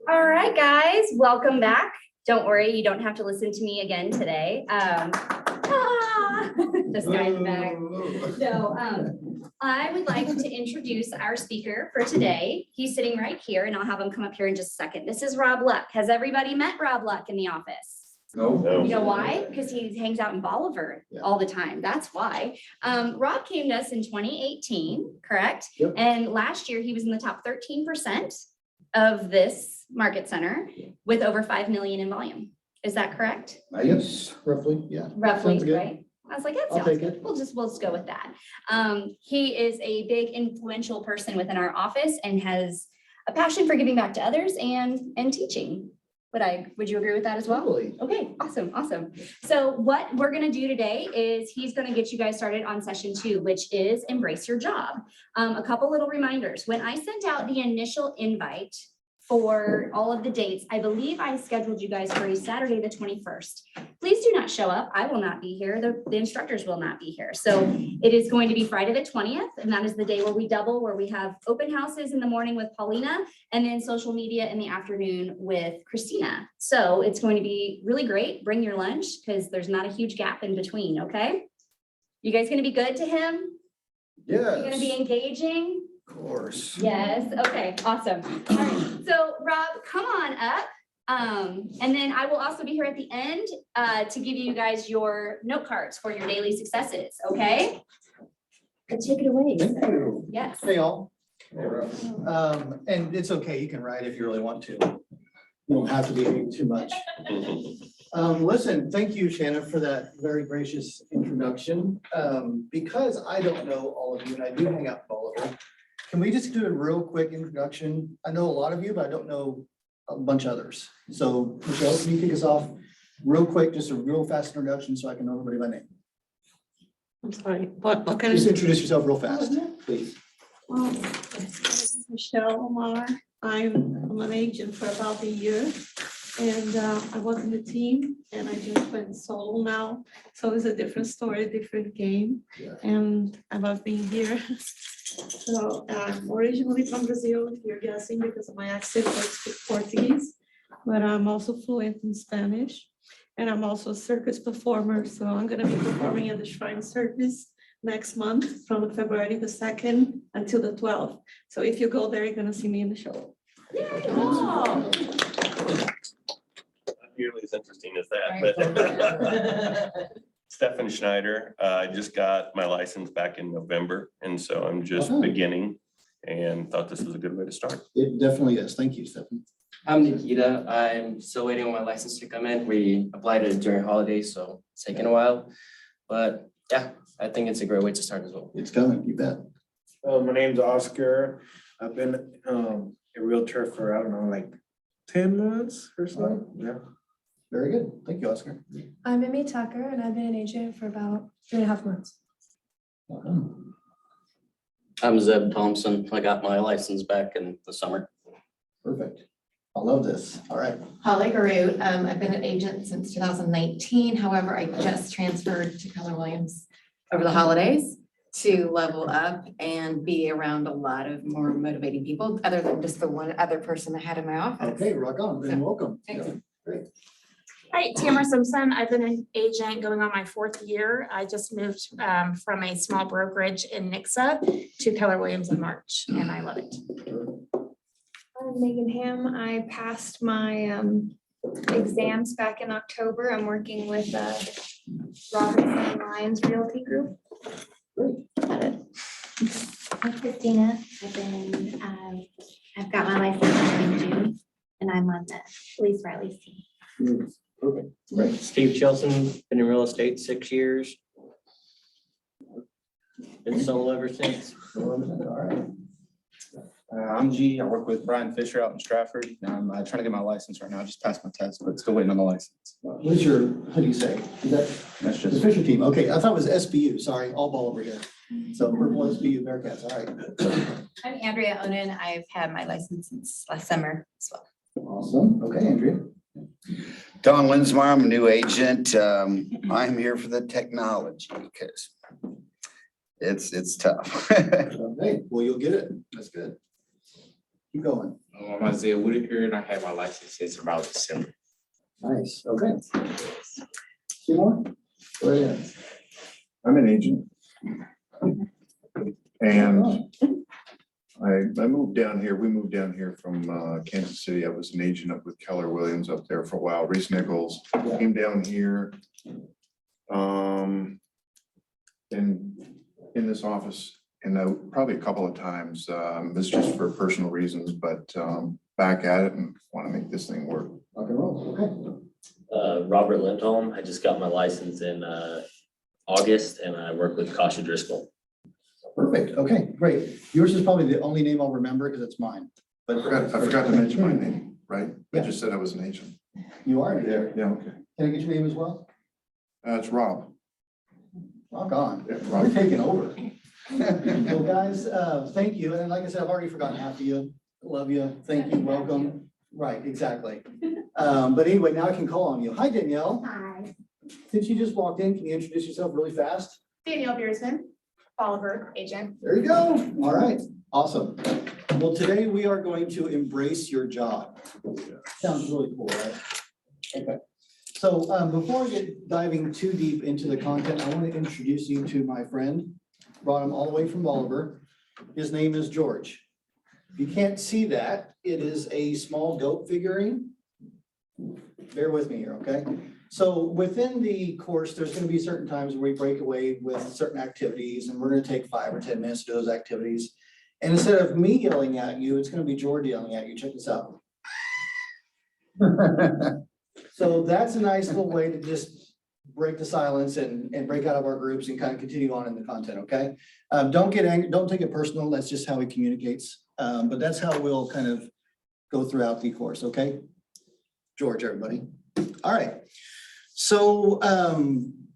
All right, guys, welcome back. Don't worry, you don't have to listen to me again today. This guy in the back. So I would like to introduce our speaker for today. He's sitting right here, and I'll have him come up here in just a second. This is Rob Luck. Has everybody met Rob Luck in the office? No. You know why? Because he hangs out in Bolivar all the time. That's why. Rob came to us in 2018, correct? Yep. And last year he was in the top 13% of this market center with over 5 million in volume. Is that correct? Yes, roughly, yeah. Roughly, Sounds good. right? I was like, that I'll sounds take good. it. We'll just go with that. He is a big influential person within our office and has a passion for giving back to others and teaching. Would you agree with that as well? Totally. Okay, awesome. So what we're gonna do today is he's gonna get you guys started on session 2, which is embrace your job. A couple little reminders. When I sent out the initial invite for all of the dates, I believe I scheduled you guys for a Saturday, the 21st. Please do not show up. I will not be here. The instructors will not be here. So it is going to be Friday the 20th, and that is the day where we double, where we have open houses in the morning with Paulina and then social media in the afternoon with Christina. So it's going to be really great. Bring your lunch because there's not a huge gap in between, okay? You guys gonna be good to him? Yes. You're gonna be engaging? Of course. Yes, okay, awesome. All right, so Rob, come on up. And then I will also be here at the end to give you guys your note cards for your daily successes, okay? Take it away. Thank sir. you. Yes. Hey, all. Hey, Rob. And it's okay, you can write if you really want to. You don't have to be too much. Listen, thank you, Shannon, for that very gracious introduction. Because I don't know all of you, and I do hang out in Bolivar, can we just do a real quick introduction? I know a lot of you, but I don't know a bunch of others. So Michelle, can you kick us off real quick, just a real fast introduction so I can know everybody by name? I'm sorry, what kind Just of? introduce yourself real fast, please. Well, Michelle Omar, I'm an agent for about a year. And I was in the team and I just went solo now. So it's a different story, different game. Yeah. And I love being here. So I'm originally from Brazil, if you're guessing, because of my accent, I speak Portuguese. But I'm also fluent in Spanish. And I'm also a circus performer. So I'm gonna be performing at the Shrine Circus next month from February the 2nd until the 12th. So if you go there, you're gonna see me in the show. Oh. Not nearly as interesting as that, but Stefan Schneider, I just got my license back in November, and so I'm just Oh. beginning and thought this was a good way to start. It definitely is. Thank you, Stephen. I'm Nikita. I'm still waiting on my license to come in. We applied it during holidays, so it's taken a while. But yeah, I think it's a great way to start as well. It's coming, you bet. My name's Oscar. I've been a realtor for, I don't know, like 10 months or so. Yeah. Very good. Thank you, Oscar. I'm Mimi Tucker and I've been an agent for about 3.5 months. Welcome. I'm Zeb Thompson. I got my license back in the summer. Perfect. I love this. All right. Holly Garut, I've been an agent since 2019. However, I just transferred to Keller Williams over the holidays to level up and be around a lot of more motivating people, other than just the one other person I had in my office. Okay, rock on. Then welcome. Thanks. Great. Hi, Tamara Simpson. I've been an agent going on my 4th year. I just moved from a small brokerage in Nixa to Keller Williams in March, and I love it. I'm Megan Ham. I passed my exams back in October. I'm working with Robertson Lyons Realty Group. Got it. I'm Christina. I've got my license in June and I'm on the police Riley's team. Perfect. Great. Steve Chilson, been in real estate 6 years. Been solo ever since. All right. I'm G. I work with Brian Fisher out in Stratford. I'm trying to get my license right now. I just passed my test, but still waiting on the license. What's your, how do you say? Is that That's the just, Fisher team? Okay, I thought it was SBU. Sorry, all ball over here. So purple SBU Bearcats. All right. I'm Andrea Onan. I've had my license since last summer as well. Awesome. Okay, Andrea. Don Linsmeyer, I'm a new agent. I'm here for the technology because it's tough. Okay, well, you'll get it. That's good. Keep going. I'm Isaiah Whitaker and I had my license since about December. Nice, okay. Seymour? Go ahead. I'm an agent. And I moved down here, we moved down here from Kansas City. I was an agent up with Keller Williams up there for a while, Reese Nichols, came down here. And in this office, and probably a couple of times, this is just for personal reasons, but back at it and want to make this thing work. Rock and roll, okay. Robert Lindholm. I just got my license in August and I work with Kasha Driscoll. Perfect, okay, great. Yours is probably the only name I'll remember because it's mine. But I forgot to mention my name, right? I just said I was an agent. You are there. Yeah, okay. Can I get your name as well? It's Rob. Rock on. Yeah, We're Rob. taking over. Well, guys, thank you. And like I said, I've already forgotten half of you. Love you. Thank you. Welcome. Right, exactly. But anyway, now I can call on you. Hi, Danielle. Hi. Since you just walked in, can you introduce yourself really fast? Danielle Beersman, Oliver, agent. There you go. All right, awesome. Well, today we are going to embrace your job. Sounds really cool, right? Okay. So before I get diving too deep into the content, I want to introduce you to my friend. Brought him all the way from Oliver. His name is George. If you can't see that, it is a small goat figurine. Bear with me here, okay? So within the course, there's going to be certain times where we break away with certain activities, and we're going to take 5 or 10 minutes to do those activities. And instead of me yelling at you, it's going to be George yelling at you. Check this out. So that's a nice little way to just break the silence and break out of our groups and kind of continue on in the content, okay? Don't get angry, don't take it personal. That's just how he communicates. But that's how we'll kind of go throughout the course, okay? George, everybody. All right. So,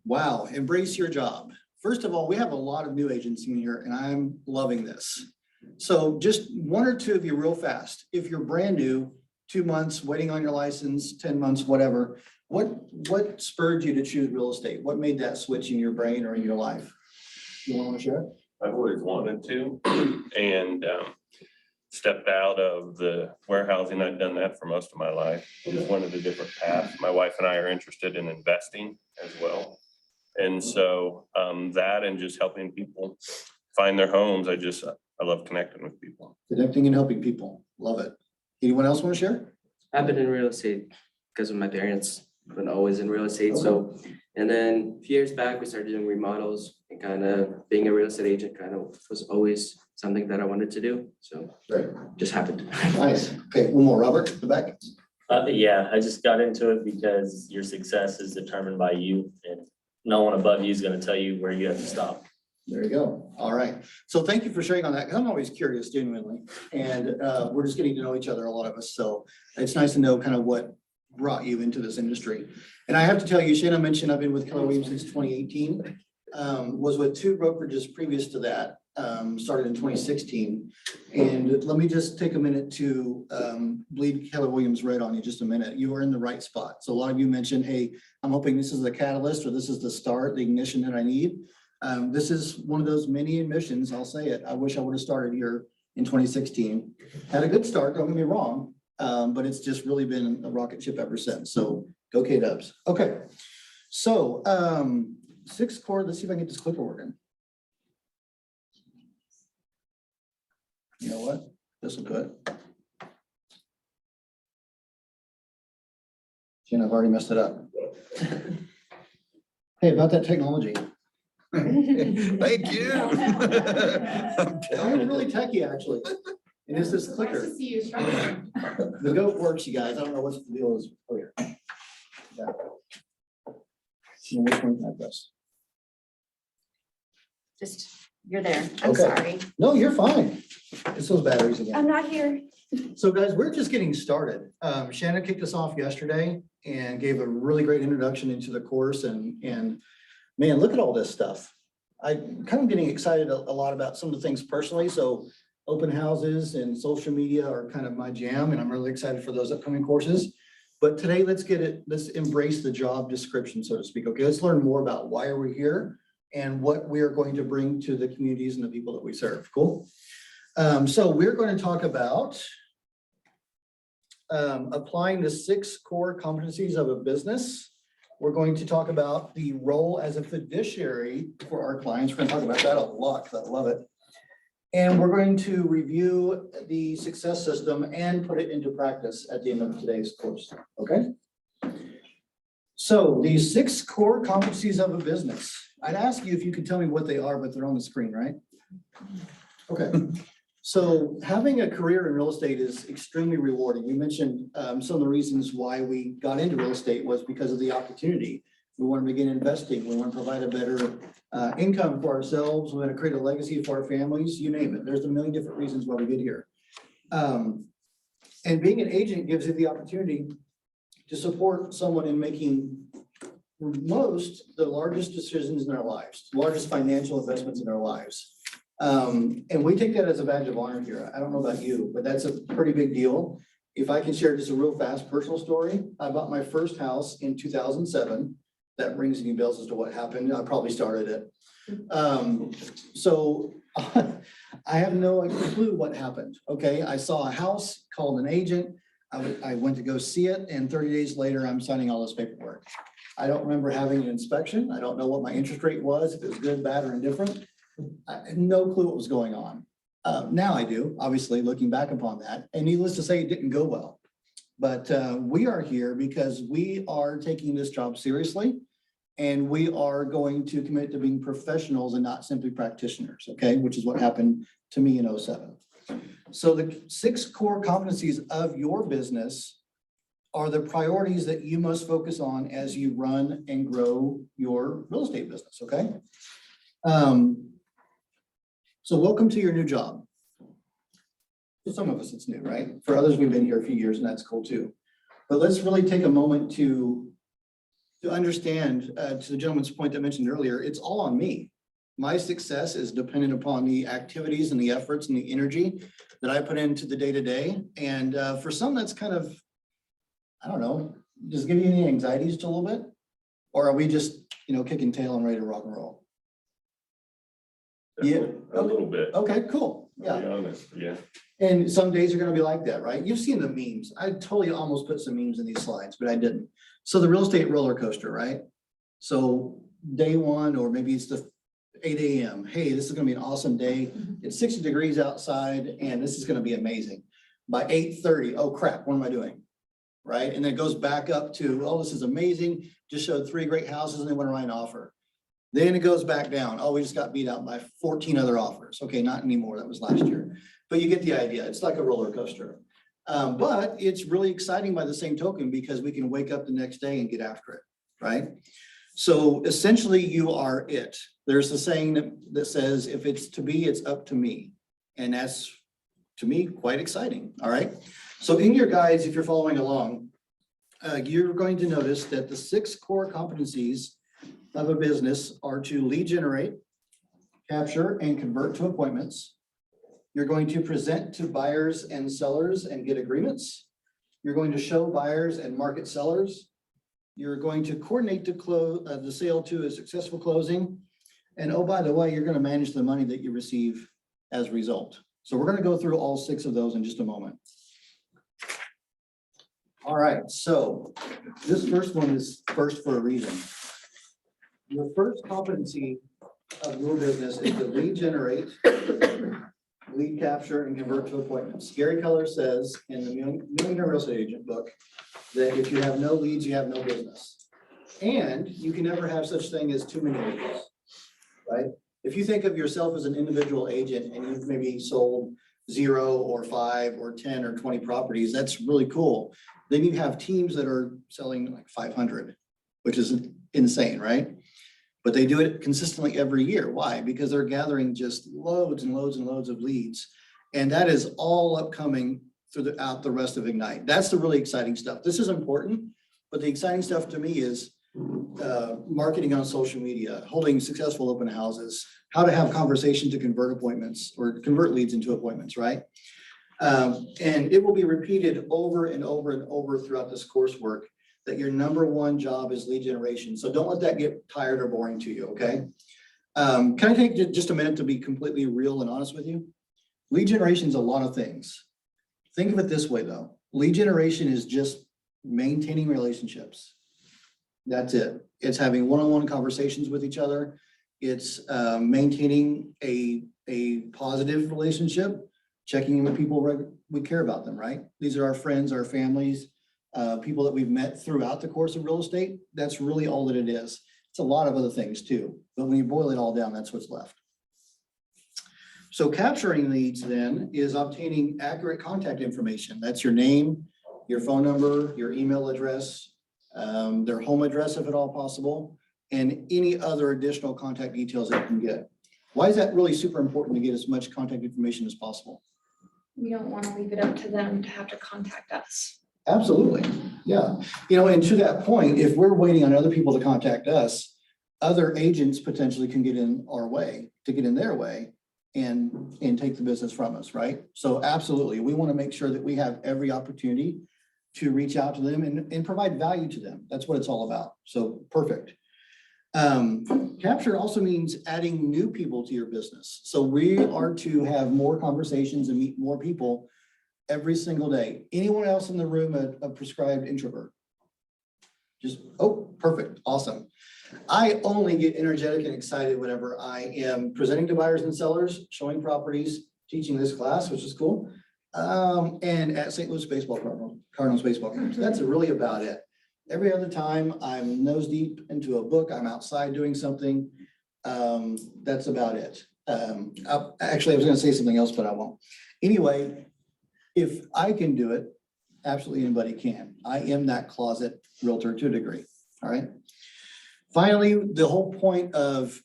wow, embrace your job. First of all, we have a lot of new agents in here and I'm loving this. So just 1 or 2 of you real fast. If you're brand new, 2 months waiting on your license, 10 months, whatever, what spurred you to choose real estate? What made that switch in your brain or in your life? You want to share? I've always wanted to and stepped out of the warehousing. I've done that for most of my life. Just wanted a different path. My wife and I are interested in investing as well. And so that and just helping people find their homes. I love connecting with people. Connecting and helping people. Love it. Anyone else want to share? I've been in real estate because of my parents, been always in real estate, so. And then a few years back, we started doing remodels and kind of being a real estate agent kind of was always something that I wanted to do, so. Right. Just happened. Nice. Okay, one more, Robert, the back. Yeah, I just got into it because your success is determined by you and no one above you is going to tell you where you have to stop. There you go. All right. So thank you for sharing on that, because I'm always curious genuinely. And we're just getting to know each other, a lot of us. So it's nice to know kind of what brought you into this industry. And I have to tell you, Shanna mentioned I've been with Keller Williams since 2018. Was with 2 brokerages previous to that, started in 2016. And let me just take a minute to bleed Keller Williams red on you just a minute. You are in the right spot. So a lot of you mentioned, hey, I'm hoping this is the catalyst or this is the start, the ignition that I need. This is one of those mini admissions, I'll say it. I wish I would have started here in 2016. Had a good start, don't get me wrong, but it's just really been a rocket ship ever since. So go K-Dubs. Okay, so 6 chord, let's see if I can get this clicker working. You know what? This will do it. I've already messed it up. Hey, about that technology. Thank you. I'm really techie, actually. And it's this clicker. Nice to see you struggling. The goat works, you guys. I don't know what the deal is. Oh, here. Yeah. So which one can I press? Just, you're there. I'm Okay. sorry. No, you're fine. It's those batteries again. I'm not here. So guys, we're just getting started. Shannon kicked us off yesterday and gave a really great introduction into the course and man, look at all this stuff. I'm kind of getting excited a lot about some of the things personally. So open houses and social media are kind of my jam and I'm really excited for those upcoming courses. But today, let's embrace the job description, so to speak. Okay, let's learn more about why are we here and what we are going to bring to the communities and the people that we serve. Cool. So we're going to talk about applying the 6 core competencies of a business. We're going to talk about the role as a fiduciary for our clients. We're going to talk about that a lot because I love it. And we're going to review the success system and put it into practice at the end of today's course. Okay. So these 6 core competencies of a business. I'd ask you if you could tell me what they are, but they're on the screen, right? Okay. So having a career in real estate is extremely rewarding. We mentioned some of the reasons why we got into real estate was because of the opportunity. We want to begin investing. We want to provide a better income for ourselves. We want to create a legacy for our families, you name it. There's a million different reasons why we get here. And being an agent gives you the opportunity to support someone in making the largest decisions in their lives, largest financial investments in their lives. And we take that as a badge of honor here. I don't know about you, but that's a pretty big deal. If I can share just a real fast personal story, I bought my first house in 2007. That rings any bells as to what happened. I probably started it. So I have no clue what happened. Okay, I saw a house, called an agent. I went to go see it, and 30 days later, I'm signing all this paperwork. I don't remember having an inspection. I don't know what my interest rate was, if it was good, bad, or indifferent. I had no clue what was going on. Now I do, obviously, looking back upon that. And needless to say, it didn't go well. But we are here because we are taking this job seriously. And we are going to commit to being professionals and not simply practitioners, okay? Which is what happened to me in 2007. So the 6 core competencies of your business are the priorities that you must focus on as you run and grow your real estate business, okay? So welcome to your new job. For some of us, it's new, right? For others, we've been here a few years, and that's cool too. But let's really take a moment to understand, to the gentleman's point that I mentioned earlier, it's all on me. My success is dependent upon the activities and the efforts and the energy that I put into the day-to-day. And for some, that's kind of, I don't know, does it give you any anxieties just a little bit? Or are we just, kicking tail and ready to rock and roll? Yeah, A little bit. Okay, cool. To Yeah. be honest, yeah. And some days are gonna be like that, right? You've seen the memes. I totally almost put some memes in these slides, but I didn't. So the real estate roller coaster, right? So day 1, or maybe it's the 8 a.m. Hey, this is gonna be an awesome day. It's 60 degrees outside and this is gonna be amazing. By 8:30, oh crap, what am I doing? Right? And then it goes back up to, oh, this is amazing. Just showed 3 great houses and they want to write an offer. Then it goes back down. Oh, we just got beat out by 14 other offers. Okay, not anymore. That was last year. But you get the idea. It's like a roller coaster. But it's really exciting by the same token because we can wake up the next day and get after it, right? So essentially you are it. There's a saying that says, if it's to be, it's up to me. And that's, to me, quite exciting, all right? So in your guides, if you're following along, you're going to notice that the 6 core competencies of a business are to lead generate, capture, and convert to appointments. You're going to present to buyers and sellers and get agreements. You're going to show buyers and market sellers. You're going to coordinate the sale to a successful closing. And oh, by the way, you're going to manage the money that you receive as a result. So we're going to go through all 6 of those in just a moment. All right, so this first one is first for a reason. Your first competency of your business is to lead generate, lead capture, and convert to appointments. Gary Keller says in the Millionaire Real Estate Agent book that if you have no leads, you have no business. And you can never have such thing as too many leads, right? If you think of yourself as an individual agent and you've maybe sold 0 or 5 or 10 or 20 properties, that's really cool. Then you have teams that are selling like 500, which is insane, right? But they do it consistently every year. Why? Because they're gathering just loads and loads and loads of leads. And that is all upcoming throughout the rest of Ignite. That's the really exciting stuff. This is important, but the exciting stuff to me is marketing on social media, holding successful open houses, how to have conversation to convert appointments or convert leads into appointments, right? And it will be repeated over and over and over throughout this coursework that your number 1 job is lead generation. So don't let that get tired or boring to you, okay? Can I take just a minute to be completely real and honest with you? Lead generation is a lot of things. Think of it this way, though. Lead generation is just maintaining relationships. That's it. It's having one-on-one conversations with each other. It's maintaining a positive relationship, checking in with people. We care about them, right? These are our friends, our families, people that we've met throughout the course of real estate. That's really all that it is. It's a lot of other things too, but when you boil it all down, that's what's left. So capturing leads then is obtaining accurate contact information. That's your name, your phone number, your email address, their home address if at all possible, and any other additional contact details that you can get. Why is that really super important to get as much contact information as possible? We don't want to leave it up to them to have to contact us. Absolutely, yeah. You know, and to that point, if we're waiting on other people to contact us, other agents potentially can get in our way, to get in their way and take the business from us, right? So absolutely, we want to make sure that we have every opportunity to reach out to them and provide value to them. That's what it's all about. So perfect. Capture also means adding new people to your business. So we are to have more conversations and meet more people every single day. Anyone else in the room a prescribed introvert? Just, oh, perfect, awesome. I only get energetic and excited whenever I am presenting to buyers and sellers, showing properties, teaching this class, which is cool. And at St. Louis baseball Cardinals baseball games. That's really about it. Every other time I'm nose deep into a book, I'm outside doing something. That's about it. Actually, I was gonna say something else, but I won't. Anyway, if I can do it, absolutely anybody can. I am that closet realtor to a degree, all right? Finally, the whole point of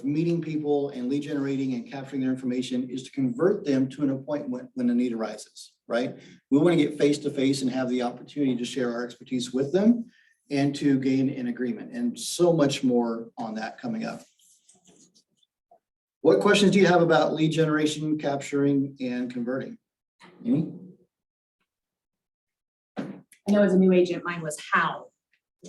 meeting people and lead generating and capturing their information is to convert them to an appointment when the need arises, right? We want to get face-to-face and have the opportunity to share our expertise with them and to gain an agreement, and so much more on that coming up. What questions do you have about lead generation, capturing, and converting? Any? I know as a new agent, mine was how.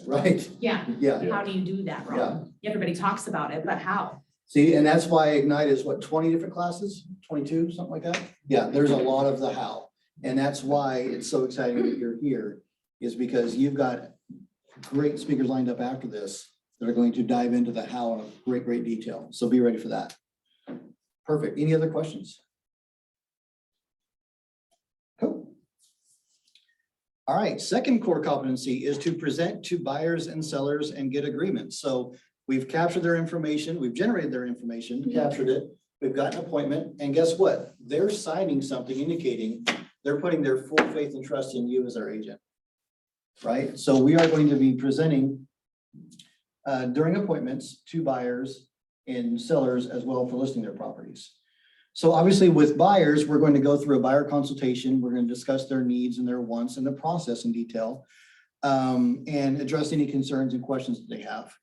Right, Yeah. yeah. How do you do that, Rob? Everybody talks about it, but how? See, and that's why Ignite is what, 20 different classes, 22, something like that? Yeah, there's a lot of the how. And that's why it's so exciting that you're here, is because you've got great speakers lined up after this that are going to dive into the how in great, great detail. So be ready for that. Perfect. Any other questions? Cool. All right, second core competency is to present to buyers and sellers and get agreements. So we've captured their information, we've generated their information, captured it, we've got an appointment, and guess what? They're signing something indicating they're putting their full faith and trust in you as their agent, right? So we are going to be presenting during appointments to buyers and sellers as well for listing their properties. So obviously with buyers, we're going to go through a buyer consultation. We're going to discuss their needs and their wants and the process in detail and address any concerns and questions that they have.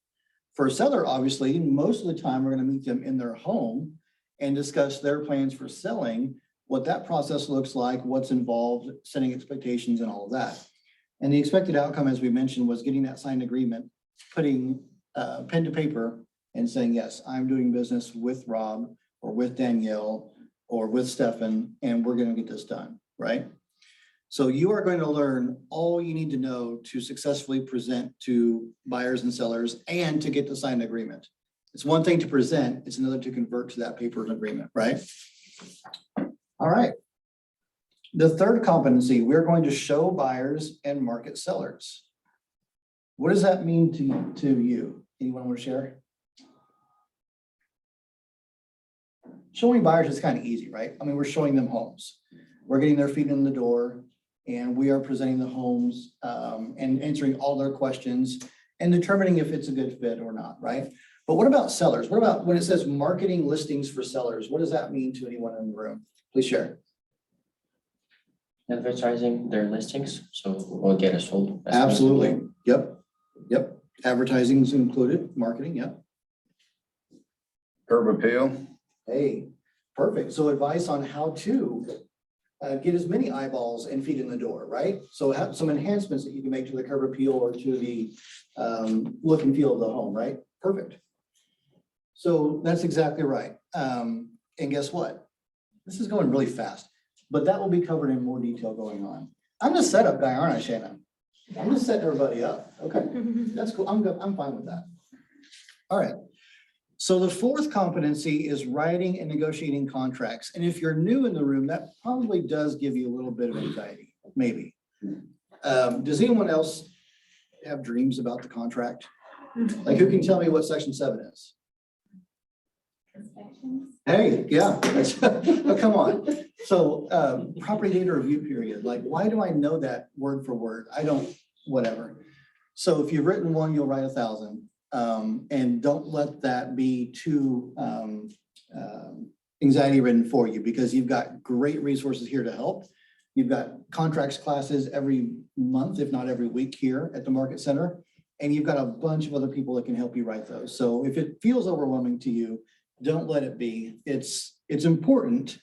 For a seller, obviously, most of the time, we're going to meet them in their home and discuss their plans for selling, what that process looks like, what's involved, setting expectations and all of that. And the expected outcome, as we mentioned, was getting that signed agreement, putting pen to paper and saying, yes, I'm doing business with Rob or with Danielle or with Stefan, and we're going to get this done, right? So you are going to learn all you need to know to successfully present to buyers and sellers and to get the signed agreement. It's one thing to present, it's another to convert to that paper agreement, right? All right. The third competency, we're going to show buyers and market sellers. What does that mean to you? Anyone want to share? Showing buyers is kind of easy, right? I mean, we're showing them homes. We're getting their feet in the door and we are presenting the homes and answering all their questions and determining if it's a good fit or not, right? But what about sellers? What about when it says marketing listings for sellers? What does that mean to anyone in the room? Please share. Advertising their listings, so we'll get it sold. Absolutely. Yep. Yep. Advertising is included, marketing, yep. Curb appeal. Hey, perfect. So advice on how to get as many eyeballs and feet in the door, right? So have some enhancements that you can make to the curb appeal or to the look and feel of the home, right? Perfect. So that's exactly right. And guess what? This is going really fast, but that will be covered in more detail going on. I'm the setup guy, aren't I, Shannon? I'm just setting everybody up. Okay, that's cool. I'm good. I'm fine with that. All right. So the fourth competency is writing and negotiating contracts. And if you're new in the room, that probably does give you a little bit of anxiety, maybe. Does anyone else have dreams about the contract? Like, who can tell me what section 7 is? Hey, yeah, that's- oh, come on. So, property data review period, like, why do I know that word for word? I don't, whatever. So if you've written one, you'll write 1,000. And don't let that be too anxiety ridden for you, because you've got great resources here to help. You've got contracts classes every month, if not every week here at the Market Center. And you've got a bunch of other people that can help you write those. So if it feels overwhelming to you, don't let it be. It's important,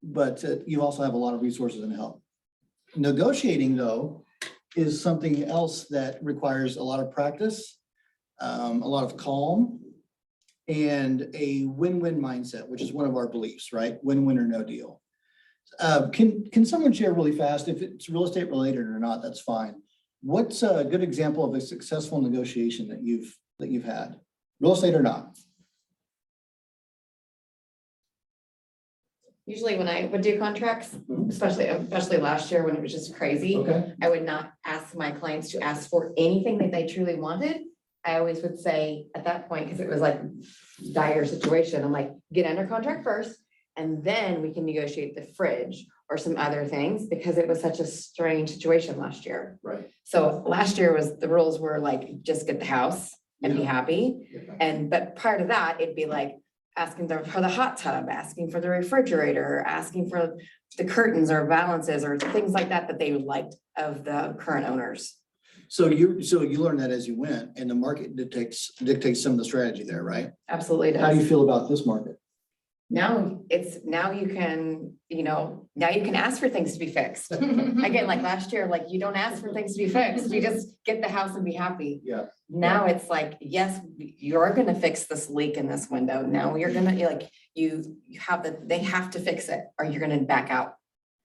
but you also have a lot of resources and help. Negotiating, though, is something else that requires a lot of practice, a lot of calm, and a win-win mindset, which is one of our beliefs, right? Win-win or no deal. Can someone share really fast, if it's real estate related or not, that's fine. What's a good example of a successful negotiation that you've had, real estate or not? Usually when I would do contracts, especially last year when it was just crazy, Okay. I would not ask my clients to ask for anything that they truly wanted. I always would say at that point, because it was like dire situation, I'm like, get under contract first, and then we can negotiate the fridge or some other things, because it was such a strange situation last year. Right. So last year the rules were like, just get the house and be happy. But part of that, it'd be like, asking for the hot tub, asking for the refrigerator, asking for the curtains or balances or things like that, that they liked of the current owners. So you learned that as you went, and the market dictates some of the strategy there, right? Absolutely does. How do you feel about this market? Now you can ask for things to be fixed. Again, like last year, like you don't ask for things to be fixed. You just get the house and be happy. Yeah. Now it's like, yes, you're gonna fix this leak in this window. Now you're gonna, they have to fix it or you're gonna back out.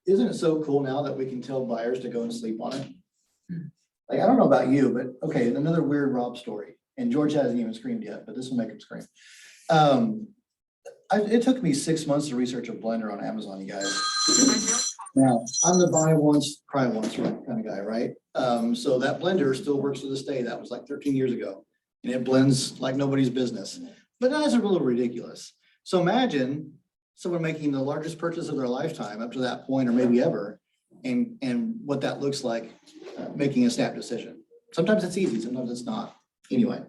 Isn't it so cool now that we can tell buyers to go and sleep on it? Like, I don't know about you, but okay, another weird Rob story. And George hasn't even screamed yet, but this will make him scream. It took me 6 months to research a blender on Amazon, you guys. Now, I'm the buy once, cry once kind of guy, right? So that blender still works to this day. That was like 13 years ago. And it blends like nobody's business. But that's a little ridiculous. So imagine someone making the largest purchase of their lifetime up to that point, or maybe ever, and what that looks like, making a snap decision. Sometimes it's easy, sometimes it's not. Anyway.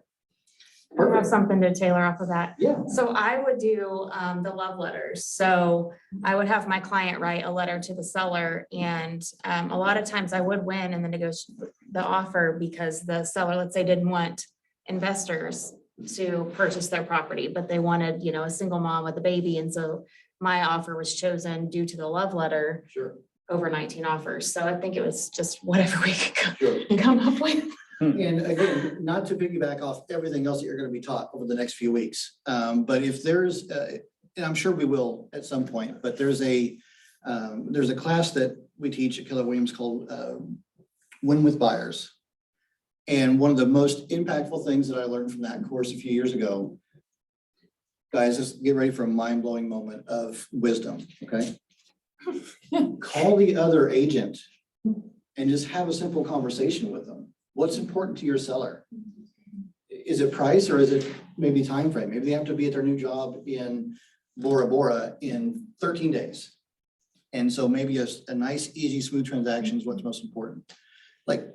I have something to tailor off of that. Yeah. So I would do the love letters. So I would have my client write a letter to the seller, and a lot of times I would win in the offer because the seller, let's say, didn't want investors to purchase their property, but they wanted, a single mom with a baby. And so my offer was chosen due to the love letter. Sure. Over 19 offers. So I think it was just whatever we could come up with. And again, not to piggyback off everything else that you're going to be taught over the next few weeks. But if there's, and I'm sure we will at some point, but there's a class that we teach at Keller Williams called Win with Buyers. And one of the most impactful things that I learned from that course a few years ago, guys, just get ready for a mind-blowing moment of wisdom, okay? Call the other agent and just have a simple conversation with them. What's important to your seller? Is it price, or is it maybe time frame? Maybe they have to be at their new job in Bora Bora in 13 days. And so maybe a nice, easy, smooth transaction is what's most important. Like,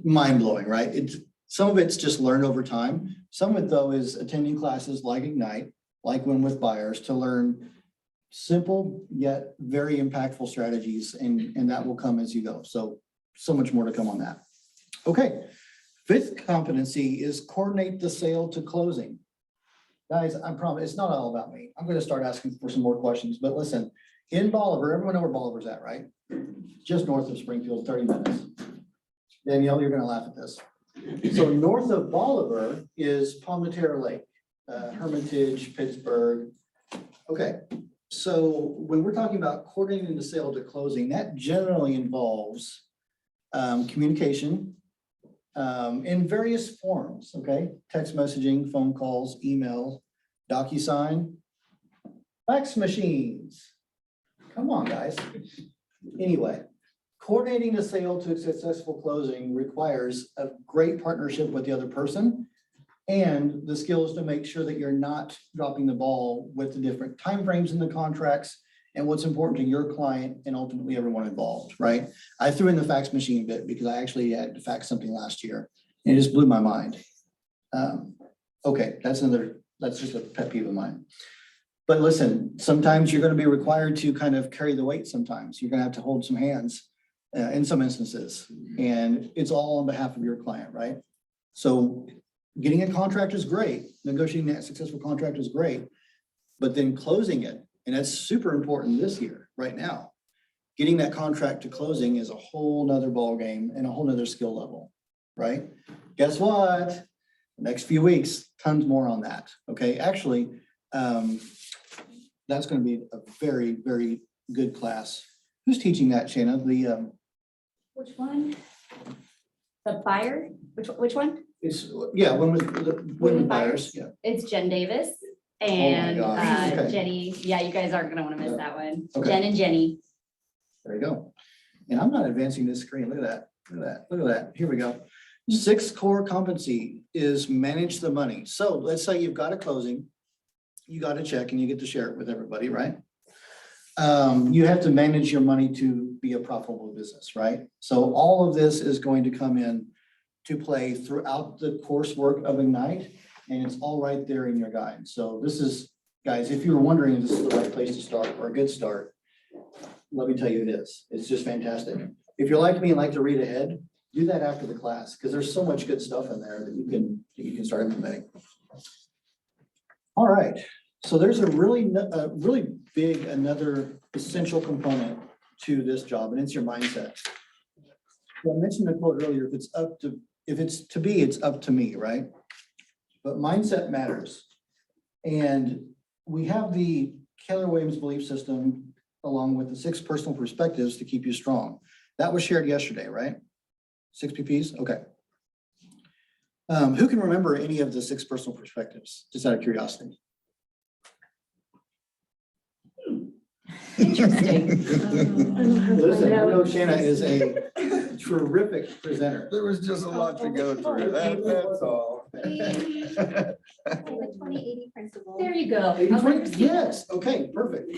mind-blowing, right? Some of it's just learned over time. Some of it, though, is attending classes like Ignite, like Win with Buyers, to learn simple yet very impactful strategies, and that will come as you go. So much more to come on that. Okay, fifth competency is coordinate the sale to closing. Guys, I promise it's not all about me. I'm going to start asking for some more questions, but listen, in Bolivar, everyone know where Bolivar's at, right? Just north of Springfield, 30 minutes. Danielle, you're going to laugh at this. So north of Bolivar is Palmintera Lake. Hermitage, Pittsburgh. Okay, so when we're talking about coordinating the sale to closing, that generally involves communication in various forms, okay? Text messaging, phone calls, email, DocuSign, fax machines. Come on, guys. Anyway, coordinating the sale to a successful closing requires a great partnership with the other person and the skills to make sure that you're not dropping the ball with the different timeframes in the contracts and what's important to your client and ultimately everyone involved, right? I threw in the fax machine bit because I actually had to fax something last year and it just blew my mind. Okay, that's just a pet peeve of mine. But listen, sometimes you're going to be required to kind of carry the weight sometimes. You're going to have to hold some hands in some instances, and it's all on behalf of your client, right? So getting a contract is great. Negotiating that successful contract is great, but then closing it, and that's super important this year, right now. Getting that contract to closing is a whole nother ballgame and a whole nother skill level, right? Guess what? Next few weeks, tons more on that, okay? Actually, that's going to be a very, very good class. Who's teaching that, Shanna? Which one? The buyer? Which one? It's, yeah, women buyers, yeah. It's Jen Davis and gosh, okay. Jenny. Yeah, you guys aren't gonna wanna miss that one. Okay. Jen and Jenny. There you go. And I'm not advancing this screen. Look at that. Look at that. Look at that. Here we go. 6th core competency is manage the money. So let's say you've got a closing, you got a check and you get to share it with everybody, right? You have to manage your money to be a profitable business, right? So all of this is going to come in to play throughout the coursework of Ignite, and it's all right there in your guide. So this is, guys, if you were wondering if this is the right place to start or a good start, let me tell you it is. It's just fantastic. If you're like me and like to read ahead, do that after the class, because there's so much good stuff in there that you can start implementing. All right, so there's a really big, another essential component to this job, and it's your mindset. So I mentioned the quote earlier, if it's to be, it's up to me, right? But mindset matters. And we have the Keller Williams belief system along with the 6 personal perspectives to keep you strong. That was shared yesterday, right? 6 PPs, okay. Who can remember any of the 6 personal perspectives, just out of curiosity? Interesting. Listen, I know Shanna is a terrific presenter. There was just a lot to go through. That's all. The 20/80 principle. There you go. 80/20? Yes, okay, perfect.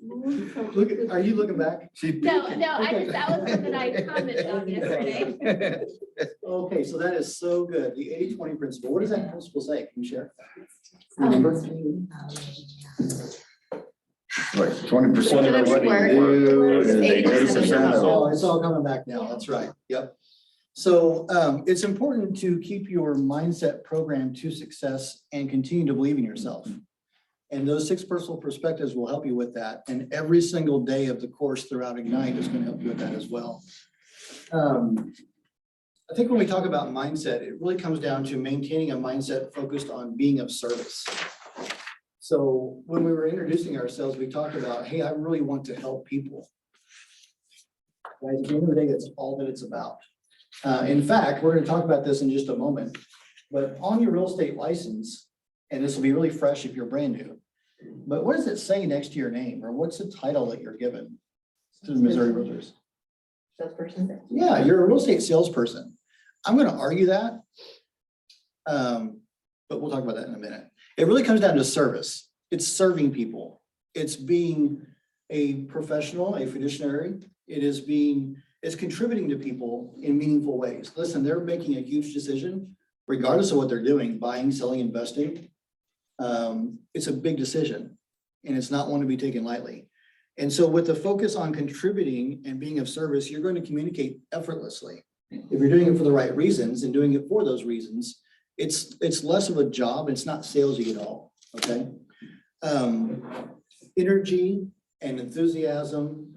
Look, are you looking back? No, Okay. that was something I commented on yesterday. Okay, so that is so good. The 80/20 principle. What does that principle say? Can you share? Remember? Like 20% of what you do. Is 80% of your Oh, it's all coming back now. That's right. Yep. So it's important to keep your mindset programmed to success and continue to believe in yourself. And those 6 personal perspectives will help you with that. And every single day of the course throughout Ignite is going to help you with that as well. I think when we talk about mindset, it really comes down to maintaining a mindset focused on being of service. So when we were introducing ourselves, we talked about, hey, I really want to help people. Guys, at the end of the day, that's all that it's about. In fact, we're going to talk about this in just a moment, but on your real estate license, and this will be really fresh if you're brand new, but what does it say next to your name, or what's the title that you're given to the Missouri Realtors? Salesperson. Yeah, you're a real estate salesperson. I'm going to argue that, but we'll talk about that in a minute. It really comes down to service. It's serving people. It's being a professional, a fiduciary. It's contributing to people in meaningful ways. Listen, they're making a huge decision, regardless of what they're doing, buying, selling, investing. It's a big decision, and it's not one to be taken lightly. And so with the focus on contributing and being of service, you're going to communicate effortlessly. If you're doing it for the right reasons and doing it for those reasons, it's less of a job. It's not salesy at all, okay? Energy and enthusiasm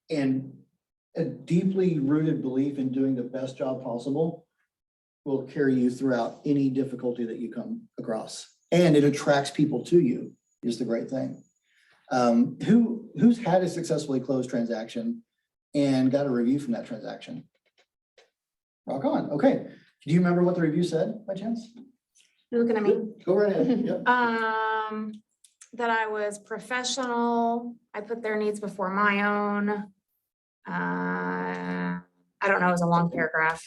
and a deeply rooted belief in doing the best job possible will carry you throughout any difficulty that you come across. And it attracts people to you is the great thing. Who's had a successfully closed transaction and got a review from that transaction? Rock on. Okay. Do you remember what the review said by chance? You're looking at me. Go right ahead. Yep. That I was professional. I put their needs before my own. I don't know, it was a long paragraph.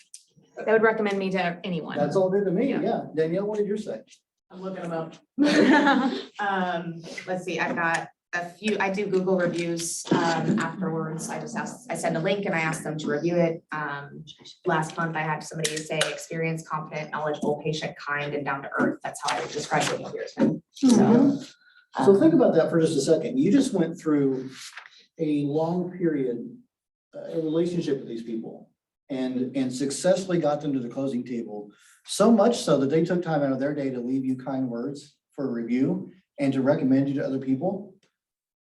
They would recommend me to anyone. That's all good to me. Yeah. Danielle, what did yours say? I'm looking them up. Let's see, I've got a few, I do Google reviews afterwards. I send a link and I ask them to review it. Last month I had somebody say experienced, confident, knowledgeable, patient, kind, and down to earth. That's how I would describe it here. So think about that for just a second. You just went through a long period, a relationship with these people and successfully got them to the closing table. So much so that they took time out of their day to leave you kind words for review and to recommend you to other people.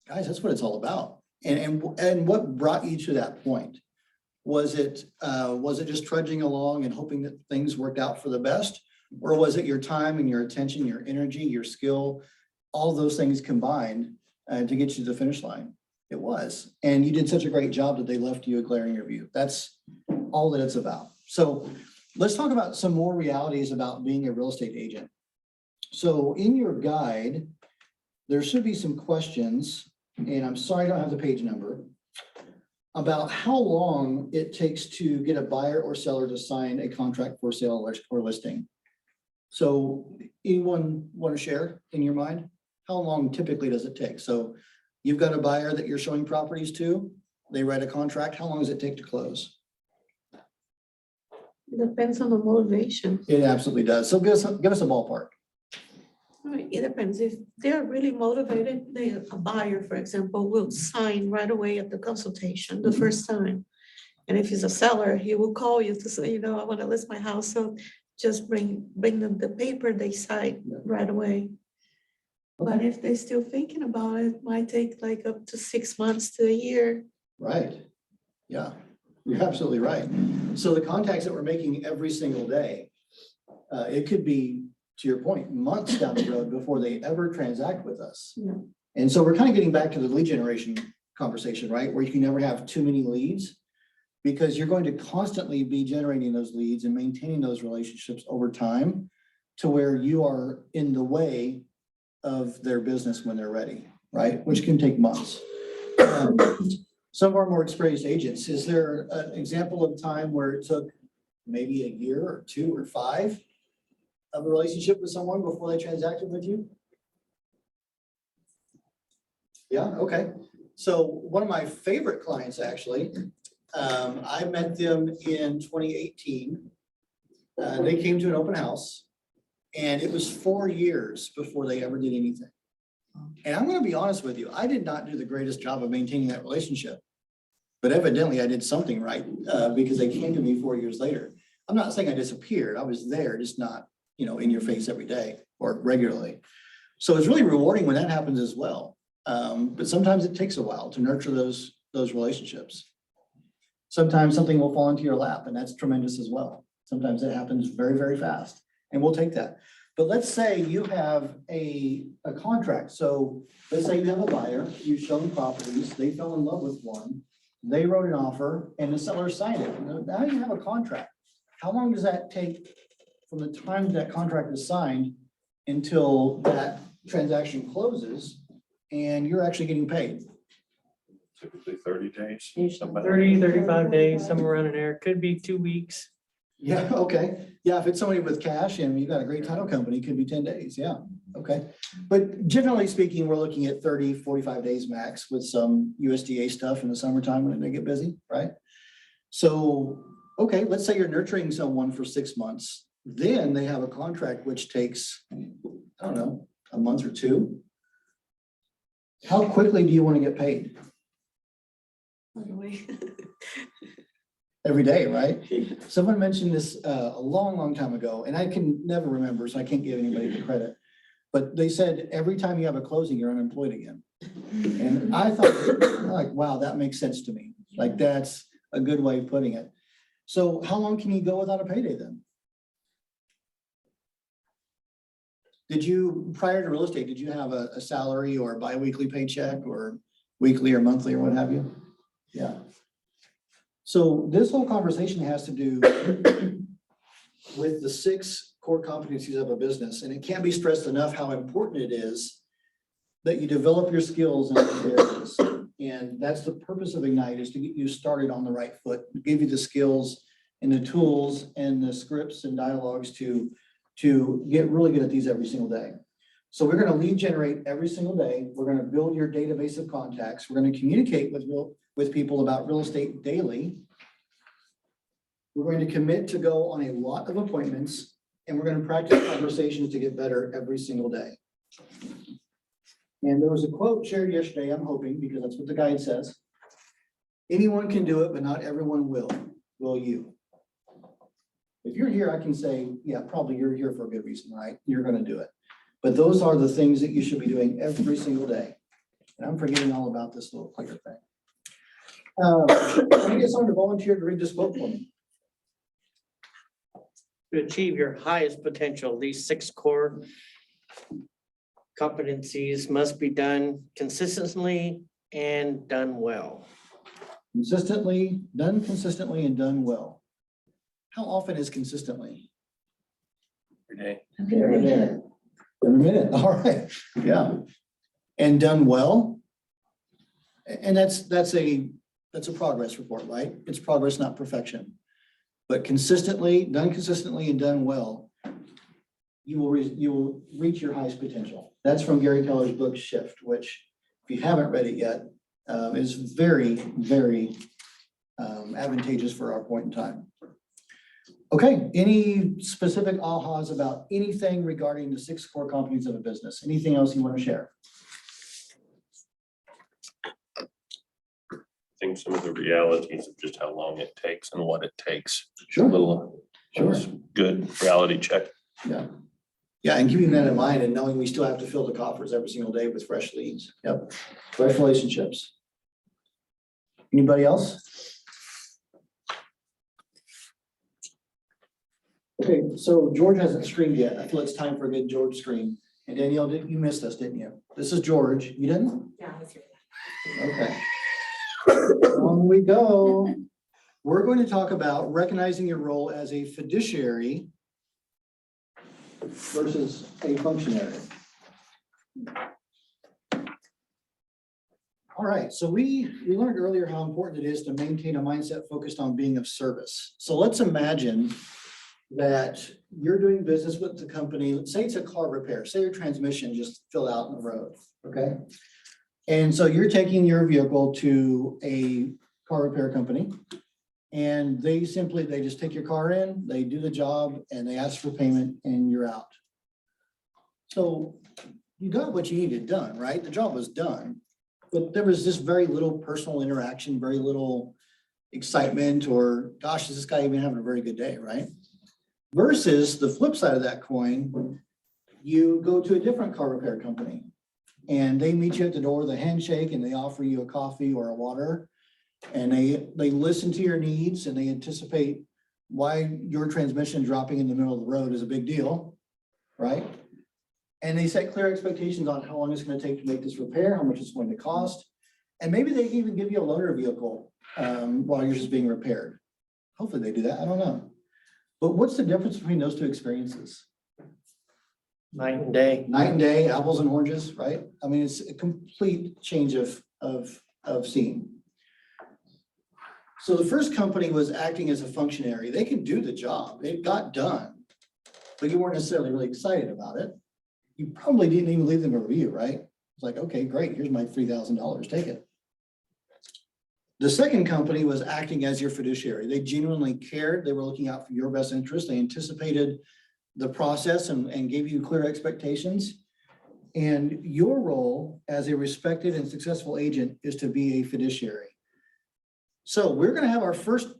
Guys, that's what it's all about. And what brought you to that point? Was it just trudging along and hoping that things worked out for the best? Or was it your time and your attention, your energy, your skill, all those things combined to get you to the finish line? It was. And you did such a great job that they left you a glaring review. That's all that it's about. So let's talk about some more realities about being a real estate agent. So in your guide, there should be some questions, and I'm sorry I don't have the page number, about how long it takes to get a buyer or seller to sign a contract for sale or listing. So anyone want to share in your mind? How long typically does it take? So you've got a buyer that you're showing properties to, they write a contract. How long does it take to close? It depends on the motivation. It absolutely does. So give us a ballpark. Right, it depends. If they're really motivated, a buyer, for example, will sign right away at the consultation the first time. And if he's a seller, he will call you to say, I want to list my house. So just bring them the paper, they sign right away. But if they're still thinking about it, it might take like up to 6 months to a year. Right. Yeah, you're absolutely right. So the contacts that we're making every single day, it could be, to your point, months down the road before they ever transact with us. Yeah. And so we're kind of getting back to the lead generation conversation, right? Where you can never have too many leads because you're going to constantly be generating those leads and maintaining those relationships over time to where you are in the way of their business when they're ready, right? Which can take months. Some of our more experienced agents, is there an example of time where it took maybe a year or 2 or 5 of a relationship with someone before they transacted with you? Yeah, okay. So one of my favorite clients, actually, I met them in 2018. They came to an open house and it was 4 years before they ever did anything. And I'm going to be honest with you, I did not do the greatest job of maintaining that relationship, but evidently I did something right because they came to me 4 years later. I'm not saying I disappeared. I was there, just not, in your face every day or regularly. So it's really rewarding when that happens as well. But sometimes it takes a while to nurture those relationships. Sometimes something will fall into your lap and that's tremendous as well. Sometimes it happens very, very fast and we'll take that. But let's say you have a contract. So let's say you have a buyer, you've shown properties, they fell in love with one, they wrote an offer and the seller signed it. Now you have a contract. How long does that take from the time that contract is signed until that transaction closes and you're actually getting paid? Typically 30 days. 30, 35 days, somewhere around in there. Could be 2 weeks. Yeah, okay. Yeah, if it's somebody with cash and you've got a great title company, it could be 10 days. Yeah, okay. But generally speaking, we're looking at 30, 45 days max with some USDA stuff in the summertime when they get busy, right? So, okay, let's say you're nurturing someone for 6 months. Then they have a contract which takes, I don't know, a month or 2. How quickly do you want to get paid? By the way. Every day, right? Someone mentioned this a long, long time ago, and I can never remember, so I can't give anybody the credit. But they said every time you have a closing, you're unemployed again. And I thought, like, wow, that makes sense to me. Like, that's a good way of putting it. So how long can you go without a payday then? Did you, prior to real estate, did you have a salary or a biweekly paycheck or weekly or monthly or what have you? Yeah. So this whole conversation has to do with the 6 core competencies of a business, and it can't be stressed enough how important it is that you develop your skills in these areas. And that's the purpose of Ignite, is to get you started on the right foot, give you the skills and the tools and the scripts and dialogues to get really good at these every single day. So we're gonna lead generate every single day. We're gonna build your database of contacts. We're gonna communicate with people about real estate daily. We're going to commit to go on a lot of appointments, and we're gonna practice conversations to get better every single day. And there was a quote shared yesterday, I'm hoping, because that's what the guide says. Anyone can do it, but not everyone will you? If you're here, I can say, yeah, probably you're here for a good reason, right? You're gonna do it. But those are the things that you should be doing every single day. And I'm forgetting all about this little clicker thing. Can I get someone to volunteer to read this quote for me? To achieve your highest potential, these 6 core competencies must be done consistently and done well. Consistently, done consistently and done well. How often is consistently? Every day. Every day. Every minute, all right, yeah. And done well? And that's a progress report, right? It's progress, not perfection. But consistently, done consistently and done well, you will reach your highest potential. That's from Gary Keller's book Shift, which if you haven't read it yet, is very, very advantageous for our point in time. Okay, any specific ahas about anything regarding the 6 core competencies of a business? Anything else you want to share? I think some of the realities of just how long it takes and what it takes. Sure. A little good reality check. Yeah. Yeah, and keeping that in mind and knowing we still have to fill the coffers every single day with fresh leads. Yep, fresh relationships. Anybody else? Okay, so George hasn't screamed yet. I feel it's time for a good George scream. And Danielle, you missed us, didn't you? This is George. You didn't? Yeah, I was here. Okay. On we go. We're going to talk about recognizing your role as a fiduciary versus a functionary. All right, so we learned earlier how important it is to maintain a mindset focused on being of service. So let's imagine that you're doing business with the company. Let's say it's a car repair. Say your transmission just fell out in the road, okay? And so you're taking your vehicle to a car repair company, and they just take your car in, they do the job, and they ask for payment, and you're out. So you got what you needed done, right? The job was done, but there was just very little personal interaction, very little excitement, or gosh, is this guy even having a very good day, right? Versus the flip side of that coin, you go to a different car repair company and they meet you at the door with a handshake and they offer you a coffee or a water. And they listen to your needs and they anticipate why your transmission dropping in the middle of the road is a big deal, right? And they set clear expectations on how long it's going to take to make this repair, how much it's going to cost. And maybe they can even give you a loaner vehicle while you're just being repaired. Hopefully they do that, I don't know. But what's the difference between those two experiences? Night and day. Night and day, apples and oranges, right? I mean, it's a complete change of scene. So the first company was acting as a functionary. They can do the job. It got done, but you weren't necessarily really excited about it. You probably didn't even leave them a review, right? It's like, okay, great. Here's my $3,000. Take it. The second company was acting as your fiduciary. They genuinely cared. They were looking out for your best interest. They anticipated the process and gave you clear expectations. And your role as a respected and successful agent is to be a fiduciary. So we're going to have our first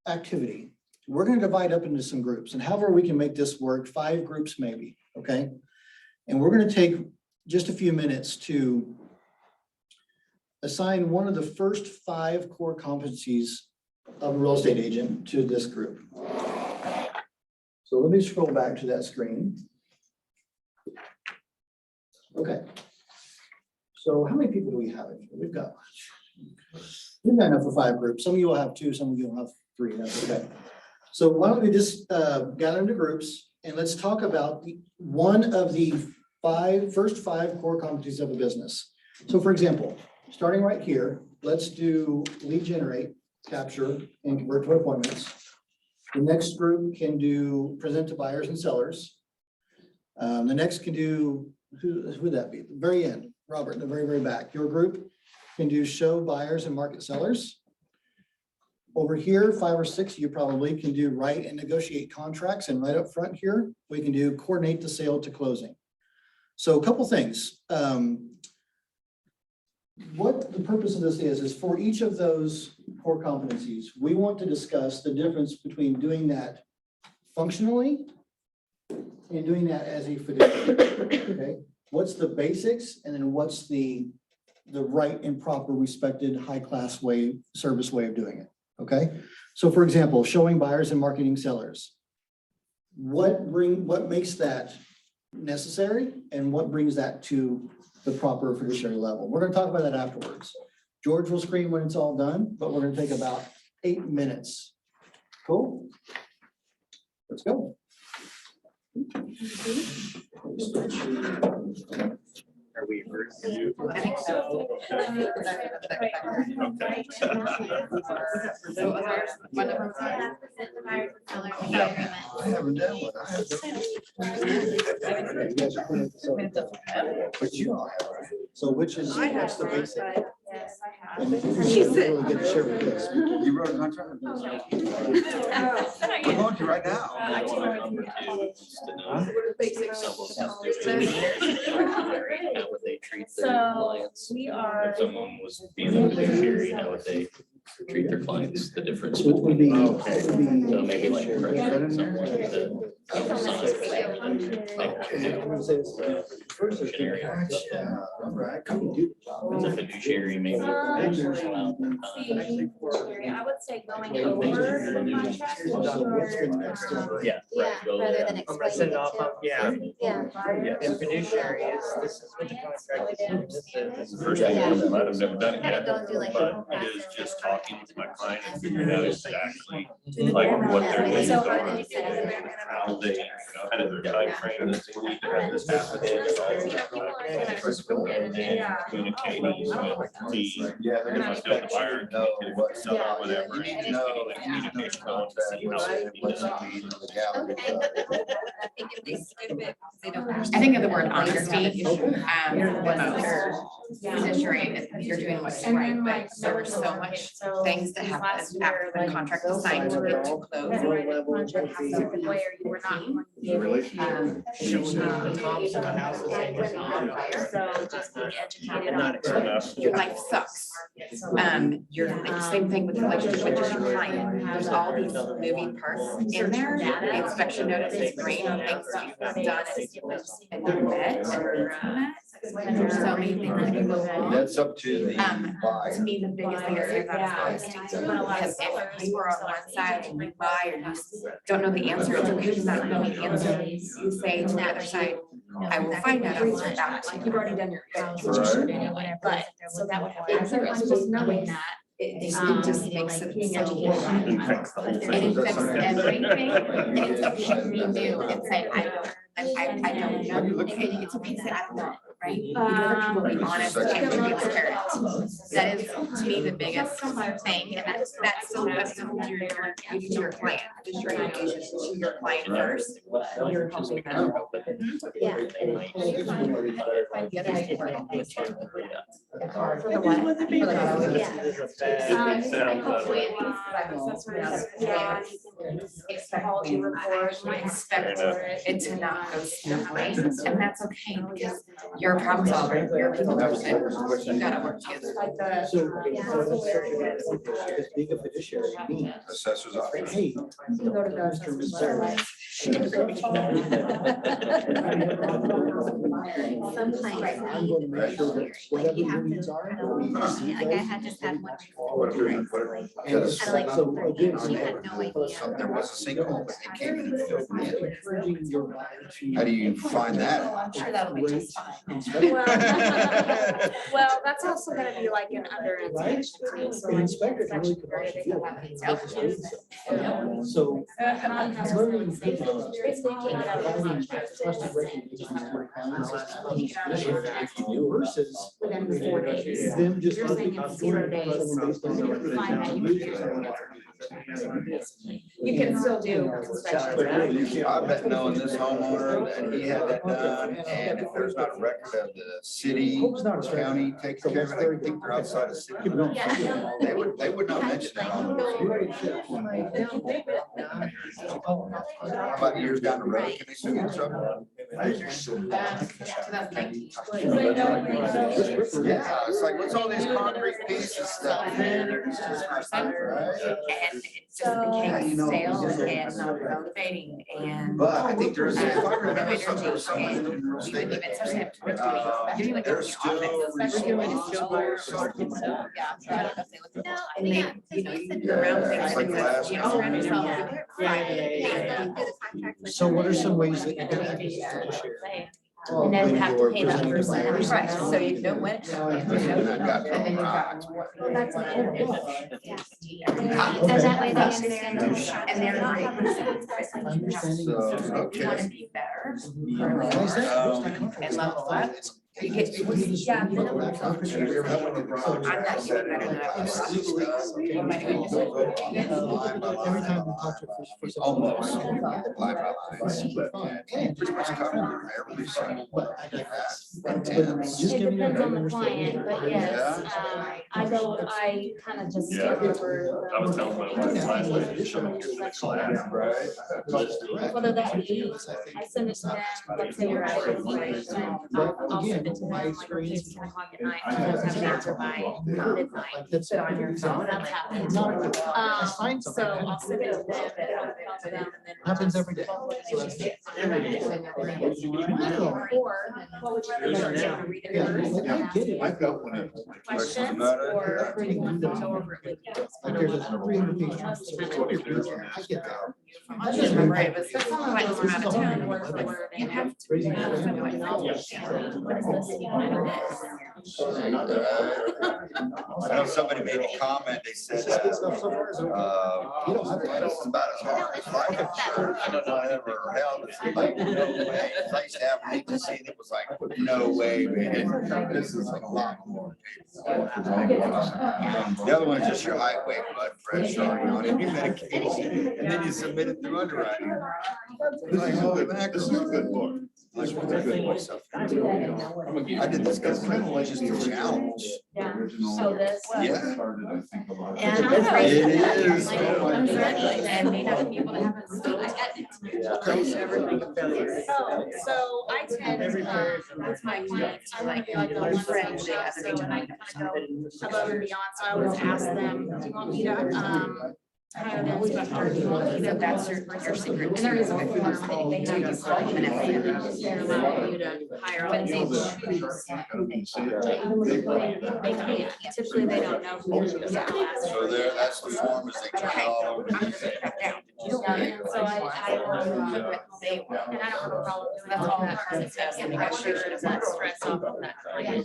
activity. We're going to divide up into some groups, and however we can make this work, 5 groups maybe, okay? And we're going to take just a few minutes to assign one of the first 5 core competencies of a real estate agent to this group. So let me scroll back to that screen. Okay. So how many people do we have in here? We've got enough for 5 groups. Some of you will have 2, some of you will have 3. That's okay. So why don't we just gather into groups and let's talk about one of the first 5 core competencies of a business. So for example, starting right here, let's do lead generate, capture, and convert to appointments. The next group can do present to buyers and sellers. The next can do, who would that be? The very end, Robert, in the very, very back. Your group can do show buyers and market sellers. Over here, 5 or 6, you probably can do write and negotiate contracts. And right up front here, we can do coordinate the sale to closing. So a couple things. What the purpose of this is for each of those core competencies, we want to discuss the difference between doing that functionally and doing that as a fiduciary. Okay, what's the basics, and then what's the right and proper, respected, high-class service way of doing it. Okay, so for example, showing buyers and marketing sellers. What makes that necessary, and what brings that to the proper fiduciary level? We're going to talk about that afterwards. George will screen when it's all done, but we're going to take about 8 minutes. Cool. Let's go. Are we? I think so. One of them. I haven't done one. But you all have, right? So which is, what's the basic? Yes, I And this is really good to share with this. You wrote a contract? We're going to right now. How would they treat their clients? We are. If someone was being a fiduciary, how would they treat their clients? The difference What would between, be, what would be? so maybe like pressuring someone to as a fiduciary, maybe. I would say going over the contract. Yeah. Yeah, Go rather there. than I'm gonna explaining send it off, to. yeah. Yeah. And fiduciary is, this is what the contract is. It's the first thing I might have never done it Kind yet, of go through like. but it is just talking with my client and figuring out exactly like what they're looking So for. how do you set it up? How they, kind of their timeframe that they need to have this happen in and all that. And then communicating with the, Yeah, they're if gonna I feel the expect buyer, you to know what. seller, or whatever. You need and to know. getting the communication going to see how they need What's to. the need of the gallery. I think of the word honesty, fiduciary, you're doing what's right, but there were so much things that happen after the contract is signed to get to close. Where you were not. The tops of the houses. So just being educated on. Not accepted. Your life sucks. Your same thing with your relationship with just your client. There's all these moving parts in there. The inspection notice is great, things that you've done and you met. There's so many things that can go wrong. That's up to the To buyer. me, the biggest thing is that is honesty. Because if you are on one side and you buy or you don't know the answer, it's okay to not know the answer. You say to the other side, I will find out after that. Like you've already done your house, Right. anyway, but so that would have accuracy, just knowing that. It just makes it Being so. educated. It affects the whole And thing. it affects everything, and it's okay to be new and say, I don't know, and it's okay to say, I don't know, right? You'd rather people be honest and transparent. That is, to me, the biggest thing, and that's so that's to your client, just your engagement to your client first. You're helping them. Yeah. For the what? For expect it to not go smoothly, and that's okay, because you're a problem solver, you're a people person, you gotta work together. Because being a fiduciary means, Assessor's office. hey, Mr. Reserve. Sometimes. I'm going to make sure that whatever your needs are. Like I had just had one. What are we- what are- And Yes. I like, so again, she had no idea. there was a sinkhole, but they came in and filled it in. How do you find that? I'm sure that'll be just fine. Well, that's also gonna be like an under inspection too, so like section where they go out and sell. So. Basically, take it out of the Versus. within 4 days. Them just. You're saying it's 0 days. Fine, that you can still do inspection. I bet knowing this homeowner that he had that done, and if there's not a record of the city, county taking care of it, I think they're outside of city. They would not mention that on the. About years down the road, can they still get in trouble? 2019. Yeah, it's like, what's all these concrete pieces stuff? And it just became stale and not motivating and. But I think there's, if I remember Energy something, there was someone in the real and estate even that especially said, after doing inspection, like there's in the office, especially when it's still. solar. Yeah, so I don't know if they look at No, those. And they, yeah, you know, because we you said go around things It's like and glass. you know, surround yourself Yeah. with. Yeah, do the contract with So what are them. some ways that you can? And then have to pay that person. Right, so you know when. And then you've got. Well, that's an end. And that way they understand. And they're not great. having So, You okay. wanna be better. And level up. You get, yeah. Have you ever had one of the I'm brothers not that doing better than I was. Every time we talk to for some. Almost. Line by line. Pretty much covered every single. Just It give me a depends on the number. client, but yes, I kind of just skip over. I was telling my wife last night, to show me the class. Whether that be, I send it to them, let's say you're at a I'll send it to them like, okay, it's 10 o'clock at night, I have to have an answer by midnight. So on your phone. That's happened. I find So something. I'll send it to them, and I'll call them, and then. Happens every day. Or, what would you rather do? Read it Yeah, first like, and I ask get it. I've got one of questions, about it. or do you want to go over it with you? Like there's a 300 page. I get that. I just remember it was, that's only like from out of town. Word for word. You have to. Raising What is this? I know somebody made a comment, they said, it's about as hard as life. I don't know, I ever held it, like, no way. I used to have people see, it was like, no way, man, this is like a lot more. The other one's just your height, weight, blood pressure, your medication, and then you submit it through underwriting. This is a good book. This was a good book. I did this because it was just a challenge. So this. Yeah. And It is. And we have people that haven't still. So I tend, with my clients, I want to be like a one friend, so I kind of go above and beyond, so I always ask them, do you want me to, hire them inspector, do you want me to, That's your secret. And there is a good form. They do use all even if they're allowing you to hire all these choose. They can't, typically they don't know who to ask. So there, that's the form, is they turn it all over. I'm gonna put that down. So I They will. and I don't have a problem doing That's all that. that Because it's getting pressure, that stress off of that client. Yeah.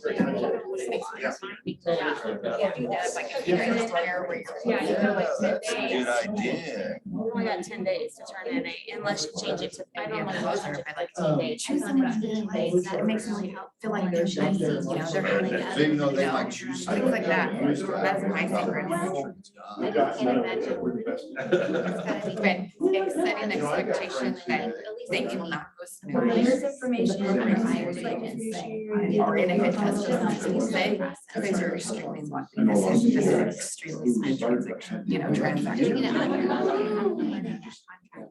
Do that, it's like if you're in a where you're. Yeah, you know, like 10 That's a good days. idea. You only got 10 days to turn in unless you change it to, I don't know, change it to like 10 days. Choose someone to 10 days, that it makes them feel like they're shiny, you know, they're having. So even though they might choose. Things like that, that's my favorite. I just can't imagine. But setting the expectation that they will not go smoothly. There's information in my buyer's agents say. Or and if it does just say, these are extremely slow. This is extremely slow transaction, you know, transaction.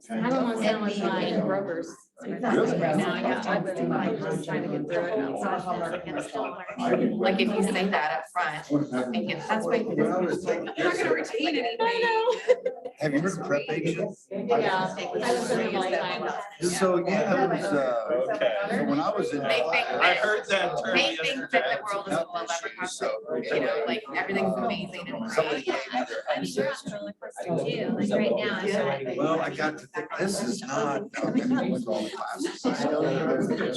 I don't want to sound like my brokers. Right now, yeah, I've been like, trying to get through it. Like if you say that up front, and get, that's why. You're not gonna retain anything. Have you heard of prep agents? Yeah. I was in a lifetime. So, yeah, it was, Okay. so when I was in. They think I heard that term They think that yesterday. the world is a love ever, you know, like everything's amazing and Somebody great. gave me their I'm sure I'm really frustrated too, like right now. I feel like- Well, I got to think, this is not. As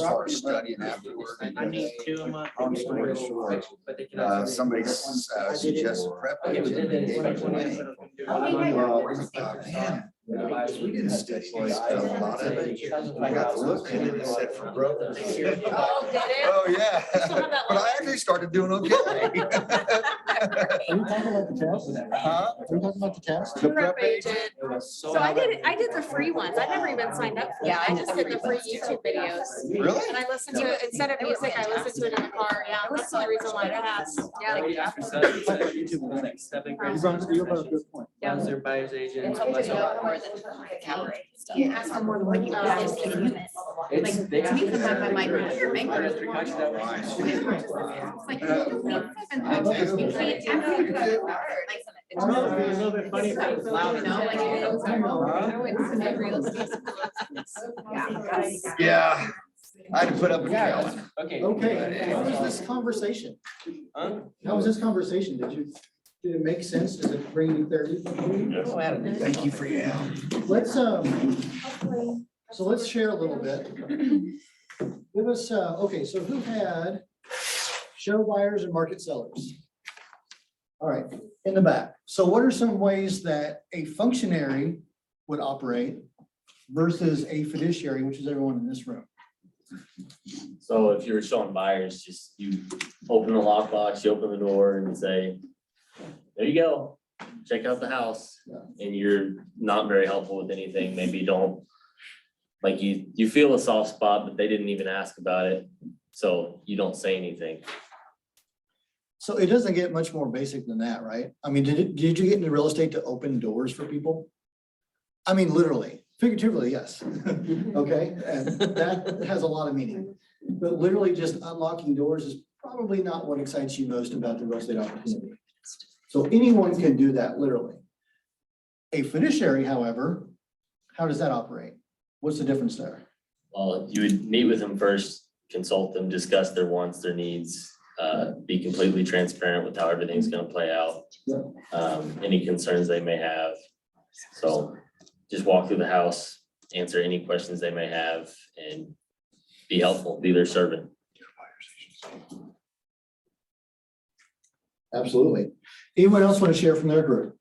far as studying afterward. I need two of my. Long story short, somebody suggested prep. It was in the man, we didn't study this stuff, a lot of it. I got to look at it and it said for growth. Oh, did it? Oh, yeah, but I actually started doing okay. Are we talking about the test? Huh? Are we talking about the test? The prep agent. So I did the free ones. I never even signed up for that. I just did the free YouTube videos. Really? And I listened to it, instead of music, I listened to it in the car. Yeah, that's the only reason why I passed. Yeah. You're about a good point. Their buyer's agent. It's a lot more than calorie stuff. You ask for more than what you Just ask. eating it. Like, to me, sometimes I'm like, your maker is more. It's like, you don't need 7 pounds. You can't actually put it hard. Like, It's a little bit funny if it was loud. You know, like, I went to the real estate school. Yeah, I had to put up a calendar. Okay. Okay, how was this conversation? Huh? How was this conversation? Did it make sense? Does it bring you clarity? Thank you for your help. Let's, so let's share a little bit. Give us, okay, so who had show buyers and market sellers? All right, in the back. So what are some ways that a functionary would operate versus a fiduciary, which is everyone in this room? So if you're showing buyers, just you open the lockbox, you open the door and say, there you go, check out the house. And you're not very helpful with anything. Maybe don't, like you feel a soft spot, but they didn't even ask about it. So you don't say anything. So it doesn't get much more basic than that, right? I mean, did you get into real estate to open doors for people? I mean, literally, figuratively, yes. Okay, and that has a lot of meaning. But literally just unlocking doors is probably not what excites you most about the real estate opportunity. So anyone can do that, literally. A fiduciary, however, how does that operate? What's the difference there? Well, you would meet with them first, consult them, discuss their wants, their needs, be completely transparent with how everything's gonna play out. Any concerns they may have. So just walk through the house, answer any questions they may have, and be helpful, be their servant. Absolutely. Anyone else want to share from their group?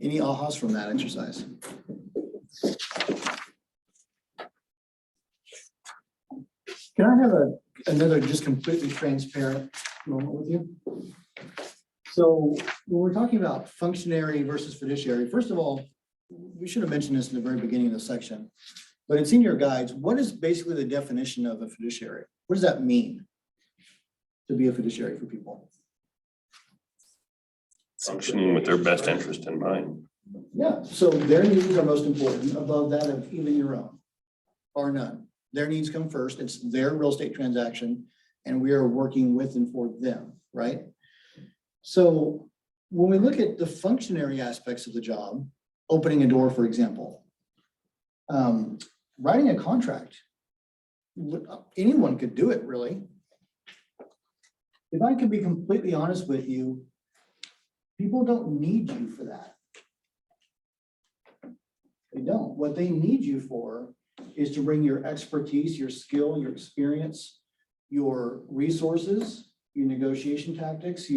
Any ahas from that exercise? Can I have another just completely transparent moment with you? So when we're talking about functionary versus fiduciary, first of all, we should have mentioned this in the very beginning of the section, but it's in your guides. What is basically the definition of a fiduciary? What does that mean to be a fiduciary for people? Functioning with their best interest in mind. Yeah, so their needs are most important above that of even your own, or none. Their needs come first. It's their real estate transaction, and we are working with and for them, right? So when we look at the functionary aspects of the job, opening a door, for example, writing a contract, anyone could do it, really. If I could be completely honest with you, people don't need you for that. They don't. What they need you for is to bring your expertise, your skill, your experience, your resources, your negotiation tactics,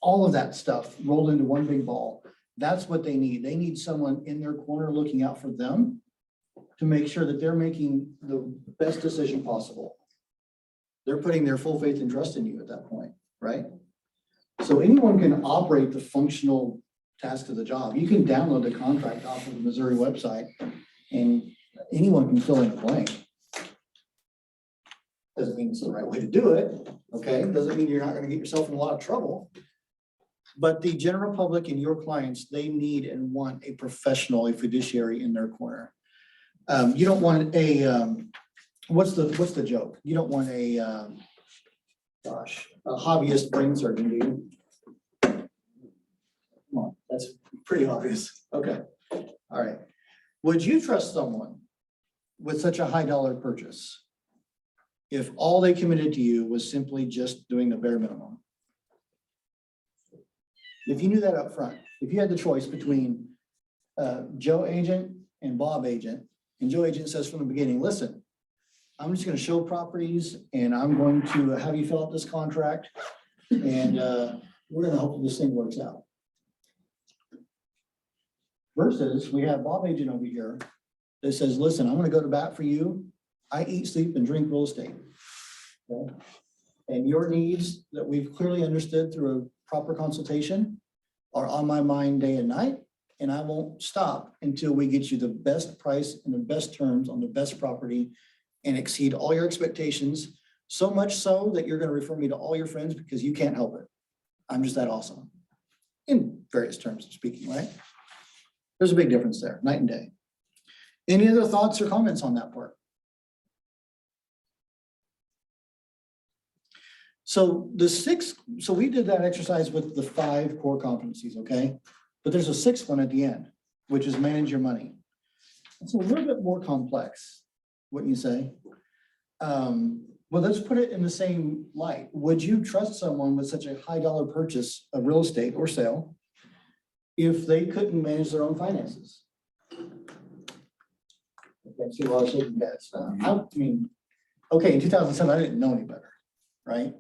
all of that stuff rolled into one big ball. That's what they need. They need someone in their corner looking out for them to make sure that they're making the best decision possible. They're putting their full faith and trust in you at that point, right? So anyone can operate the functional task of the job. You can download the contract off of the Missouri website and anyone can fill in a blank. Doesn't mean it's the right way to do it, okay? Doesn't mean you're not gonna get yourself in a lot of trouble. But the general public and your clients, they need and want a professional, a fiduciary in their corner. You don't want a, what's the joke? You don't want a hobbyist brain surgeon, do you? Come on, that's pretty obvious. Okay, all right. Would you trust someone with such a high dollar purchase if all they committed to you was simply just doing the bare minimum? If you knew that up front, if you had the choice between Joe agent and Bob agent, and Joe agent says from the beginning, listen, I'm just gonna show properties and I'm going to have you fill out this contract. And we're gonna hope this thing works out. Versus we have Bob agent over here that says, listen, I'm gonna go to bat for you. I eat, sleep, and drink real estate. Okay? And your needs that we've clearly understood through a proper consultation are on my mind day and night. And I won't stop until we get you the best price and the best terms on the best property and exceed all your expectations. So much so that you're gonna refer me to all your friends because you can't help it. I'm just that awesome. In various terms of speaking, right? There's a big difference there, night and day. Any other thoughts or comments on that part? So we did that exercise with the 5 core competencies, okay? But there's a 6th one at the end, which is manage your money. It's a little bit more complex, wouldn't you say? Well, let's put it in the same light. Would you trust someone with such a high dollar purchase of real estate or sale if they couldn't manage their own finances? I see a lot of shaking heads. I mean, okay, in 2007, I didn't know any better, right?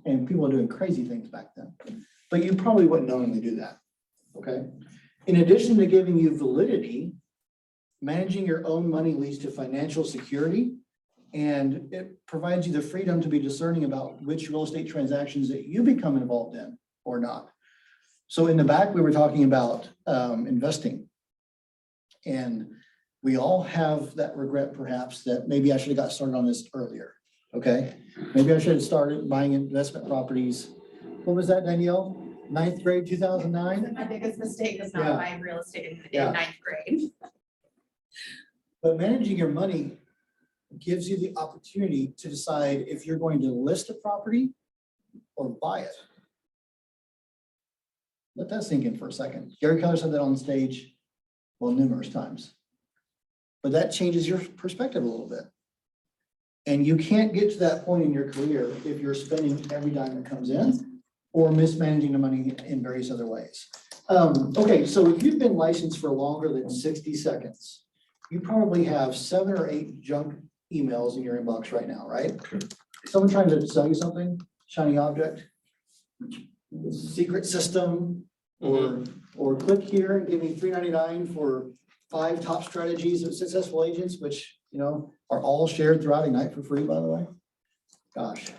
And people were doing crazy things back then, but you probably wouldn't knowingly do that, okay? In addition to giving you validity, managing your own money leads to financial security, and it provides you the freedom to be discerning about which real estate transactions that you become involved in or not. So in the back, we were talking about investing. And we all have that regret perhaps that maybe I should have got started on this earlier, okay? Maybe I should have started buying investment properties. What was that, Danielle? 9th grade, 2009? My biggest mistake was Yeah. not buying real estate in Yeah. 9th grade. But managing your money gives you the opportunity to decide if you're going to list a property or buy it. Let that sink in for a second. Gary Keller said that on stage, well, numerous times. But that changes your perspective a little bit. And you can't get to that point in your career if you're spending every dime that comes in or mismanaging the money in various other ways. Okay, so if you've been licensed for longer than 60 seconds, you probably have 7 or 8 junk emails in your inbox right now, right? Someone trying to sell you something, shiny object, secret system, or click here and give me $3.99 for 5 top strategies of successful agents, which, you know, are all shared throughout Ignite for free, by the way. Gosh.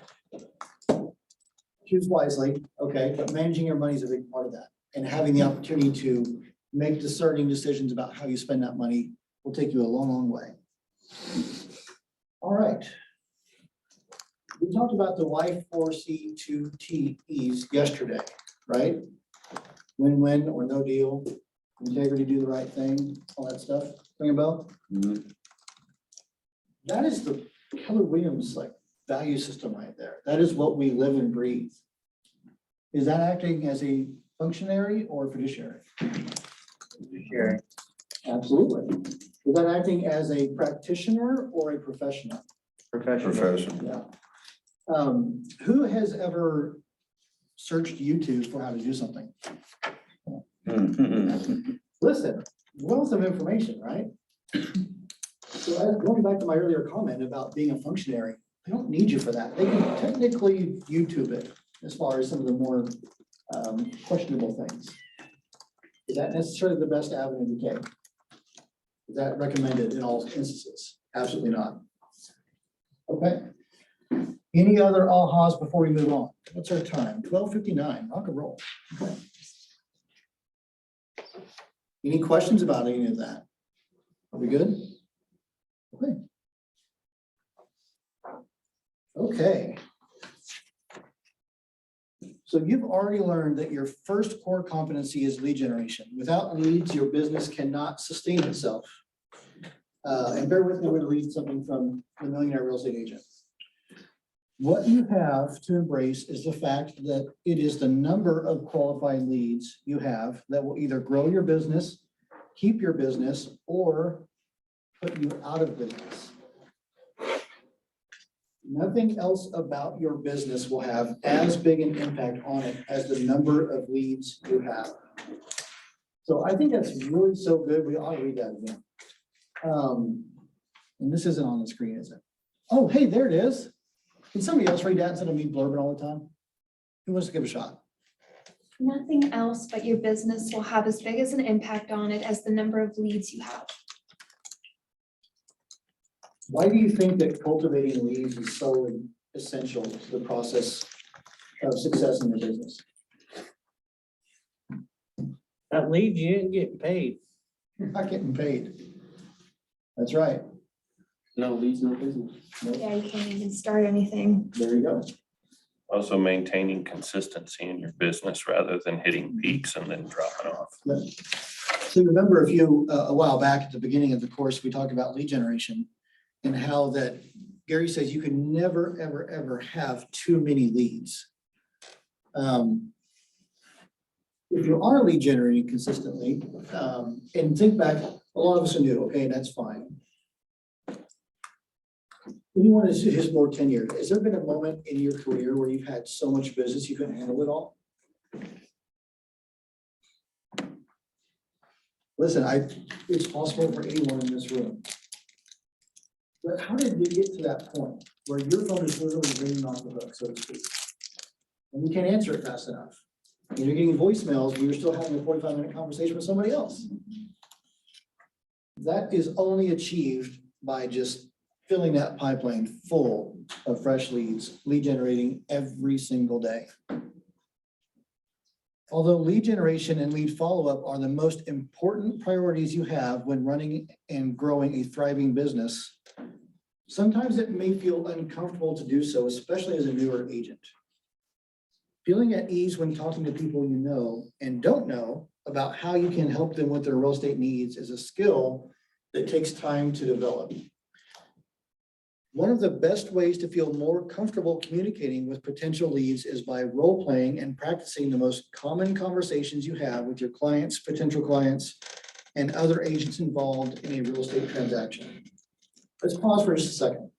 Choose wisely, okay, but managing your money is a big part of that. And having the opportunity to make discerning decisions about how you spend that money will take you a long, long way. All right. We talked about the Y4C2Ts yesterday, right? Win-win or no deal, integrity, do the right thing, all that stuff. Ring a bell? That is the Keller Williams like value system right there. That is what we live and breathe. Is that acting as a functionary or fiduciary? Fiduciary. Absolutely. Is that acting as a practitioner or a professional? Professional. Yeah. Who has ever searched YouTube for how to do something? Listen, wealth of information, right? So going back to my earlier comment about being a functionary, they don't need you for that. They can technically YouTube it as far as some of the more questionable things. Is that necessarily the best avenue to take? Is that recommended in all instances? Absolutely not. Okay. Any other ahas before we move on? What's our time? 12:59, rock and roll. Okay. Any questions about any of that? Are we good? Okay. Okay. So you've already learned that your first core competency is lead generation. Without leads, your business cannot sustain itself. And bear with me, I'm going to read something from The Millionaire Real Estate Agent. What you have to embrace is the fact that it is the number of qualified leads you have that will either grow your business, keep your business, or put you out of business. Nothing else about your business will have as big an impact on it as the number of leads you have. So I think that's really so good. We ought to read that again. And this isn't on the screen, is it? Oh, hey, there it is. Can somebody else read that instead of me blurbing all the time? Who wants to give a shot? Nothing else but your business will have as big as an impact on it as the number of leads you have. Why do you think that cultivating leads is so essential to the process of success in your business? That leads, you ain't getting paid. You're not getting paid. That's right. No leads, no business. Yeah, you can't even start anything. There you go. Also maintaining consistency in your business rather than hitting peaks and then dropping off. So remember a while back at the beginning of the course, we talked about lead generation and how that Gary says you can never, ever, ever have too many leads. If you are lead generating consistently, and think back, a lot of us are new, okay, that's fine. Anyone is more tenured, has there been a moment in your career where you've had so much business you couldn't handle it all? Listen, it's possible for anyone in this room. But how did you get to that point where your phone is literally ringing off the hook, so to speak? And you can't answer it fast enough. And you're getting voicemails, but you're still having a 45-minute conversation with somebody else. That is only achieved by just filling that pipeline full of fresh leads, lead generating every single day. Although lead generation and lead follow-up are the most important priorities you have when running and growing a thriving business, sometimes it may feel uncomfortable to do so, especially as a newer agent. Feeling at ease when talking to people you know and don't know about how you can help them with their real estate needs is a skill that takes time to develop. One of the best ways to feel more comfortable communicating with potential leads is by role-playing and practicing the most common conversations you have with your clients, potential clients, and other agents involved in a real estate transaction. Let's pause for just a second.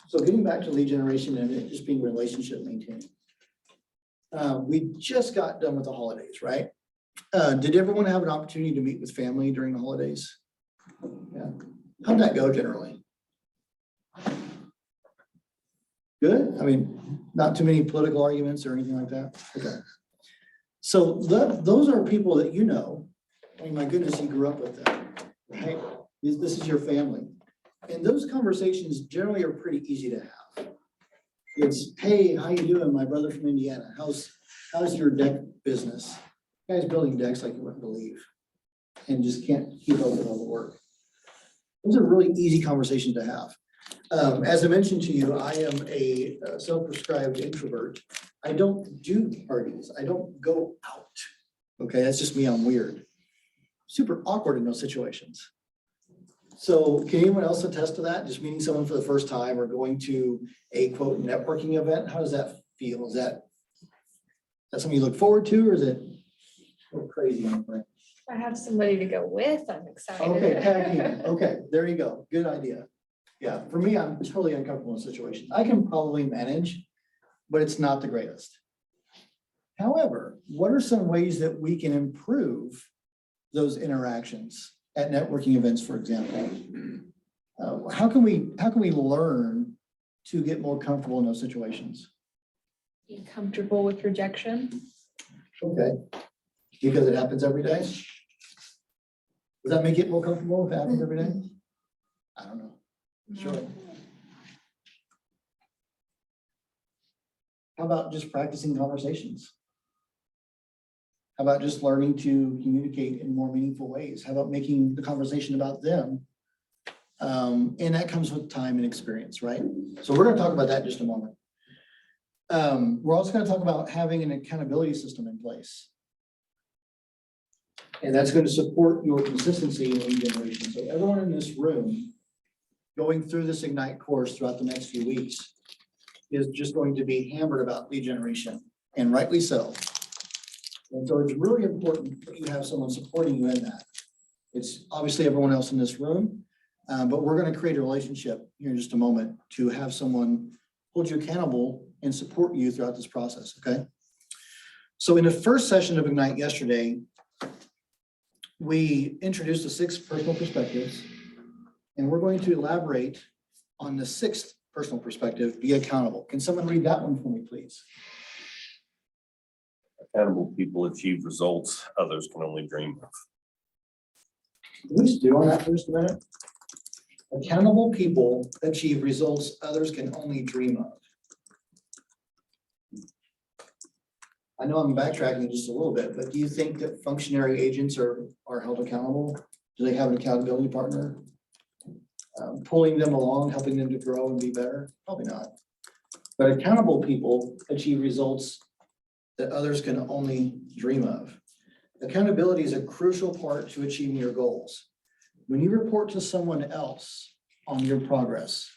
So getting back to lead generation and it just being relationship maintaining. We just got done with the holidays, right? Did everyone have an opportunity to meet with family during the holidays? Yeah. How'd that go generally? Good? I mean, not too many political arguments or anything like that? Okay. So those are people that you know. I mean, my goodness, you grew up with them, right? This is your family. And those conversations generally are pretty easy to have. It's, hey, how you doing? My brother from Indiana. How's your deck business? You guys building decks like you wouldn't believe and just can't keep up with all the work. Those are really easy conversations to have. As I mentioned to you, I am a self-prescribed introvert. I don't do parties. I don't go out. Okay, that's just me. I'm weird. Super awkward in those situations. So can anyone else attest to that? Just meeting someone for the first time or going to a quote networking event? How does that feel? Is that something you look forward to, or is it a little crazy? I have somebody to go with, I'm excited. Okay, tag team. Okay, there you go. Good idea. Yeah, for me, I'm totally uncomfortable in situations. I can probably manage, but it's not the greatest. However, what are some ways that we can improve those interactions at networking events, for example? How can we learn to get more comfortable in those situations? Be comfortable with rejection. Okay, because it happens every day? Does that make it more comfortable if it happens every day? I don't know. Sure. How about just practicing conversations? How about just learning to communicate in more meaningful ways? How about making the conversation about them? And that comes with time and experience, right? So we're going to talk about that in just a moment. We're also going to talk about having an accountability system in place. And that's going to support your consistency in lead generation. So everyone in this room going through this Ignite course throughout the next few weeks is just going to be hammered about lead generation, and rightly so. And so it's really important that you have someone supporting you in that. It's obviously everyone else in this room, But we're gonna create a relationship here in just a moment to have someone hold you accountable and support you throughout this process, okay? So in the first session of Ignite yesterday, we introduced the 6 personal perspectives, and we're going to elaborate on the 6th personal perspective, be accountable. Can someone read that one for me, please? Accountable people achieve results others can only dream of. Can we just do on that for just a minute? Accountable people achieve results others can only dream of. I know I'm backtracking just a little bit, but do you think that functionary agents are held accountable? Do they have an accountability partner? Pulling them along, helping them to grow and be better? Probably not. But accountable people achieve results that others can only dream of. Accountability is a crucial part to achieving your goals. When you report to someone else on your progress,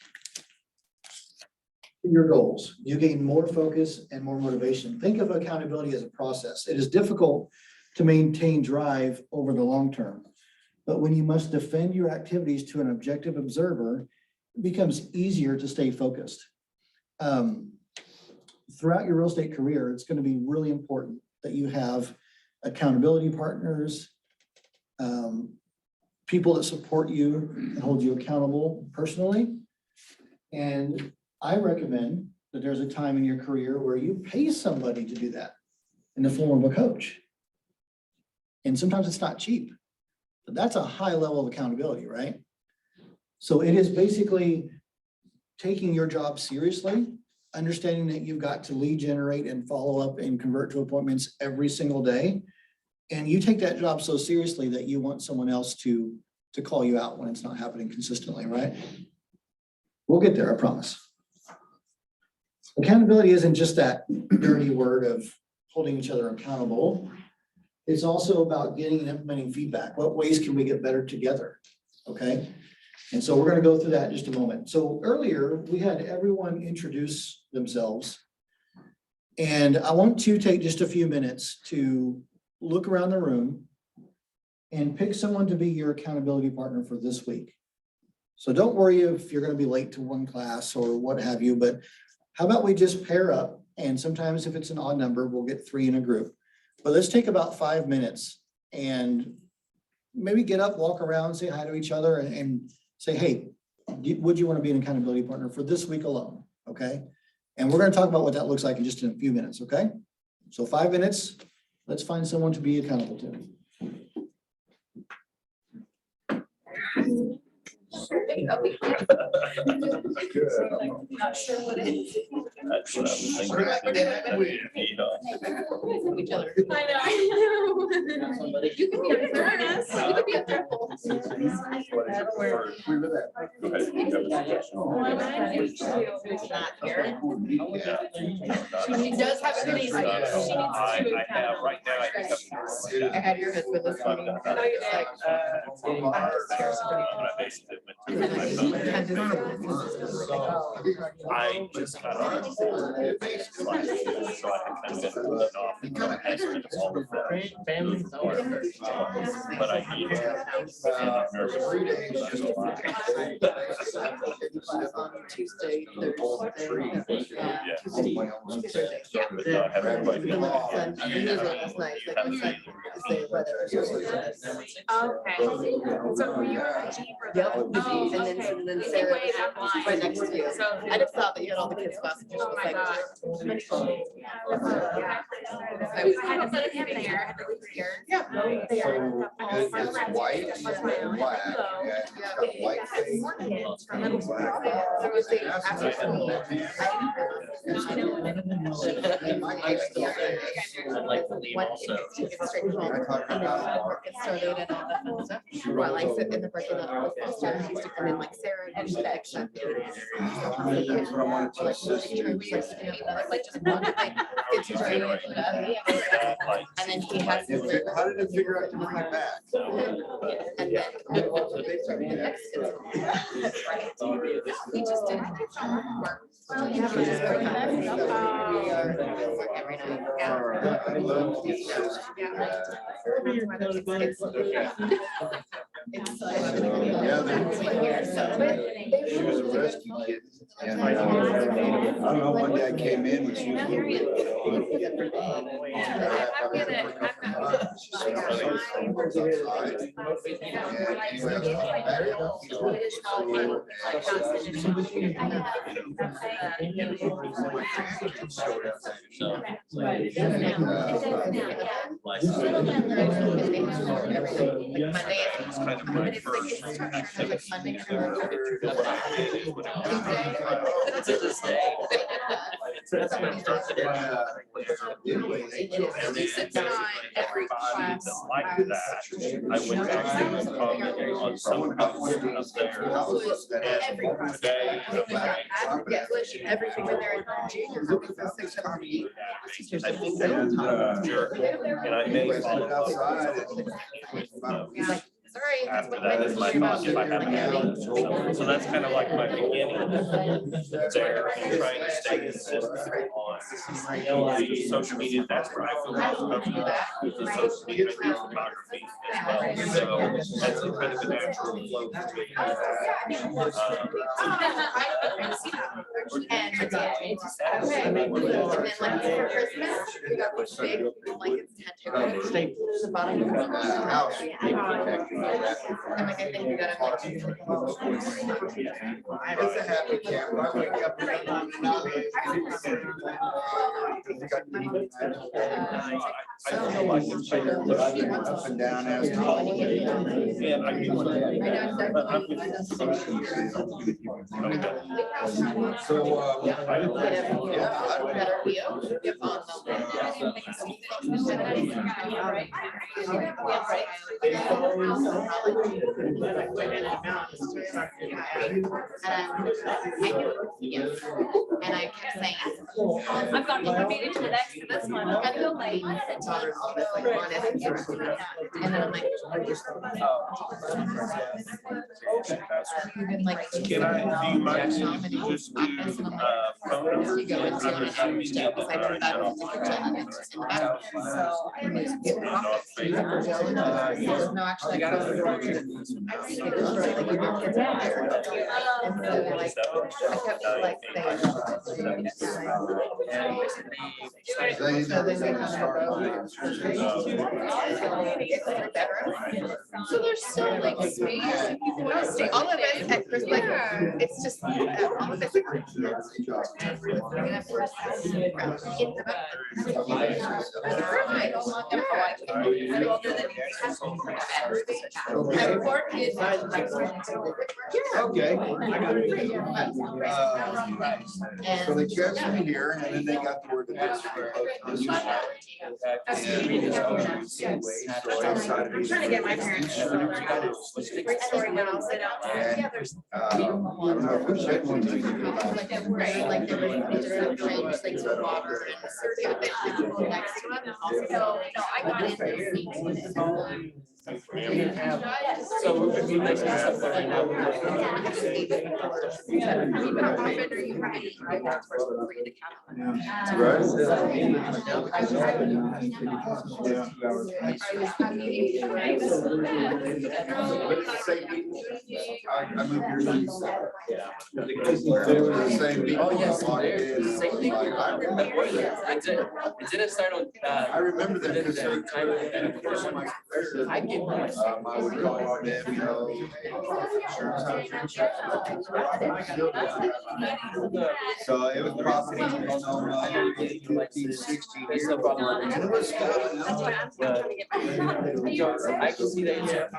your goals, you gain more focus and more motivation. Think of accountability as a process. It is difficult to maintain drive over the long term. But when you must defend your activities to an objective observer, it becomes easier to stay focused. Throughout your real estate career, it's going to be really important that you have accountability partners, people that support you and hold you accountable personally. And I recommend that there's a time in your career where you pay somebody to do that in the form of a coach. And sometimes it's not cheap, but that's a high level of accountability, right? So it is basically taking your job seriously, understanding that you've got to lead generate and follow up and convert to appointments every single day. And you take that job so seriously that you want someone else to call you out when it's not happening consistently, right? We'll get there, I promise. Accountability isn't just that dirty word of holding each other accountable. It's also about getting and implementing feedback. What ways can we get better together? Okay. And so we're going to go through that in just a moment. So earlier we had everyone introduce themselves. And I want to take just a few minutes to look around the room and pick someone to be your accountability partner for this week. So don't worry if you're going to be late to one class or what have you, but how about we just pair up? And sometimes if it's an odd number, we'll get 3 in a group. But let's take about 5 minutes and maybe get up, walk around, say hi to each other and say, hey, would you want to be an accountability partner for this week alone? Okay. And we're going to talk about what that looks like in just a few minutes. Okay. So 5 minutes, let's find someone to be accountable to. Not sure what it is. That's what I was thinking. You know. Each other. I know. You could be up there, I guess. You could be up there. She does have a case. I have right now. I had your husband this morning. I just got on the board last year, so I had kind of been holding off and kind of estimate of all of that. But I need it. And I'm nervous. On Tuesday, Thursday. But no, I haven't quite And done my that son, yet. he was on last night, like, what's that? Say weather. Okay, so you were a G for Yep, the. the G, Oh, and okay. then You Sarah wait up was line. right next to you. So- I just thought that you had all the kids' classes. Oh my God. Yeah. I had to put him here, I had to leave here. Yeah. They So are. it's white and black, yeah, it's got white face. More kids from middle school. There was a after school. I'd like to leave also. To get straight home, and then work it started and all that fun stuff. While I sit in the parking lot with Foster, he used to come in like Sarah and the extra. That's what I wanted to assist you. Like just one thing, get to train it, and then he has his. How did it figure out to bring it back? And then they started the next. We just didn't work. Well, you have a- We are work every night. I love these. Yeah, she was a rescue kid. And I don't know, one day I came in when she was a little bit. It's kind of my first. Like that, I went back and commented on some of the stuff there. And today, Everything in there. I think that was jerk, and I may follow up. Sorry. After that is my thoughts if I haven't had it. So that's kind of like my beginning there and trying to stay consistent on the social media. That's where I feel most comfortable with the social media photography as well. So that's a kind of a natural flow for me. And like, I think you gotta. It's a happy camp. I wake up. I feel like it's better looking Up and down as. and I do want to. But I'm with So, And I kept saying. I've got one meeting to the next to this one. I feel late. And then I'm like. Even like. Can I, do you mind if you just do, phone numbers? You go into it, I understand, because I put that on the kitchen and it's in the back. So I was getting off. No, actually. I think it was like your kids out there. And so like, I kept like saying. So there's still like space. All of it, there's like, it's just, all of it's. Okay. So they transferred me here and then they got the word that this. I'm trying to get my parents. Great story now, I'll sit down. Yeah, there's. Right, like there was different drinks, like some water and people next to it. No, I got it. So if you make stuff right now. How often are you having? I moved here since. They were the same people. Oh, yes, I remember. It didn't start on. I remember that because they time of I get I would call them, you know. So it was probably, 15, 16 years. And it was good. I can see that.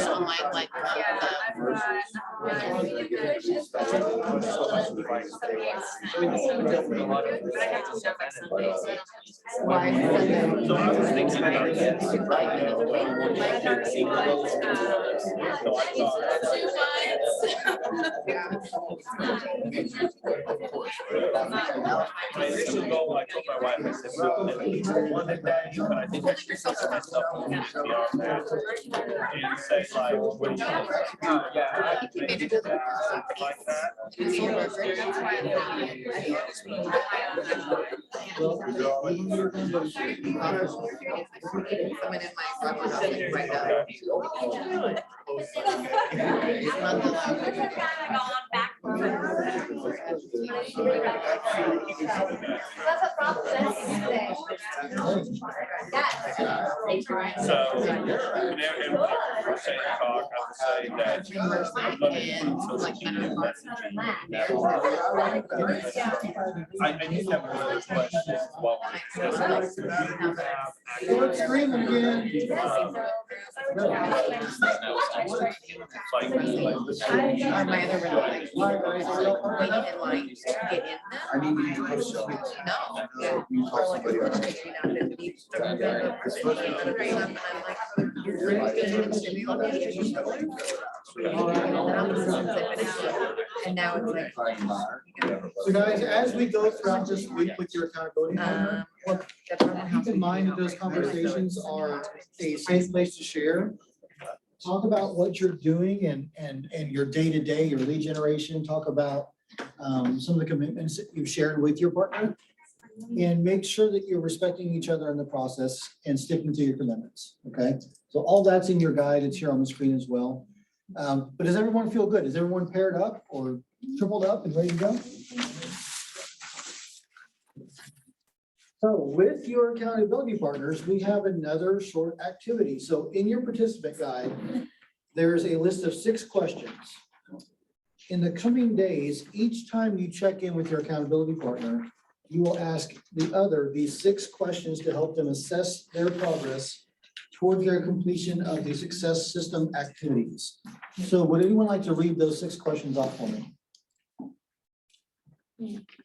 Online, like. So I was thinking about that. So I thought. My initial goal, I told my wife, I said, well, at least one a day, but I think I should set myself a little bit beyond that. And say like, what do you think? Yeah, I could maybe do that, something like that. So, and we're saying talk, I would say that I'm gonna include social media messaging. I need to have another question while we're discussing. Start screaming again. My other really like, waiting in line to get in. I need to push No. You call somebody else. And now it's like. So guys, as we go throughout this week with your accountability partner, keep in mind that those conversations are a safe place to share. Talk about what you're doing and your day-to-day, your lead generation, talk about some of the commitments that you've shared with your partner. And make sure that you're respecting each other in the process and sticking to your commitments, okay? So all that's in your guide, it's here on the screen as well. But does everyone feel good? Is everyone paired up or tripled up and ready to go? So with your accountability partners, we have another short activity. So in your participant guide, there's a list of 6 questions. In the coming days, each time you check in with your accountability partner, you will ask the other these 6 questions to help them assess their progress towards their completion of the success system activities. So would anyone like to read those 6 questions off for me?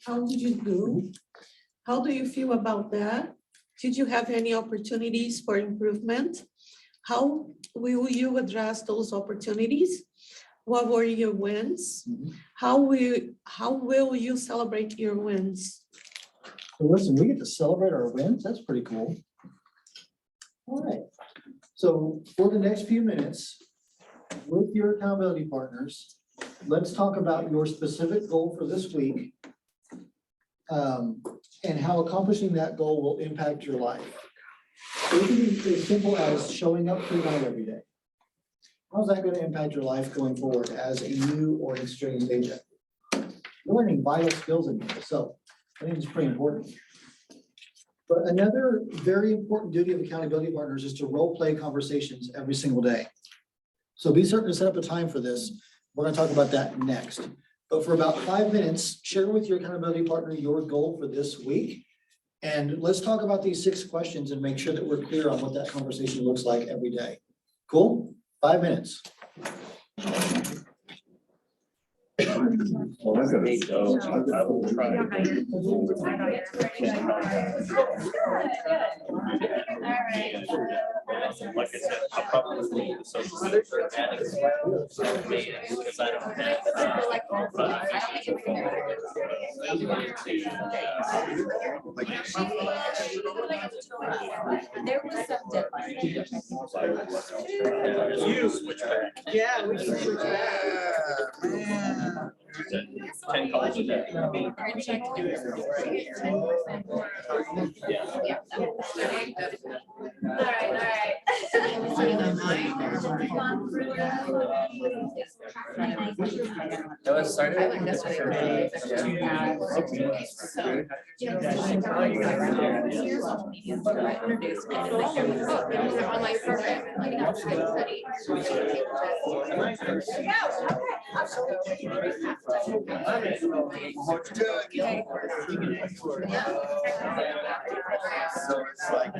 How did you do? How do you feel about that? Did you have any opportunities for improvement? How will you address those opportunities? What were your wins? How will you celebrate your wins? So listen, we get to celebrate our wins. That's pretty cool. All right. So for the next few minutes, with your accountability partners, let's talk about your specific goal for this week. And how accomplishing that goal will impact your life. It can be as simple as showing up to God every day. How's that going to impact your life going forward as a new or experienced agent? You're learning vital skills in here, so I think it's pretty important. But another very important duty of accountability partners is to role play conversations every single day. So be certain to set up a time for this. We're going to talk about that next. But for about 5 minutes, share with your accountability partner your goal for this week. And let's talk about these 6 questions and make sure that we're clear on what that conversation looks like every day. Cool? 5 minutes. Well, that's good. So I will try. Like I said, I'll probably leave the social media because I don't have. There was some deadline. You switch back. Yeah, we should switch back. 10 calls a day. That was started. I learned this one. Online program and like now study. So it's like.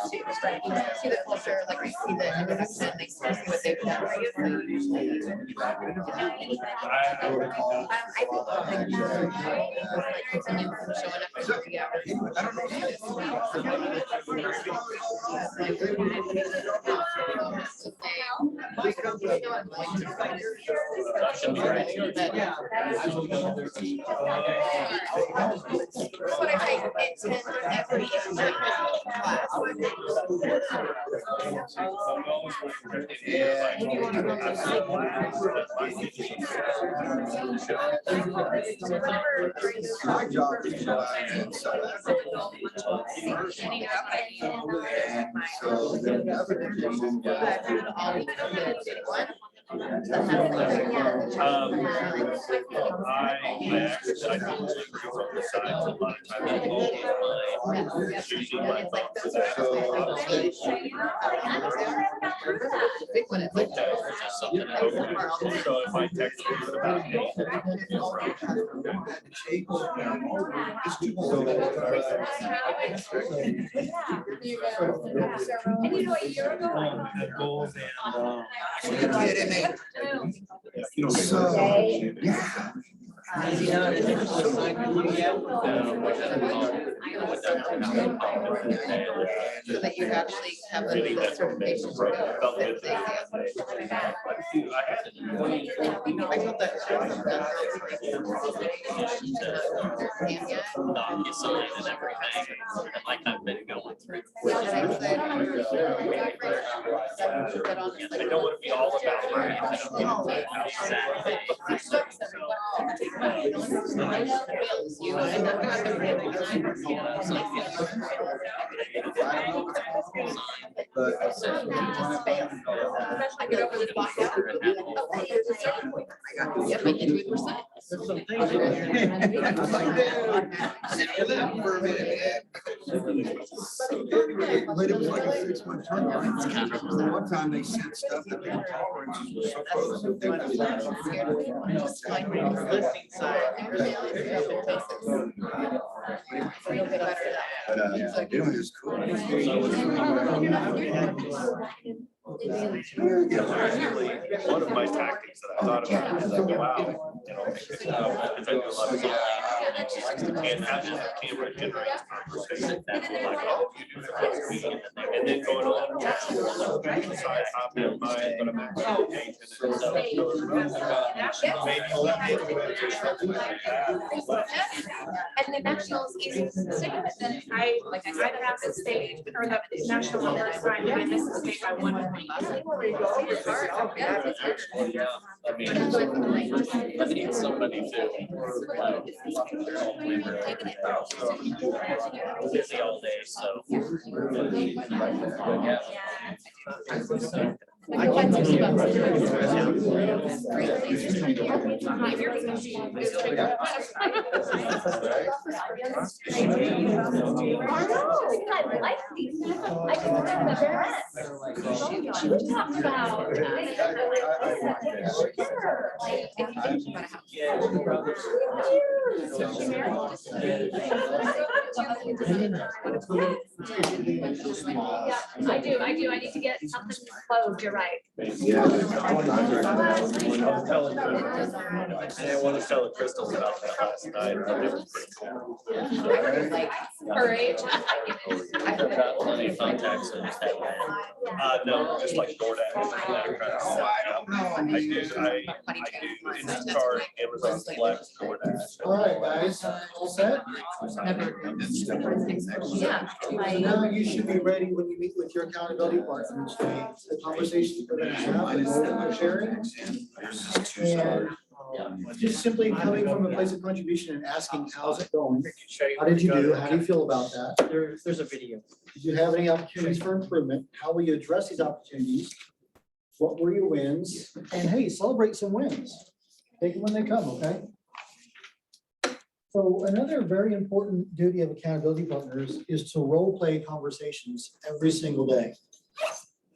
See the culture, like I see the introduction, they see what they've done. Continue showing up for 3 My job is and so they'll never I don't deliver from the side, so a lot of times it's using my phone for that. So if I text you at about 8. And you know, a year ago. So, So that you actually have the certification. Right. I thought that. DocuSign and everything, like I've been going through. I don't want to be all about money. I don't want to be I get over this box. Yep, I did 2%. But it was like a 6-month turnaround. One time they sent stuff that their tolerances were so close that they doing is cool. One of my tactics that I thought about is like, wow, you know, because I do a lot of and having the camera generate conversation. Like, oh, you do it last week, and then going on. Side copy of mine, but I'm actually agent and stuff. Maybe let me do it. And the nationals is sick of it, then I have the state or the national number assigned to this state by 1. I need somebody to. Busy all day, so. I do. I need to get something closed. You're right. I want to tell the crystals about that last night. It was pretty cool. Her age. I've got plenty of contacts in that. No, just like DoorDash. I do Instacart, Amazon Flex, DoorDash. All right, guys, all set? Yeah. Now you should be ready when you meet with your accountability partners, the conversations we're gonna have, and what we're sharing. And just simply coming from a place of contribution and asking, how's it going? How did you do? How do you feel about that? There's a video. Did you have any opportunities for improvement? How will you address these opportunities? What were your wins? And hey, celebrate some wins. Take them when they come, okay? So another very important duty of accountability partners is to role play conversations every single day.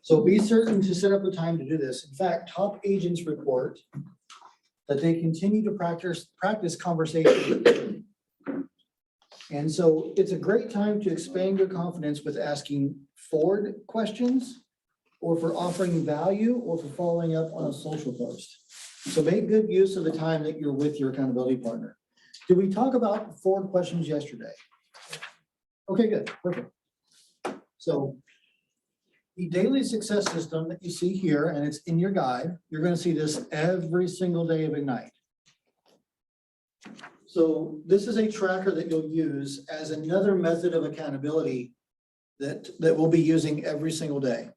So be certain to set up the time to do this. In fact, top agents report that they continue to practice conversation. And so it's a great time to expand your confidence with asking forward questions, or for offering value, or for following up on a social post. So make good use of the time that you're with your accountability partner. Did we talk about forward questions yesterday? Okay, good, perfect. So the daily success system that you see here, and it's in your guide, you're gonna see this every single day of Ignite. So this is a tracker that you'll use as another method of accountability that we'll be using every single day.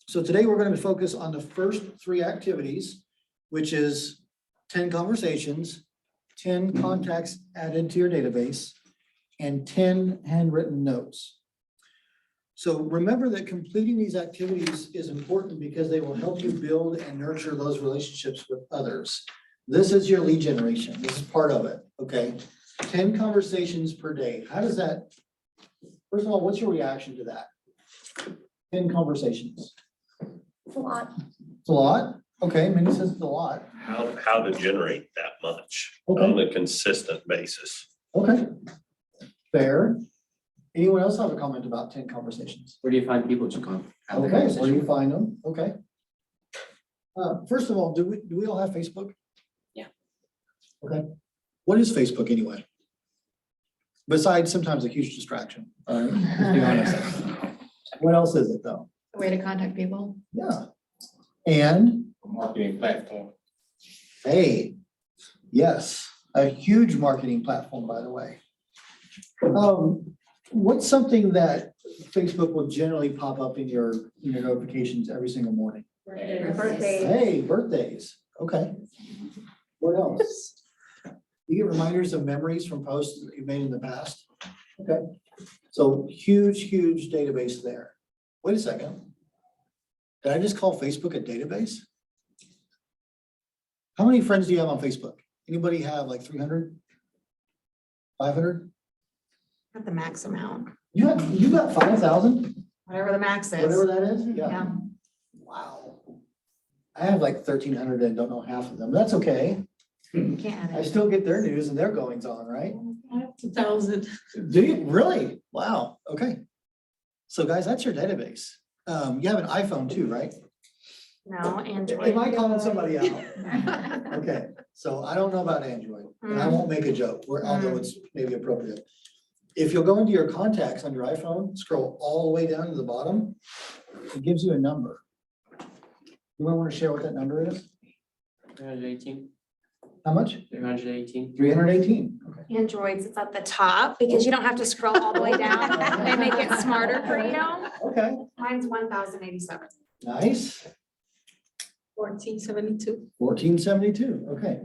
So today we're going to focus on the first 3 activities, which is 10 conversations, 10 contacts added to your database, and 10 handwritten notes. So remember that completing these activities is important because they will help you build and nurture those relationships with others. This is your lead generation. This is part of it, okay? 10 conversations per day. How does that, first of all, what's your reaction to that? 10 conversations. It's a lot. It's a lot? Okay, Minnie says it's a lot. How to generate that much Okay. on a consistent basis. Okay. Fair. Anyone else have a comment about 10 conversations? Where do you find people to come? Okay, where do you find them? Okay. First of all, do we all have Facebook? Yeah. Okay. What is Facebook anyway? Besides sometimes a huge distraction. All right, let's be honest. What else is it though? A way to contact people. Yeah. And Marketing platform. hey, yes, a huge marketing platform, by the way. What's something that Facebook will generally pop up in your notifications every single morning? Birthdays. Hey, birthdays. Okay. What else? You get reminders of memories from posts that you've made in the past? Okay. So huge database there. Wait a second. Did I just call Facebook a database? How many friends do you have on Facebook? Anybody have like 300? 500? At the max amount, You got 5,000? whatever the max is. Whatever that is? Yeah. Yeah. Wow. I have like 1,300 and don't know half of them. That's okay. Can't add I it. still get their news and their goings on, right? 2,000. Do you really? Wow. Okay. So guys, that's your database. You have an iPhone too, right? No, Android. Am I calling somebody out? Okay, so I don't know about Android, and I won't make a joke, although it's maybe appropriate. If you'll go into your contacts on your iPhone, scroll all the way down to the bottom, it gives you a number. You might want to share what that number is? 318. How much? 318. 318. Okay. Androids, it's at the top because you don't have to scroll all the way down. They make it smarter for you. Okay, Mine's 1,087. nice. 1472. 1472, okay.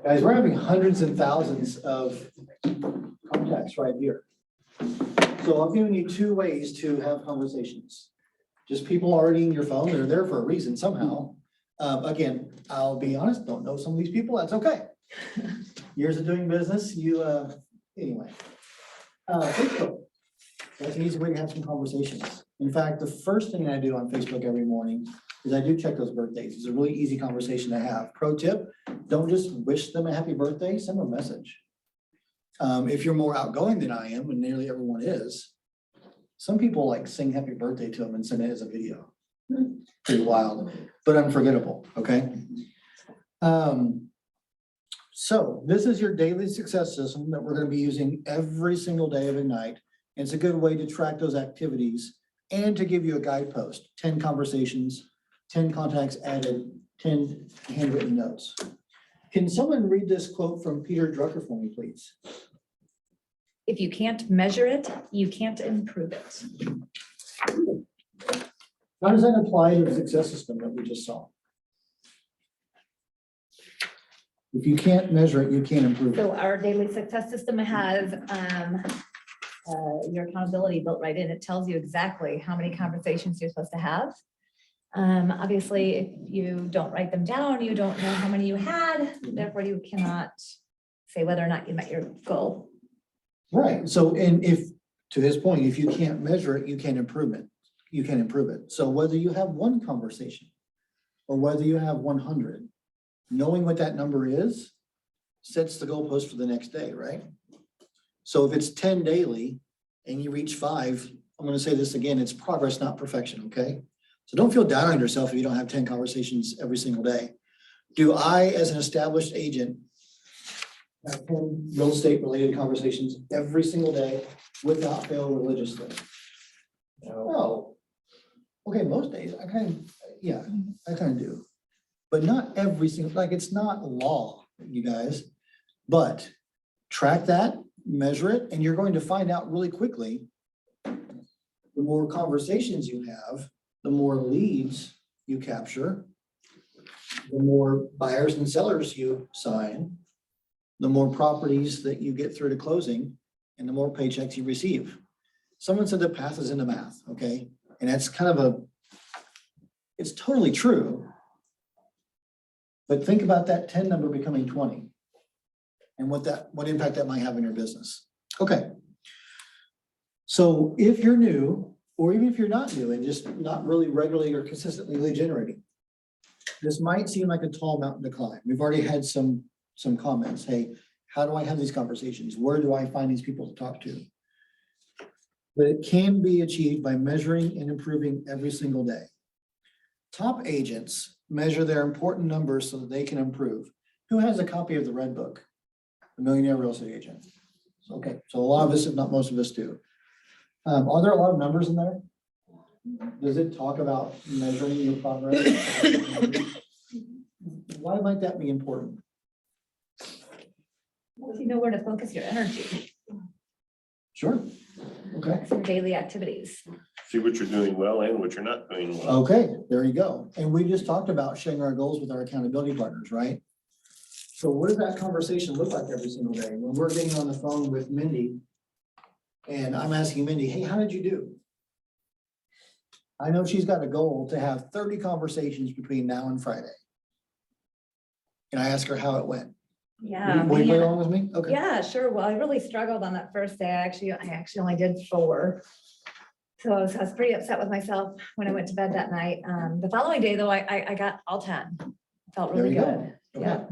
Guys, we're having hundreds and thousands of contacts right here. So I'm giving you 2 ways to have conversations. Just people already in your phone, they're there for a reason somehow. Again, I'll be honest, don't know some of these people, that's okay. Years of doing business, anyway. Facebook, that's an easy way to have some conversations. In fact, the first thing I do on Facebook every morning is I do check those birthdays. It's a really easy conversation to have. Pro tip, don't just wish them a happy birthday, send them a message. If you're more outgoing than I am, and nearly everyone is, some people like sing happy birthday to them and send it as a video. Pretty wild, but unforgettable, okay? So this is your daily success system that we're gonna be using every single day of Ignite. And it's a good way to track those activities and to give you a guidepost, 10 conversations, 10 contacts added, 10 handwritten notes. Can someone read this quote from Peter Drucker for me, please? If you can't measure it, you can't improve it. How does that apply to the success system that we just saw? If you can't measure it, you can't improve it. So our daily success system has your accountability built right in. It tells you exactly how many conversations you're supposed to have. Obviously, if you don't write them down, you don't know how many you had, therefore you cannot say whether or not you met your goal. Right, so, and if, to his point, if you can't measure it, you can't improve it. You can improve it. So whether you have one conversation or whether you have 100, knowing what that number is sets the goalpost for the next day, right? So if it's 10 daily and you reach 5, I'm gonna say this again, it's progress, not perfection, okay? So don't feel down on yourself if you don't have 10 conversations every single day. Do I, as an established agent, have 10 real estate related conversations every single day without fail religiously? No. Okay, most days, I kind of do. But not every single, like, it's not law, you guys. But track that, measure it, and you're going to find out really quickly, the more conversations you have, the more leads you capture, the more buyers and sellers you sign, the more properties that you get through to closing, and the more paychecks you receive. Someone said the path is into math, okay? And that's kind of it's totally true. But think about that 10 number becoming 20 and what impact that might have in your business. Okay. So if you're new, or even if you're not new and just not really regularly or consistently lead generating, this might seem like a tall mountain to climb. We've already had some comments. Hey, how do I have these conversations? Where do I find these people to talk to? But it can be achieved by measuring and improving every single day. Top agents measure their important numbers so that they can improve. Who has a copy of the Red Book? The Millionaire Real Estate Agent. Okay, so a lot of us, if not most of us, do. Are there a lot of numbers in there? Does it talk about measuring your progress? Why might that be important? Well, you know where to focus your energy, Sure. Okay. some daily activities. See what you're doing well and what you're not doing well. Okay, there you go. And we just talked about sharing our goals with our accountability partners, right? So what does that conversation look like every single day? When we're getting on the phone with Mindy and I'm asking Mindy, hey, how did you do? I know she's got a goal to have 30 conversations between now and Friday. And I ask her how it went. Yeah. Will you play man. along with me? Okay. Yeah, sure. Well, I really struggled on that first day. I actually only did 4. So I was pretty upset with myself when I went to bed that night. The following day, though, I got all 10. Felt really There you good. go. Yeah.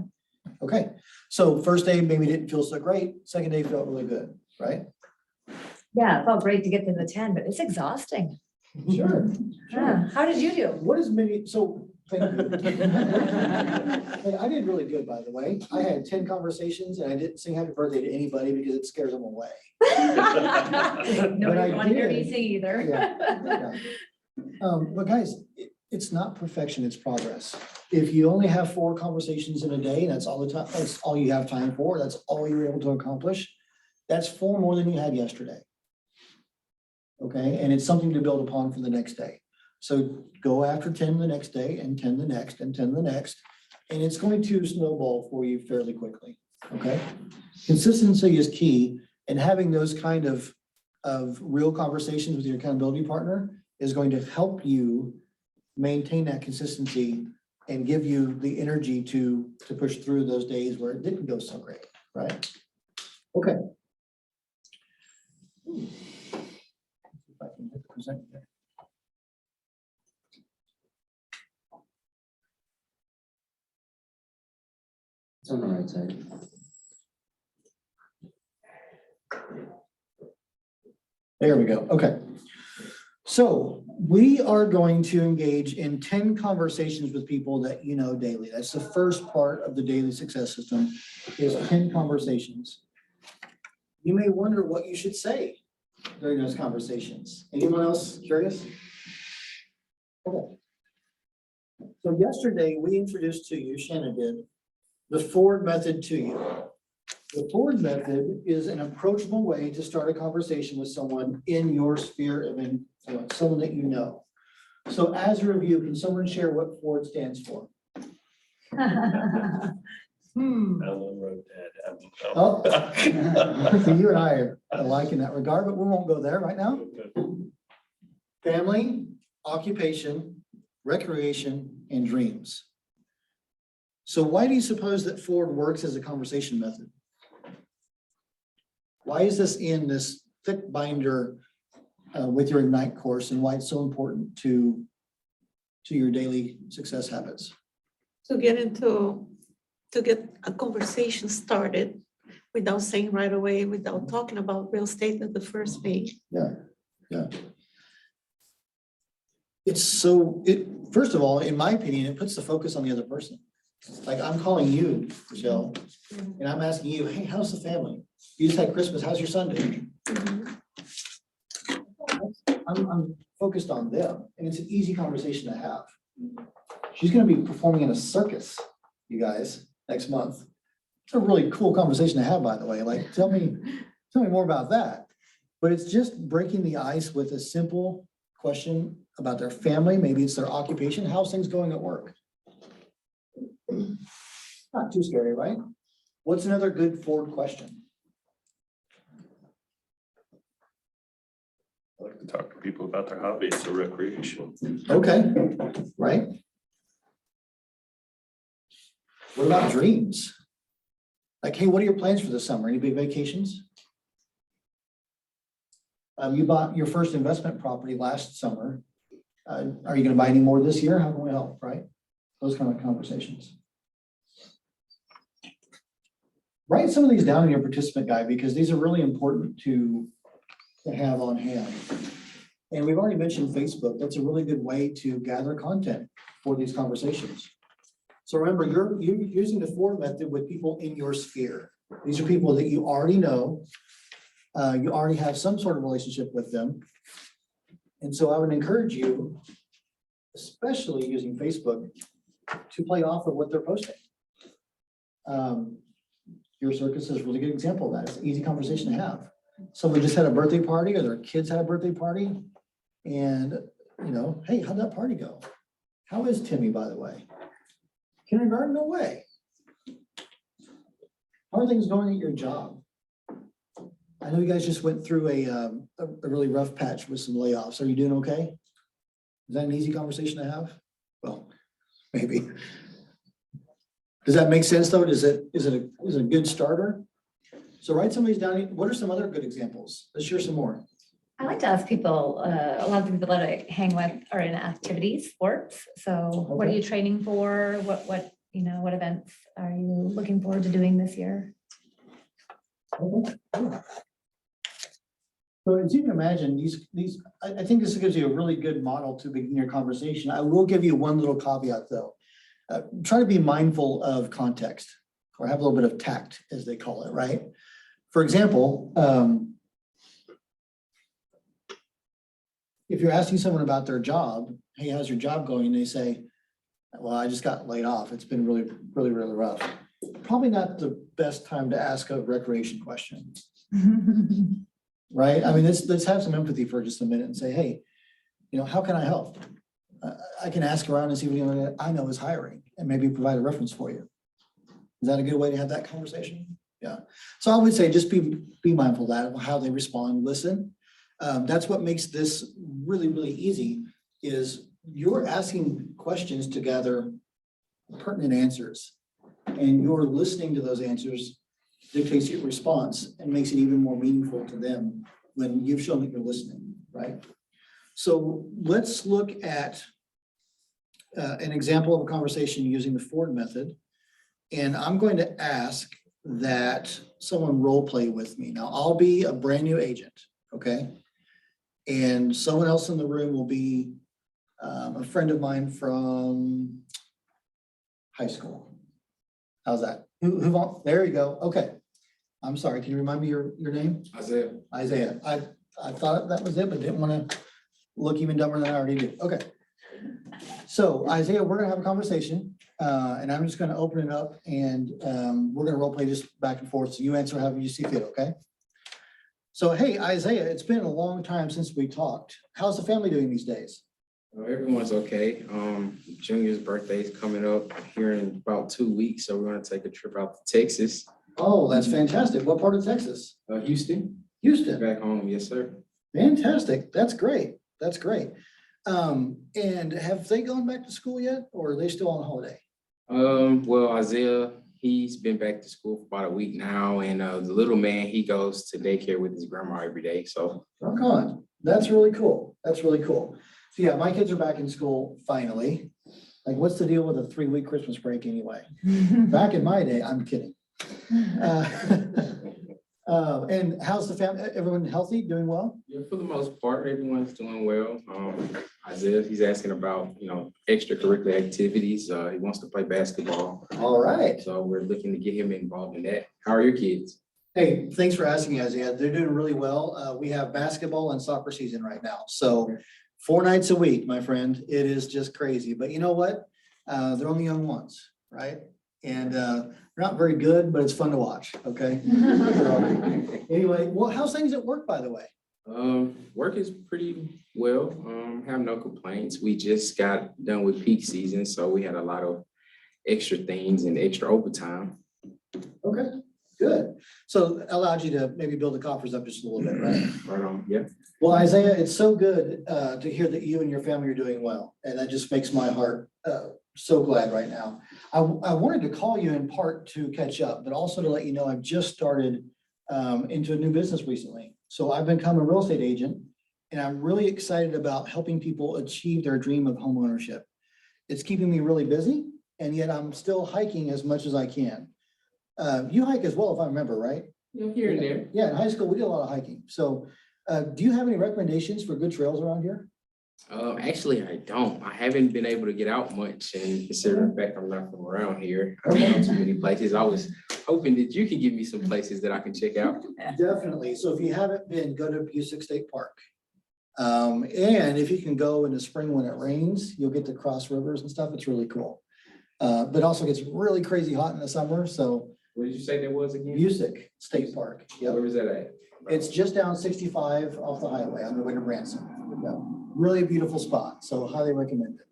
Okay, so first day maybe didn't feel so great. Second day felt really good, right? Yeah, it felt great to get to the 10, but it's exhausting. Sure. Yeah. How did you do? What is Mindy, so, thank you. Hey, I did really good, by the way. I had 10 conversations and I didn't sing happy birthday to anybody because it scares them away. Nobody I wanted to hear me did. sing either. Yeah. But guys, it's not perfection, it's progress. If you only have 4 conversations in a day, that's all the time, that's all you have time for, that's all you're able to accomplish. That's 4 more than you had yesterday. Okay, and it's something to build upon for the next day. So go after 10 the next day and 10 the next and 10 the next, and it's going to snowball for you fairly quickly, okay? Consistency is key, and having those kind of real conversations with your accountability partner is going to help you maintain that consistency and give you the energy to push through those days where it didn't go so great, right? Okay. If I can hit the present there. It's on the right side. There we go. Okay. So we are going to engage in 10 conversations with people that you know daily. That's the first part of the daily success system is 10 conversations. You may wonder what you should say during those conversations. Anyone else curious? Okay. So yesterday we introduced to you, Shannon did, the Ford method to you. The Ford method is an approachable way to start a conversation with someone in your sphere of influence, someone that you know. So as a review, can someone share what Ford stands for? Down the road, Dad. Oh, so you and I are alike in that regard, but we won't go there right now. Family, occupation, recreation, and dreams. So why do you suppose that Ford works as a conversation method? Why is this in this thick binder with your Ignite course, and why it's so important to your daily success habits? To get a conversation started without saying right away, without talking about real estate at the first page. Yeah. First of all, in my opinion, it puts the focus on the other person. Like I'm calling you, Michelle, and I'm asking you, hey, how's the family? You just had Christmas, how's your son doing? I'm focused on them, and it's an easy conversation to have. She's gonna be performing in a circus, you guys, next month. It's a really cool conversation to have, by the way. Like, tell me more about that. But it's just breaking the ice with a simple question about their family. Maybe it's their occupation. How's things going at work? Not too scary, right? What's another good Ford question? I like to talk to people about their hobbies or recreation. Okay, right? What about dreams? Like, hey, what are your plans for the summer? Any big vacations? You bought your first investment property last summer. Are you gonna buy any more this year? How can we help, right? Those kind of conversations. Write some of these down in your participant guide because these are really important to have on hand. And we've already mentioned Facebook. That's a really good way to gather content for these conversations. So remember, you're using the Ford method with people in your sphere. These are people that you already know. You already have some sort of relationship with them. And so I would encourage you, especially using Facebook, to play off of what they're posting. Your circus is a really good example of that. It's an easy conversation to have. Someone just had a birthday party or their kids had a birthday party. And, hey, how'd that party go? How is Timmy, by the way? Kindergarten? No way. How are things going at your job? I know you guys just went through a really rough patch with some layoffs. Are you doing okay? Is that an easy conversation to have? Well, maybe. Does that make sense though? Is it a good starter? So write some of these down. What are some other good examples? Let's share some more. I like to ask people, a lot of the people that I hang with are in activities, sports. So what are you training for? What events are you looking forward to doing this year? So as you can imagine, I think this gives you a really good model to begin your conversation. I will give you one little caveat though. Try to be mindful of context or have a little bit of tact, as they call it, right? For example, if you're asking someone about their job, hey, how's your job going? And they say, well, I just got laid off. It's been really, really, really rough. Probably not the best time to ask a recreation question. Right? I mean, let's have some empathy for just a minute and say, hey, how can I help? I can ask around and see what anyone I know is hiring and maybe provide a reference for you. Is that a good way to have that conversation? Yeah. So I would say just be mindful of that, of how they respond, listen. That's what makes this really, really easy is you're asking questions to gather pertinent answers and you're listening to those answers dictates your response and makes it even more meaningful to them when you've shown that you're listening, right? So let's look at an example of a conversation using the Ford method. And I'm going to ask that someone role play with me. Now I'll be a brand new agent, okay? And someone else in the room will be a friend of mine from high school. How's that? There you go. Okay. I'm sorry. Can you remind me your name? Isaiah. Isaiah. I thought that was it, but didn't want to look even dumber than I already did. Okay. So Isaiah, we're gonna have a conversation and I'm just gonna open it up and we're gonna role play just back and forth. So you answer however you see fit, okay? So, hey, Isaiah, it's been a long time since we talked. How's the family doing these days? Everyone's okay. Junior's birthday is coming up here in about 2 weeks, so we're gonna take a trip out to Texas. Oh, that's fantastic. What part of Texas? Houston. Houston. Back home, yes, sir. Fantastic. That's great. That's great. And have they gone back to school yet, or are they still on holiday? Well, Isaiah, he's been back to school for about a week now, and the little man, he goes to daycare with his grandma every day, so. Rock on. That's really cool. That's really cool. So yeah, my kids are back in school finally. Like, what's the deal with a 3-week Christmas break anyway? Back in my day, I'm kidding. And how's the family? Everyone healthy, doing well? Yeah, for the most part, everyone's doing well. Isaiah, he's asking about, extracurricular activities. He wants to play basketball. All right. So we're looking to get him involved in that. How are your kids? Hey, thanks for asking, Isaiah. They're doing really well. We have basketball and soccer season right now. So 4 nights a week, my friend. It is just crazy. But you know what? They're only young ones, right? And they're not very good, but it's fun to watch, okay? Anyway, well, how's things at work, by the way? Work is pretty well. Have no complaints. We just got done with peak season, so we had a lot of extra things and extra overtime. Okay, good. So allowed you to maybe build the coffers up just a little bit, right? Right on, yeah. Well, Isaiah, it's so good to hear that you and your family are doing well. And that just makes my heart so glad right now. I wanted to call you in part to catch up, but also to let you know I've just started into a new business recently. So I've become a real estate agent, and I'm really excited about helping people achieve their dream of home ownership. It's keeping me really busy, and yet I'm still hiking as much as I can. You hike as well, if I remember, right? Yeah, here and there. Yeah, in high school, we did a lot of hiking. So do you have any recommendations for good trails around here? Actually, I don't. I haven't been able to get out much, and considering the fact I'm not from around here, I don't know too many places. I was hoping that you could give me some places that I can check out. Definitely. So if you haven't been, go to Busick State Park. And if you can go in the spring when it rains, you'll get to cross rivers and stuff. It's really cool. But also gets really crazy hot in the summer. So What did you say that was again? Busick State Park. Yep. Where is that at? It's just down 65 off the highway on the way to Branson. Yeah. Really beautiful spot. So highly recommend it.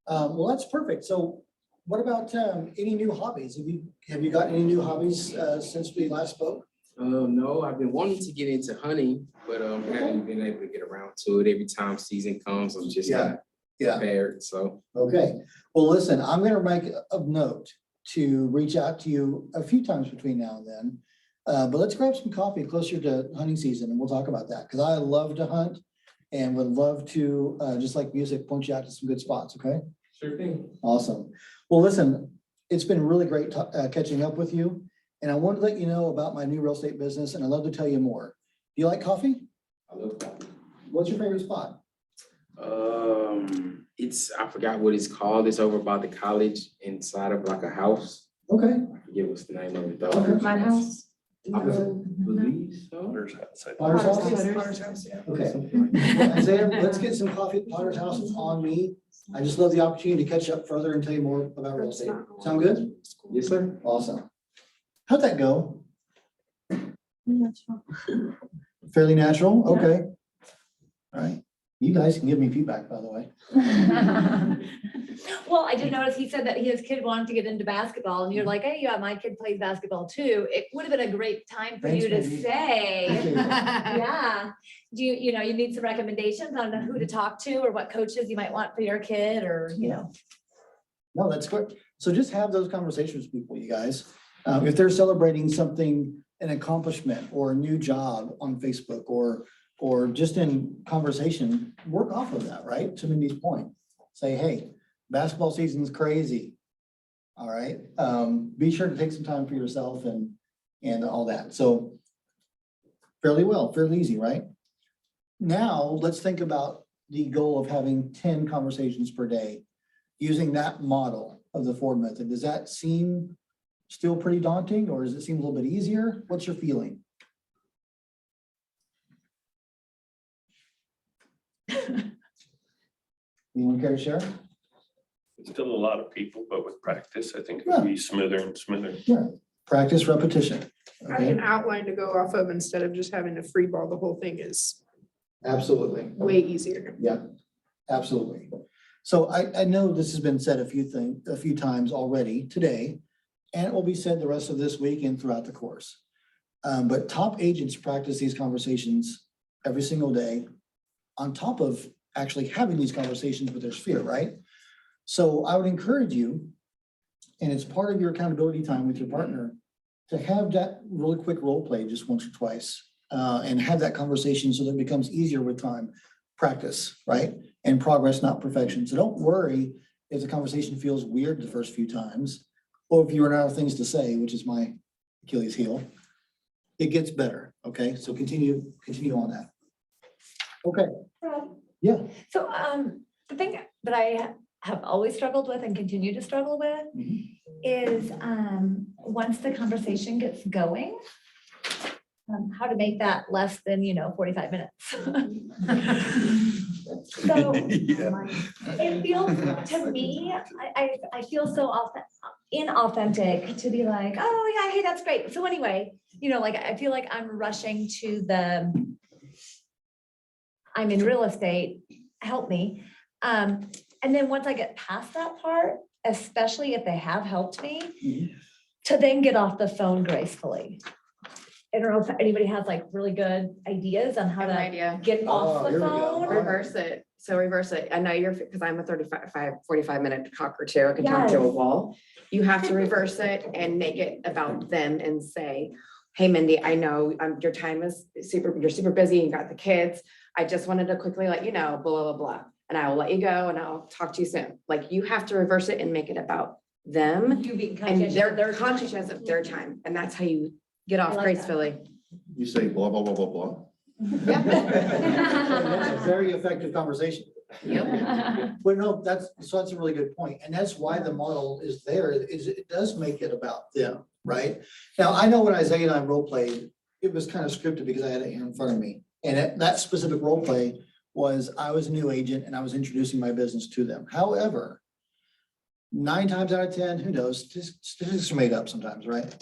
Well, that's perfect. So what about any new hobbies? Have you got any new hobbies since we last spoke? No, I've been wanting to get into hunting, but haven't been able to get around to it. Every time season comes, I'm just not prepared. So Okay. Well, listen, I'm going to make a note to reach out to you a few times between now and then. But let's grab some coffee closer to hunting season and we'll talk about that because I love to hunt and would love to, just like music, point you out to some good spots. Okay. Sure thing. Awesome. Well, listen, it's been really great catching up with you. And I want to let you know about my new real estate business and I'd love to tell you more. Do you like coffee? I love coffee. What's your favorite spot? I forgot what it's called. It's over by the college inside of like a house. Okay. I forget what's the name of it though. Okay. My house. I believe so. Potter's House? Okay. Well, Isaiah, let's get some coffee at Potter's House. It's on me. I just love the opportunity to catch up further and tell you more about real estate. Sound good? Yes, sir. Awesome. How'd that go? Fairly natural? Okay. All right. You guys can give me feedback, by the way. Well, I did notice he said that his kid wanted to get into basketball and you're like, hey, yeah, my kid plays basketball too. It would have been a great time for Thanks, you to Mindy. say. Appreciate it. Yeah. Do you know, you need some recommendations on who to talk to or what coaches you might want for your kid or, No, that's good. So just have those conversations with people, you guys. If they're celebrating something, an accomplishment or a new job on Facebook or just in conversation, work off of that, right? To Mindy's point. Say, hey, basketball season's crazy. All right. Be sure to take some time for yourself and all that. So fairly easy, right? Now let's think about the goal of having 10 conversations per day using that model of the Ford method. Does that seem still pretty daunting or does it seem a little bit easier? What's your feeling? Anyone care to share? It's still a lot of people, but with practice, I think it'll be smoother and smoother. Yeah, practice repetition. Having an outline to go off of instead of just having to free ball the whole thing is Absolutely. way easier. Yeah, absolutely. So I know this has been said a few times already today, and it will be said the rest of this week and throughout the course. But top agents practice these conversations every single day on top of actually having these conversations with their sphere, right? So I would encourage you, and it's part of your accountability time with your partner, to have that really quick role play just once or twice, and have that conversation so that it becomes easier with time. Practice, right? And progress, not perfection. So don't worry if the conversation feels weird the first few times, or if you run out of things to say, which is my Achilles heel. It gets better, okay? So continue on that. Okay, yeah. So, the thing that I have always struggled with and continue to struggle with is, once the conversation gets going, how to make that less than, 45 minutes. So it feels to me, I feel so inauthentic to be like, oh yeah, hey, that's great. So anyway, like I feel like I'm rushing to I'm in real estate, help me. And then once I get past that part, especially if they have helped me, to then get off the phone gracefully. I don't know if anybody has like really good ideas on how to get off the phone. Reverse it. So reverse it. I know because I'm a 45-minute talker too. I can talk to a Yes. wall. You have to reverse it and make it about them and say, hey, Mindy, I know your time is you're super busy. You got the kids. I just wanted to quickly let you know, blah, blah, blah. And I will let you go and I'll talk to you soon. Like you have to reverse it and make it about them. You being And conscientious of they're their time. conscious of their time. And that's how you get off I like gracefully. You say blah, blah, blah, blah, blah. That's a very effective conversation. But no, that's a really good point. And that's why the model is there, is it does make it about them, right? Now, I know when Isaiah and I role played, it was kind of scripted because I had it here in front of me. And that specific role play was I was a new agent and I was introducing my business to them. However, 9 times out of 10, who knows, statistics are made up sometimes, right?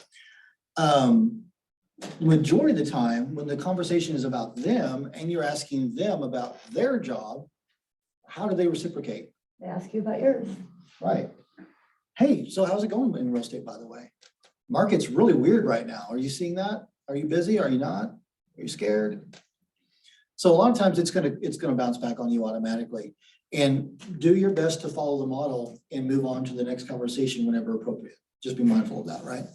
Majority of the time, when the conversation is about them and you're asking them about their job, how do they reciprocate? They ask you about yours. Right. Hey, so how's it going in real estate, by the way? Market's really weird right now. Are you seeing that? Are you busy? Are you not? Are you scared? So a lot of times it's gonna bounce back on you automatically. And do your best to follow the model and move on to the next conversation whenever appropriate. Just be mindful of that, right?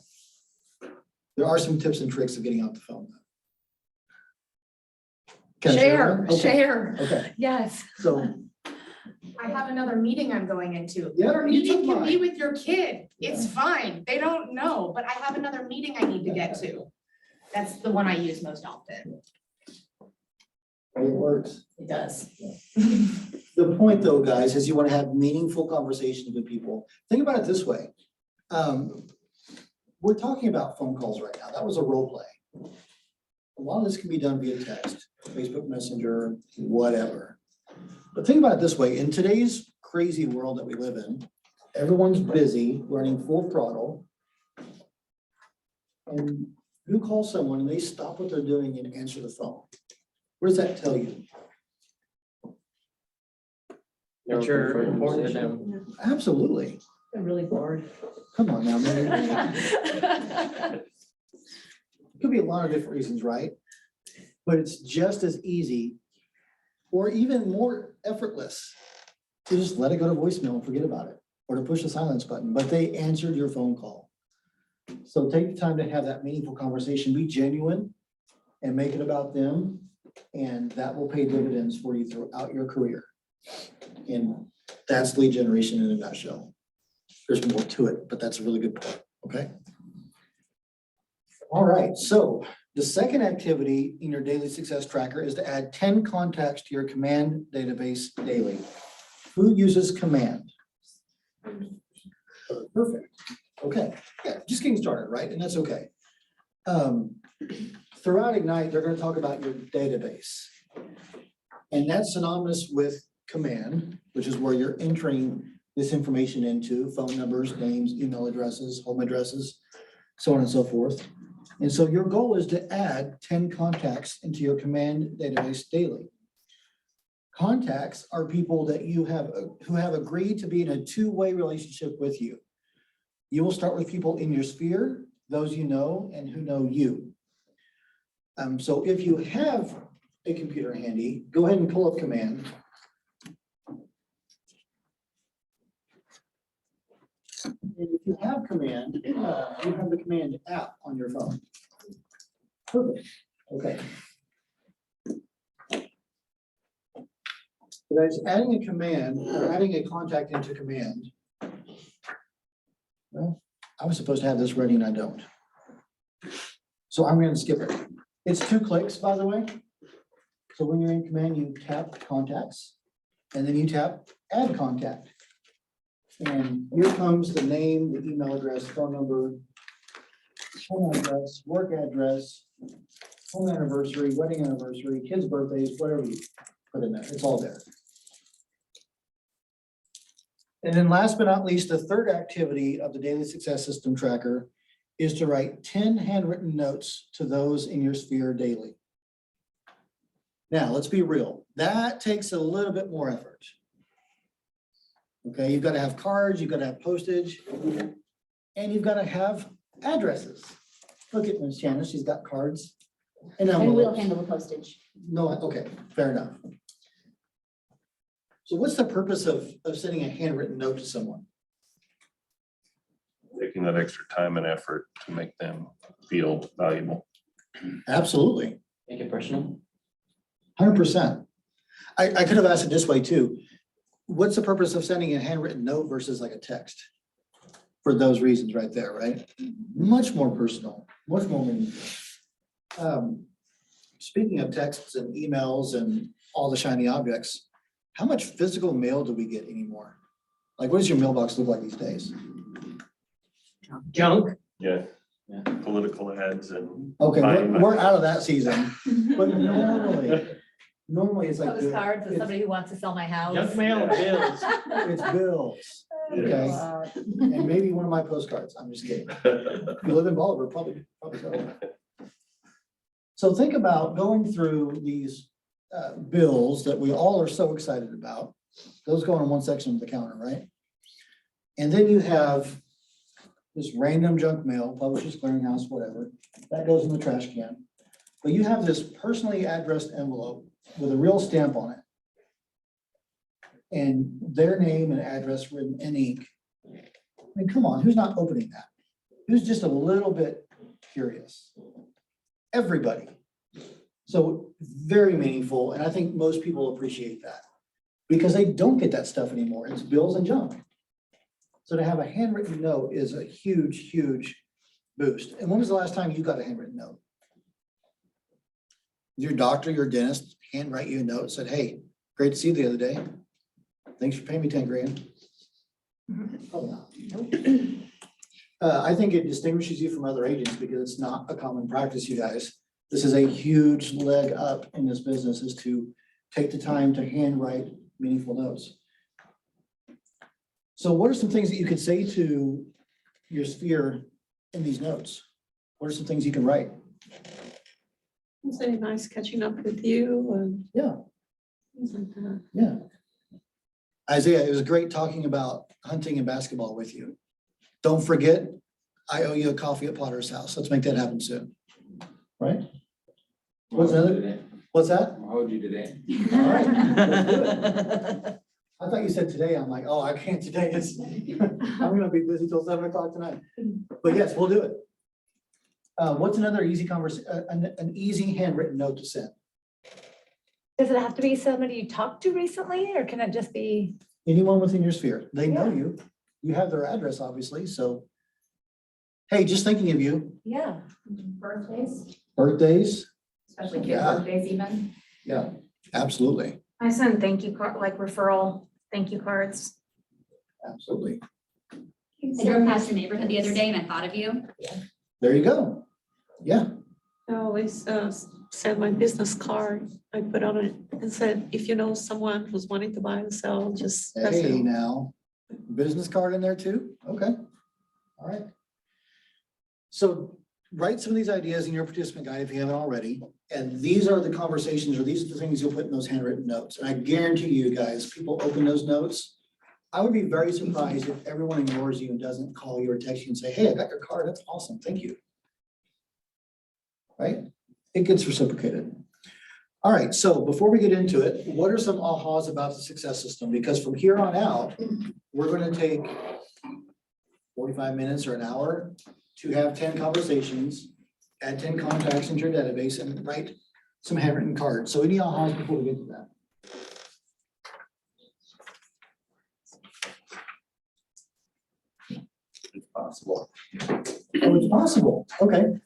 There are some tips and tricks of getting off the phone. Can I Share, one? Okay. share. Okay, Yes. so, I have another meeting I'm going into. Yeah, Your you meeting took can be mine. with your kid. It's fine. They don't know, but I have another meeting I need to get to. That's the one I use most often. it works. It does. The point though, guys, is you want to have meaningful conversations with people. Think about it this way. We're talking about phone calls right now. That was a role play. A lot of this can be done via text, Facebook Messenger, whatever. But think about it this way. In today's crazy world that we live in, everyone's busy, running full throttle. And you call someone and they stop what they're doing and answer the phone. What does that tell you? That you're important to them. Absolutely. I'm really bored. Come on now, man. Could be a lot of different reasons, right? But it's just as easy or even more effortless to just let it go to voicemail and forget about it, or to push the silence button, but they answered your phone call. So take the time to have that meaningful conversation, be genuine and make it about them. And that will pay dividends for you throughout your career. And that's lead generation in a nutshell. There's more to it, but that's a really good point, okay? All right, so the second activity in your daily success tracker is to add 10 contacts to your command database daily. Who uses command? Perfect, okay, yeah, just getting started, right? And that's okay. Throughout Ignite, they're gonna talk about your database. And that's synonymous with command, which is where you're entering this information into phone numbers, names, email addresses, home addresses, so on and so forth. And so your goal is to add 10 contacts into your command database daily. Contacts are people that you have who have agreed to be in a two-way relationship with you. You will start with people in your sphere, those you know and who know you. So if you have a computer handy, go ahead and pull up command. And if you have command, you have the command app on your phone. Perfect, okay. So guys, adding a command, or adding a contact into command. Well, I was supposed to have this ready and I don't. So I'm gonna skip it. It's 2 clicks, by the way. So when you're in command, you tap contacts and then you tap add contact. And here comes the name, the email address, phone number, home address, work address, home anniversary, wedding anniversary, kids' birthdays, whatever you put in there, it's all there. And then last but not least, the third activity of the Daily Success System Tracker is to write 10 handwritten notes to those in your sphere daily. Now, let's be real, that takes a little bit more effort. Okay, you've got to have cards, you've got to have postage, and you've got to have addresses. Look at Miss Janice, she's got cards. And And we'll envelopes. handle the postage. No, okay, fair enough. So what's the purpose of sending a handwritten note to someone? Taking that extra time and effort to make them feel valuable. Absolutely, Make it personal. 100%. I could have asked it this way too. What's the purpose of sending a handwritten note versus like a text? For those reasons right there, right? Much more personal, much more meaningful. Speaking of texts and emails and all the shiny objects, how much physical mail do we get anymore? Like, what does your mailbox look like these days? Junk. Yeah, political ads and. Okay, we're out of that season, but normally it's like. Postcards of somebody who wants to sell my house. Junk mail and bills. It's bills, okay? And maybe one of my postcards, I'm just kidding. If you live in Bolivar, probably so. So think about going through these bills that we all are so excited about. Those go in one section of the counter, right? And then you have this random junk mail, Publishers Clearinghouse, whatever, that goes in the trash can. But you have this personally addressed envelope with a real stamp on it. And their name and address written in ink. I mean, come on, who's not opening that? Who's just a little bit curious? Everybody. So very meaningful, and I think most people appreciate that because they don't get that stuff anymore. It's bills and junk. So to have a handwritten note is a huge, huge boost. And when was the last time you got a handwritten note? Your doctor, your dentist handwrite you a note, said, hey, great to see you the other day. Thanks for paying me 10 grand. Probably not. I think it distinguishes you from other agents because it's not a common practice, you guys. This is a huge leg up in this business, is to take the time to handwrite meaningful notes. So what are some things that you could say to your sphere in these notes? What are some things you can write? Say nice catching up with you and. Yeah. Things like that. Yeah. Isaiah, it was great talking about hunting and basketball with you. Don't forget, I owe you a coffee at Potter's house. Let's make that happen soon. Right? What's another? What's that? I'll hold you to that. All right, let's do it. I thought you said today. I'm like, oh, I can't today. I'm gonna be busy till 7 o'clock tonight. But yes, we'll do it. What's another easy an easy handwritten note to send? Does it have to be somebody you talked to recently, or can it just be? Anyone within your sphere. They know you. You have their address, obviously, so. Hey, just thinking of you. Yeah. Birthdays, Birthdays. especially kids' Yeah. birthdays even. Yeah, absolutely. I send thank you card, like referral, thank you cards. Absolutely. I drove past your neighborhood the other day and I thought of you. There you go. Yeah. I always send my business card. I put on it and said, if you know someone who's wanting to buy and sell, just. pass it Hey, on. now, business card in there too? Okay. All right. So write some of these ideas in your participant guide if you haven't already. And these are the conversations, or these are the things you'll put in those handwritten notes. And I guarantee you guys, people open those notes. I would be very surprised if everyone ignores you and doesn't call you or text you and say, hey, I got your card. That's awesome. Thank you. Right? It gets reciprocated. All right. So before we get into it, what are some ahas about the success system? Because from here on out, we're going to take 45 minutes or an hour to have 10 conversations, add 10 contacts into your database and write some handwritten cards. So any ahas before we get to that? It's possible. Oh, it's possible. Okay.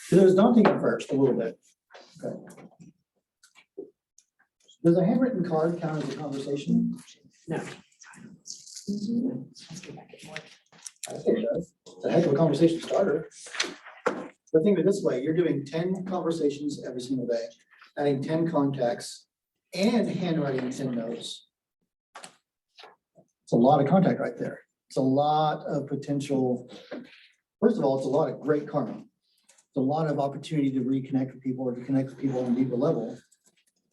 So it was daunting at first, a little bit. Okay. Does a handwritten card count as a conversation? No. I think it does. It's a heck of a conversation starter. But think of it this way, you're doing 10 conversations every single day, adding 10 contacts and handwriting 10 notes. It's a lot of contact right there. It's a lot of potential. First of all, it's a lot of great karma. It's a lot of opportunity to reconnect with people or to connect with people on a deeper level.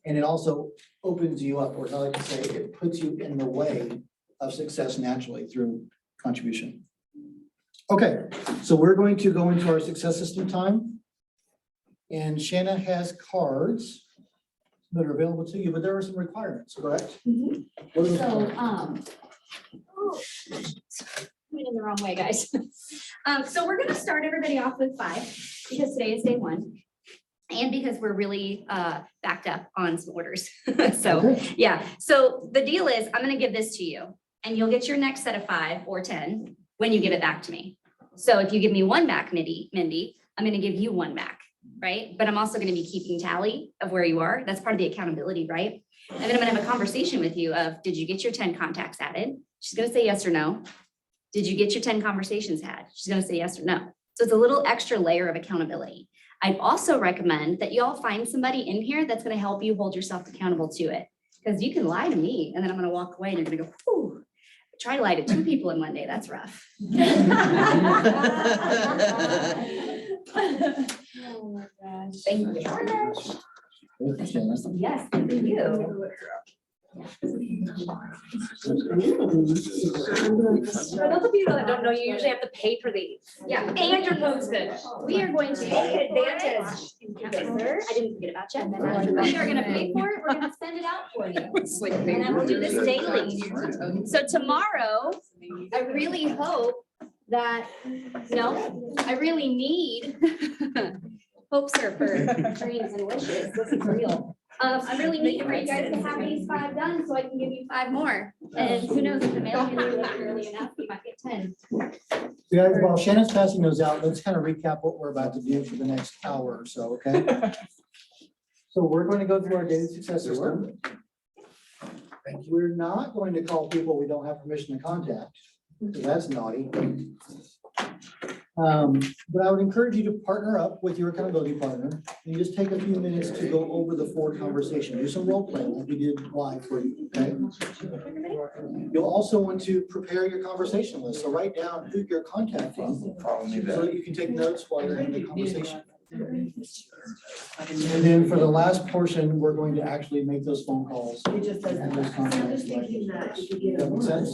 And it also opens you up, or as I like to say, it puts you in the way of success naturally through contribution. Okay, so we're going to go into our success system time. And Shanna has cards that are available to you, but there are some requirements, correct? What are the So, requirements? went in the wrong way, guys. So we're gonna start everybody off with 5 because today is day 1. And because we're really backed up on some orders. So, yeah, so the deal is I'm gonna give this to you and you'll get your next set of 5 or 10 when you give it back to me. So if you give me 1 back, Mindy, I'm gonna give you 1 back, right? But I'm also gonna be keeping tally of where you are. That's part of the accountability, right? And then I'm gonna have a conversation with you of, did you get your 10 contacts added? She's gonna say yes or no. Did you get your 10 conversations had? She's gonna say yes or no. So it's a little extra layer of accountability. I'd also recommend that you all find somebody in here that's gonna help you hold yourself accountable to it. Because you can lie to me and then I'm gonna walk away and you're gonna go, whew. Try to lie to 2 people in one day, that's rough. Oh my gosh. Thank you. Yes, thank you. For those of you that don't know, you usually have to pay for these. Yeah. And you're posted. We are going to Take advantage. I didn't forget about you. We are gonna pay for it, we're gonna send it out for you. And I will do this daily. So tomorrow, I really hope that, no, I really need, hopes are for dreams and wishes, this is real. I really need for you guys to have these 5 done so I can give you 5 more. And who knows, if the mail gets early enough, you might get 10. Guys, while Shannon's passing those out, let's kind of recap what we're about to do for the next hour or so, okay? So we're going to go through our daily success system. Thank you. We're not going to call people we don't have permission to contact, because that's naughty. But I would encourage you to partner up with your accountability partner and just take a few minutes to go over the 4 conversations. Do some role playing like we did live for you, okay? You'll also want to prepare your conversation list. So write down who you're contacting so that you can take notes while you're in the conversation. And then for the last portion, we're going to actually make those phone calls. And those contacts. That makes sense?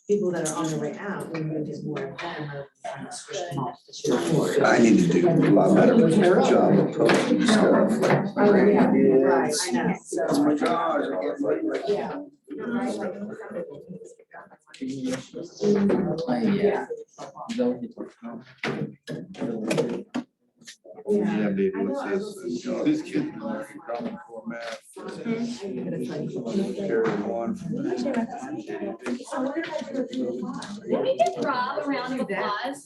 People that are on their way out, we're gonna do more of them, rather than trying to switch them off to shoot forward. I need to do a lot better with my job of posting stuff. Oh, yeah, right, I know. That's my job. Yeah. Yeah, baby, what's this? This kid, common core math. Carry on. Let me give Rob a round of applause.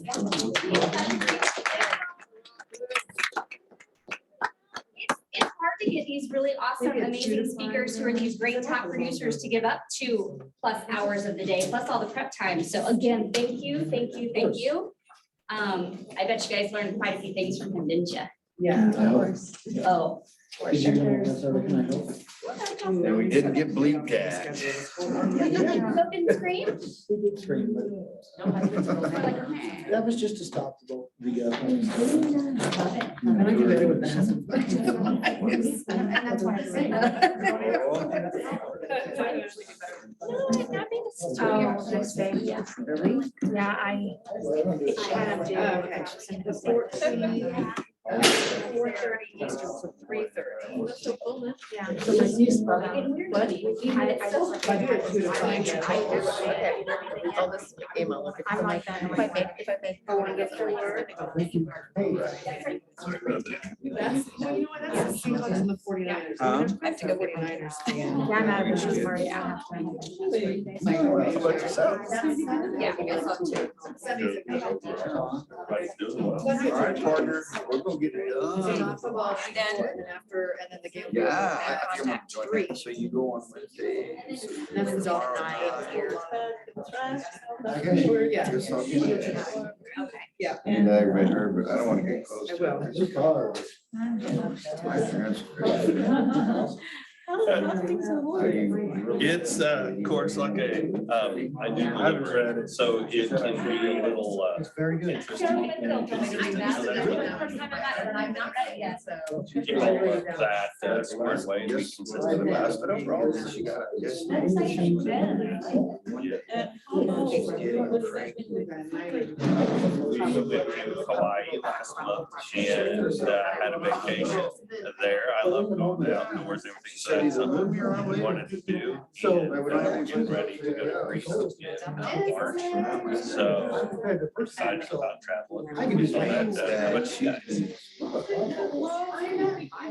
It's hard to get these really awesome, amazing speakers who are these great top producers to give up 2+ hours of the day, plus all the prep time. So again, thank you, thank you, thank you. I bet you guys learned quite a few things from him, didn't you? Yeah, of course. Oh, for Did you sure. know that's everything I know? And we didn't get bleeped at. Cook and scream? Scream, but that was just to stop the. That's what I'm saying. Oh, next day, yeah. Really? Yeah, I kind of do. Okay. 4:30 Eastern to 3:30. So my niece brought out buddy. All this came out. I'm like that. If I make. I wanna get through work. Seahawks and the 49ers. Huh? I have to go 49ers. Yeah, I'm out of Christmas party. I have to. Yeah, I saw two. All right, partner, we're gonna get it done. Football, and then the game. Yeah, I think I'm gonna join that. So you go on Wednesday. And then Zol and I here. Yeah. Yeah. Okay. Yeah. And everybody heard, but I don't want to get close I to will. it. My parents. It's, of course, like a, I do deliver it, so it can be a little, It's very good. interesting. I'm not ready yet, so. Keep all of that squared away and be consistent about it. But overall, she got it. Yes. We went to Hawaii last month and had a vacation there. I love going outdoors, everything. So it's something we wanted to do. And we're getting ready to go to Greece in March. So we're excited about traveling. I can do So that, what you guys?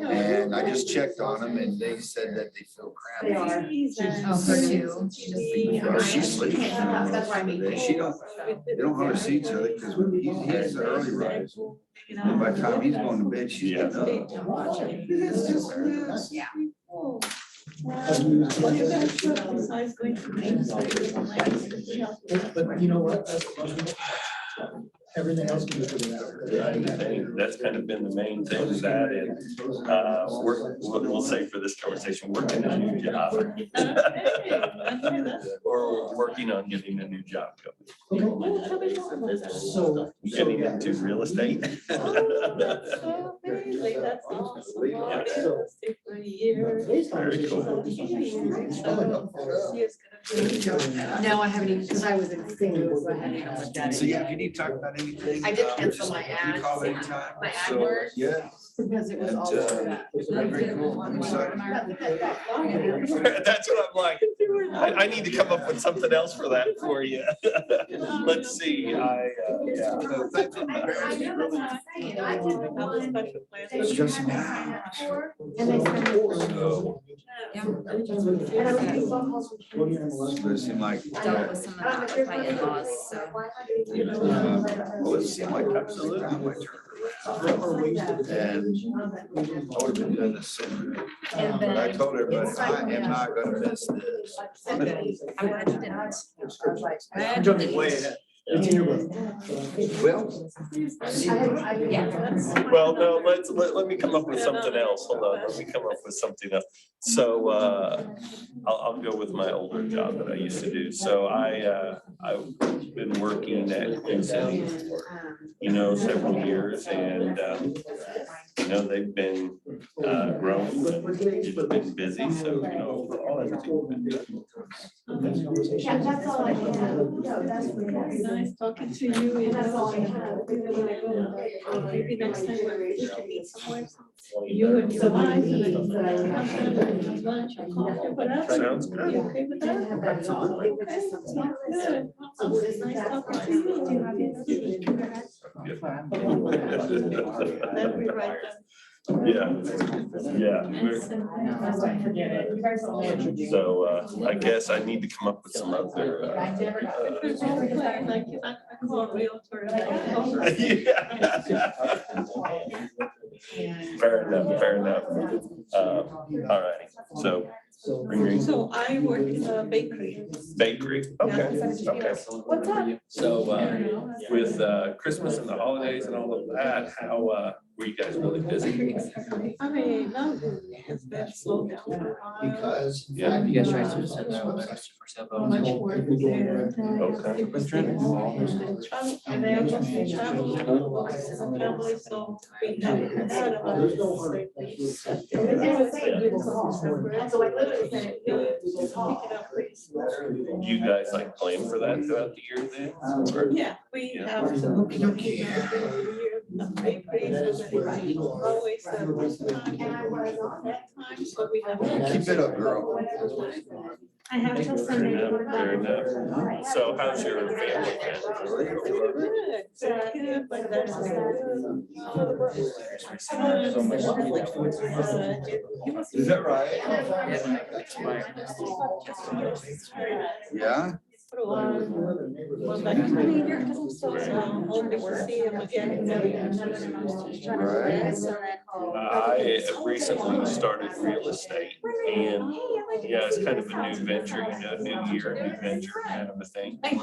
And I just checked on them and they said that they feel They crampy. are. Oh, her too. Well, she's sleeping. That's why I mean. She don't, they don't have her seat to it because he's an early rise. And by the time he's going to bed, she's getting up. Yeah. But you know what? Everything else can be figured out. That's kind of been the main thing, that and, we'll say for this conversation, working a new job. Or working on getting a new job going. So. Getting into real estate. Very cool. No, I haven't even, because I was in Singapore, so I hadn't even looked at it. So yeah, if you need to talk about anything. I did just cancel my you call ads, anytime. my ad So, work. yeah. Because it was And, all over that. very cool. I'm excited. That's what I'm like. I need to come up with something else for that for you. Let's see, yeah. So, thank you. It's just. And they spend. So, but it seemed like. Dealt with some of that with my in-laws, so. Well, it seemed like absolutely time I turned around. And I would have been doing this sooner. But I told everybody, I am not gonna miss this. I'm glad you didn't. I'm jumping way ahead. It's in your book. Well. Well, no, let me come up with something else. Hold on, let me come up with something else. So, I'll go with my older job that I used to do. So I've been working at Queen City for, several years and, they've been, growing, but it's been busy. So, overall, everything's been good. Yeah, that's all I have. Nice talking to you. That's all I have. Maybe next time we can meet somewhere. You and your wife. And I can have lunch or coffee, whatever. Sounds good. You okay with that? Good. It's nice talking to you. That'd be right then. Yeah. So, I guess I need to come up with some other, Like you're not gonna call a realtor. Fair enough. All righty, so. So I work in a bakery. Bakery, okay. What's up? So, with Christmas and the holidays and all of that, how, were you guys really busy? I mean, no, it's been slow down. Because. Yeah. You guys try to send that one for several. Much work there. Okay. And they are just travel, family, so we have instead of a. So I literally said it. Do you guys plan for that throughout the year then? Or- Yeah, we have some. Pretty pleased with it. Always the first time, and I was on that time, so we have. Keep it up, girl. I have till Sunday. Fair enough. So how's your family been? Good, but there's. Is that right? Yeah? Well, back to me here, because I'm so home to work, see him again. I recently started real estate and yeah, it's kind of a new venture, new year, new venture kind of a thing. And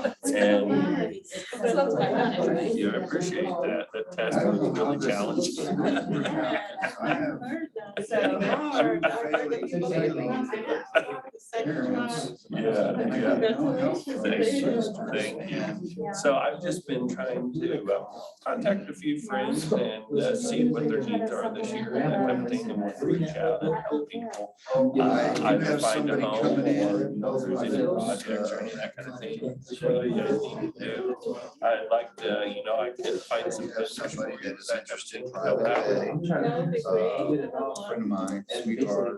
yeah, I appreciate that. That task was really challenging. Thank you. So I've just been trying to contact a few friends and see what their needs are this year and that kind of thing, and want to reach out and help people. Either find a home or if there's any projects or any of that kind of thing. What you guys need to do. I'd like to, I could find some business for you that's interested to help out. Friend of mine, sweetheart.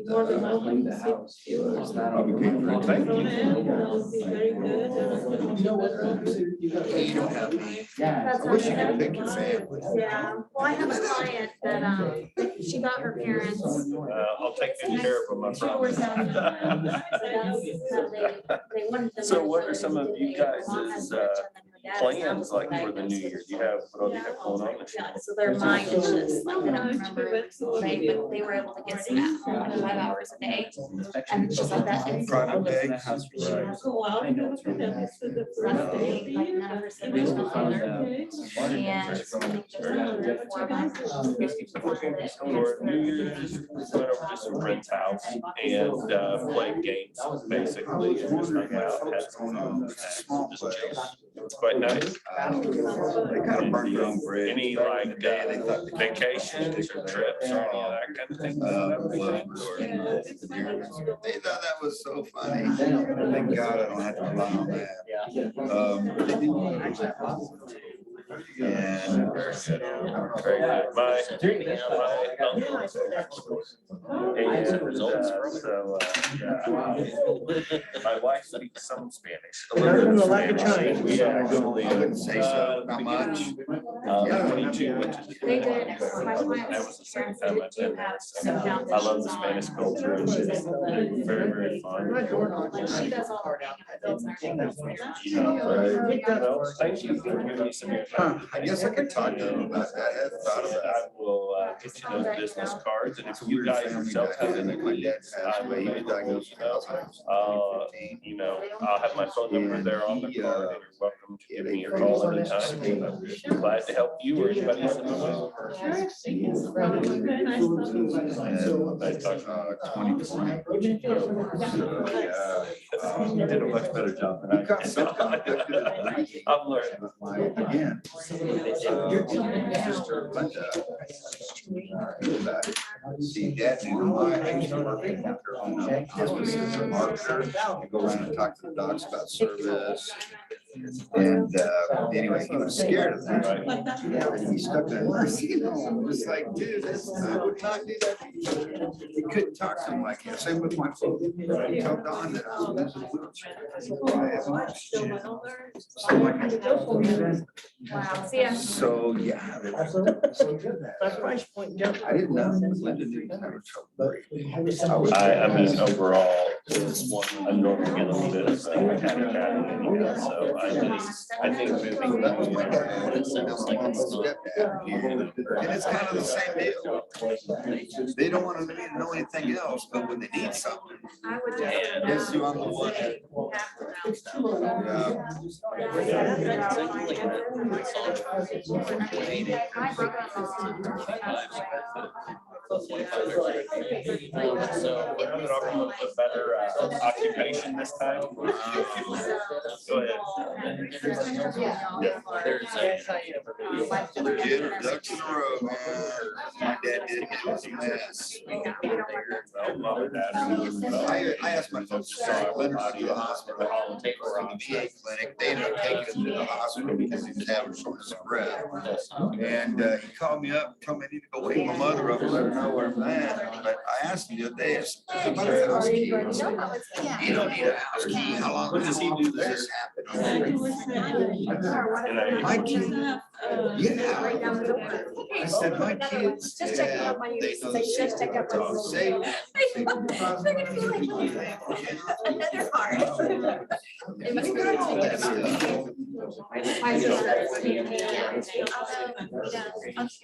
More than welcome to see you. Thank you. Very good. You don't have me. I wish you could pick your family. Yeah, well, I have a client that, she got her parents. I'll take good care of them, I Two doors promise. down. So what are some of you guys' plans like for the new year? Do you have, what all do you have going on this year? So their mind is just like, they don't remember, they were able to get some at home like 5 hours a day. And she's like that. It's Product day. Oh, wow. like none of her siblings know either. And I think there's 4 of us. For New Year's, we went over to some friend's house and played games, basically, and just hung out, had some food, just chill. It was quite nice. They kind of burned their own bridge. Any like vacations or trips or any of that kind of thing? They thought that was so funny. Thank God I don't have to rely on that. And Very good. My uncle. And so, my wife speaks some Spanish. A little bit of Spanish. We actually, I wouldn't say so, not much. 22 went to the. They did. That was the second time I've been there. So I love the Spanish culture. It's just very, very fun. She does all her Thank you for giving me some of your time. I guess I could talk to them about that. I hadn't thought of I that. will get you those business cards, and if you guys yourself have any needs, I will make those, I'll have my phone number there on the card, and you're welcome to give me a call anytime. I'm glad to help you or anybody else in the world. Nice talking. 2020. You did a much better job than I did. I'm learning. Again. See, Dad knew I used to work in a business as a marketer. I go around and talk to the docs about service. And anyway, he was scared of that. He stuck that mercy. I'm just like, dude, I would not do that. He couldn't talk to him like that. Same with my phone. I tell Don that I was in a wheelchair. I have oxygen. So I'm like, Wow, see ya. so, yeah. That's price point different. I didn't know. Linda didn't have trouble. I mean, overall, I'm normally get a little bit of so I think moving. That was my dad. That was like my stepdad here. And it's kind of the same deal. They don't want them to know anything else, but when they need something, I would yes, you on the one. So we're having a better occupation this time. Go ahead. There's Get her ducks in a row, man. My dad did, it was a mess. I asked my folks, so I went to the hospital, take her on the VA clinic. They ended up taking him to the hospital because he was having shortness of breath. And he called me up, told me I need to go wake my mother up and let her know where I'm at. But I asked him the other day, I said, "What about a house key?" He said, "You don't need a house key. How long does he do this happen?" My kid, yeah. I said, my kids, Just checking yeah, out my they uses. know They the should check out my uses. Say- They're gonna be like, another card. It must be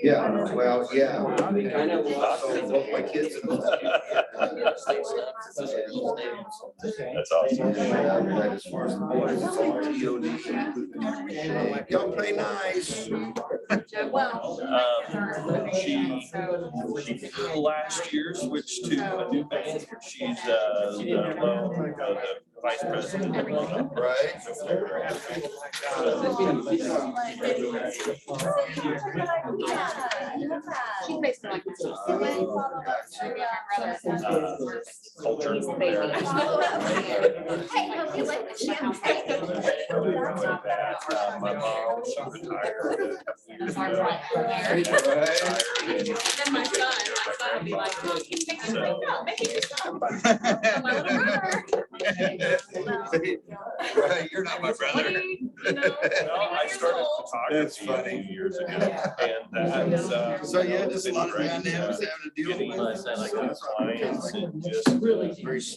Yeah, well, yeah. Both my kids. That's awesome. As far as the boys, it's all TOD. Y'all play nice. She last year switched to a new band. She's the vice president. Right. Culture. My mom, she retired. Then my son would be like, "Oh, he's making me go, making me stop." My little brother. Right, you're not my brother. No, I started photography a few years ago, and that's So yeah, just a lot of dynamics having to deal getting with. clients and just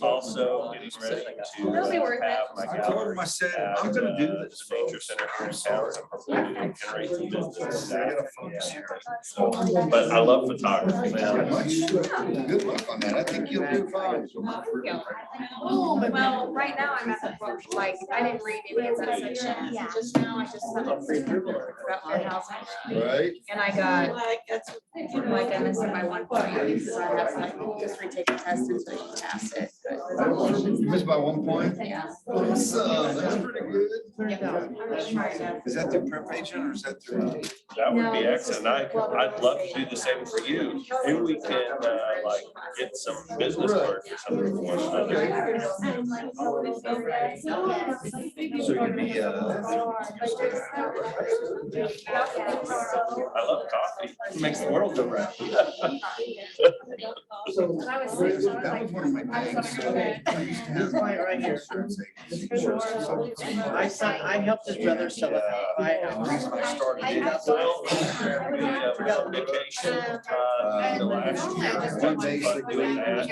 also getting ready It'll be to worth it. have my I told gallery him, I said, at, I'm gonna do this. the nature center here in town, and hopefully generate some business. So, but I love photography, man. Good luck on that. I think you'll do fine. Well, right now I'm at the book, like, I didn't read any of that section. Just now, I just had a free about fair housing. Right? And I got, like, I missed it by 1 point, because I have to like just retake the test until you pass it. You missed by 1 point? Yeah. Awesome, that's pretty good. I'm just trying to. Is that through prep agent or is that through? That would be excellent. I'd love to do the same for you. Maybe we can, like, get some business cards or something. for one another. So you'd be, I love coffee. It makes the world go round. that was one of my things. So I used to have Right here. I helped his brother sell it. The reason I started it. Vacation, the last year. One basically doing that.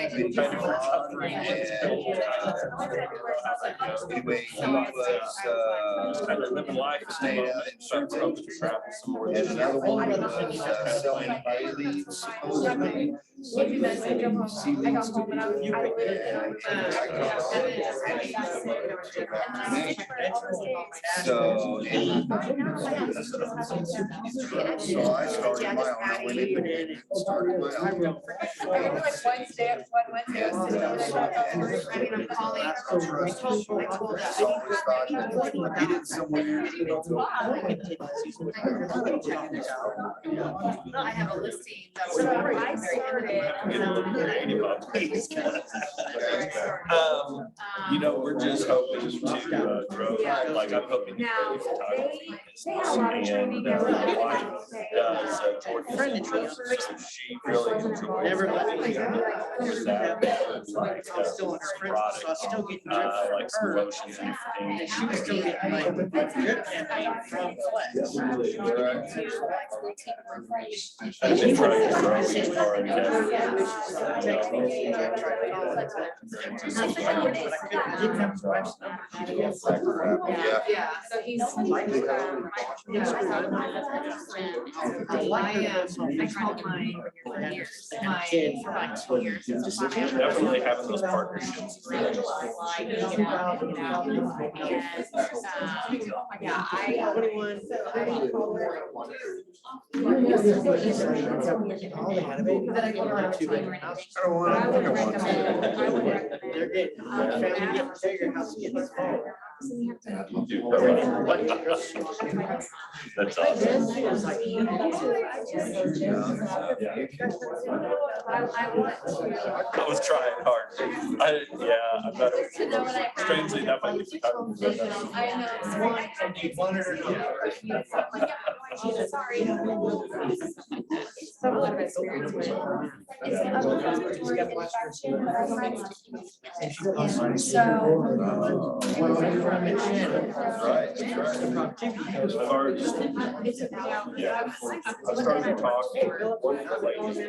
Anyway, he was, I've been living life. staying out in Sherman. Travel some more. And another one was selling hay leaves, supposedly. So you see leaves to be. So. So I started my own, I went in and started my own. I'm calling. Get it somewhere. I have a listing that was very Get a little creative on things. You know, we're just hoping to grow, like I'm hoping to grow the photography business. And my wife does furniture, so she really enjoys. Never let me like still in her prison, so I still get like some her. lotions and And things. she was still getting like drip campaign from Flex. I've been trying to grow as far as Yeah, so he's. Definitely having those partnerships. Yeah, They're getting, family getting bigger, house getting smaller. That's awesome. I was trying hard. I'm not, strangely enough, I think. Sorry. Some of experience with. Right, that's right. As far as, yeah, I started to talk to one of the ladies is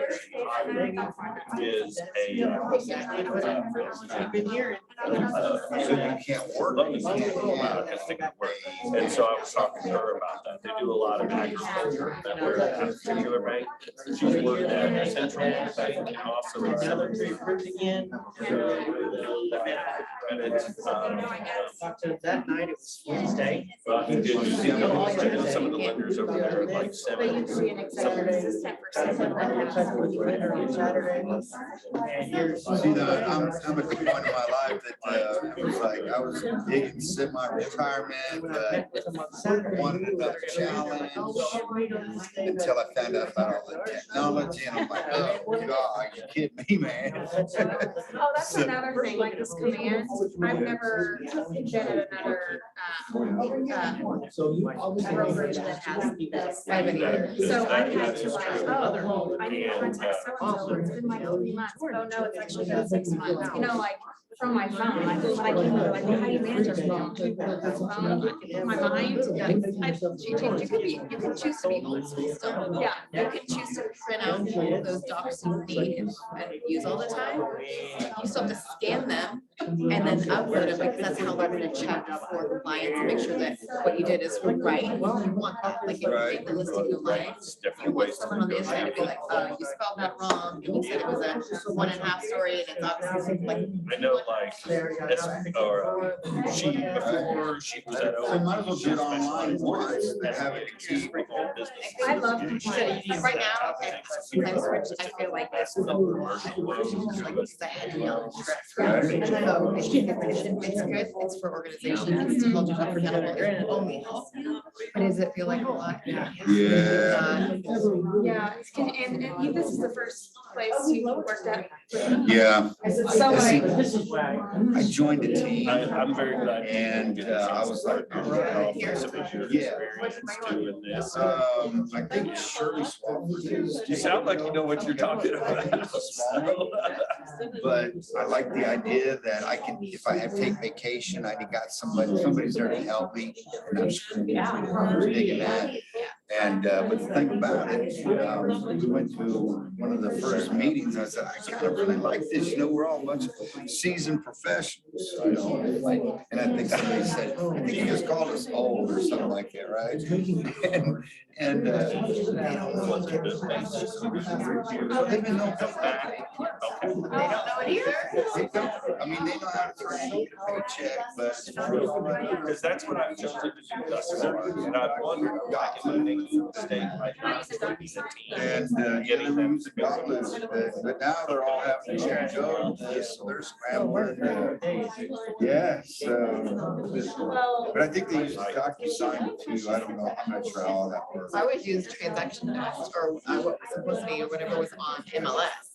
So you can't work. and so I was talking to her about that. They do a lot of agriculture at a particular bank. She's worked at the central bank and also in Southern Again. That night it was Wednesday. Well, he did, I know some of the lenders over there, like seven. See, I'm at the point in my life that, it was like, I was digging semi-retirement, but wanted another challenge until I found out about all the technology, and I'm like, oh, God, you kidding me, man? Oh, that's another thing, like this command, I've never been at another, brokerage that has this. So I had to like, oh, well, I need to contact so-and-so, it's been like 3 months, oh no, it's actually been 6 months, you know, like, from my phone, like, when I came over, like, how do you manage your phone? My mind, You can choose to be old school still. yeah. You can choose to print out those docs you need and use all the time. You still have to scan them and then upload them, because that's how we're gonna check for compliance and make sure that what you did is right. You want, like, if you make the listing of lines, you want someone on the inside to be like, you spelled that wrong, and you said it was a 1.5 story, and it's obviously like. I know, like, this, or she, before she was at. So might as well do it online once, than having to keep. I love right now, sometimes I feel like this is like because I had to yell and stress. So I think it's good, it's for organizations to hold you accountable, it will only help. But does it feel like a lot? Yeah. Yeah, and this is the first place you worked at. Yeah. So like. I joined the team. I'm very glad. And I was like, yeah. I think Shirley Swafford is. You sound like you know what you're talking about. But I like the idea that I can, if I have to take vacation, I got somebody's there to help me. And I'm just digging that. And, but the thing about it, we went to one of the first meetings, I said, I kind of really like this, you know, we're all a bunch of seasoned professionals, you know? And I think somebody said, I think you just called us old or something like that, right? And they've been no back. They don't know it either. They don't, I mean, they know how to pay a check, but. Because that's what I've chosen to do thus far, and I've wondered, like, if I make a mistake, like, And getting them to go. But now they're all having to go to this, so they're scrambling. Yeah, so. But I think they use DocuSign too. I don't know. I'm not sure how that works. I would use transaction desk or Simplicity or whatever was on MLS.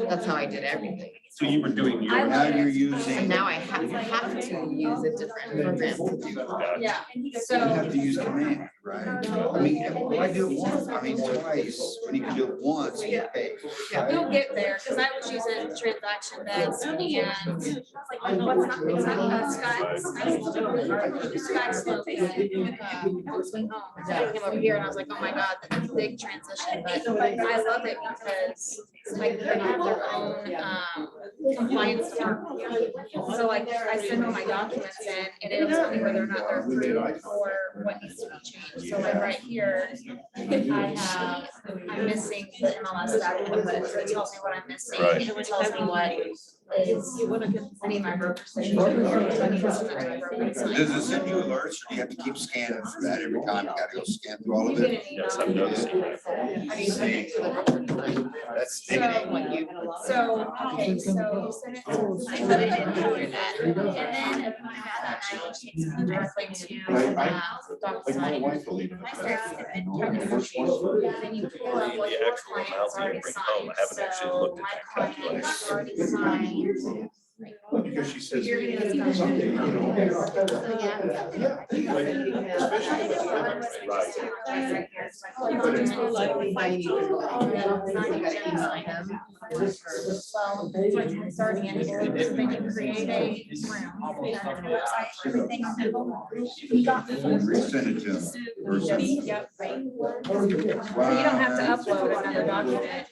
That's how I did everything. So you were doing your. Now you're using. And now I have to use a different program to do. Yeah. You have to use command. Right. I mean, why do it once? I mean, twice, when you can do it once, you pay. You'll get there, because I was using transaction desk and Sky Slope. Came over here and I was like, oh my God, that's a big transition, but I love it because like they have their own compliance department. So like I send all my documents in and it'll tell me whether or not they're approved or what needs to be changed. So like right here, I'm missing the MLS document, so it tells me what I'm missing. Right. It tells me what is, I need my broker signature. Does it send you alerts or do you have to keep scanning for that every time? You gotta go scan through all of You get it? an email. Yes, I'm noticing that. That's So, okay, so you send it to, I put it in here that, and then when I'm at that night, it takes me directly to, DocuSign. I start and then you pull up what The your actual client's amount you already bring home, signed, I haven't actually so looked at my that client calculation. has already signed. Because she says. You're gonna get someday, you know, Well, that's why I'm starting in here, so then you create a room, website, everything. You got the full. Resend it to them. versus- Yep, right. So you don't have to upload another document, it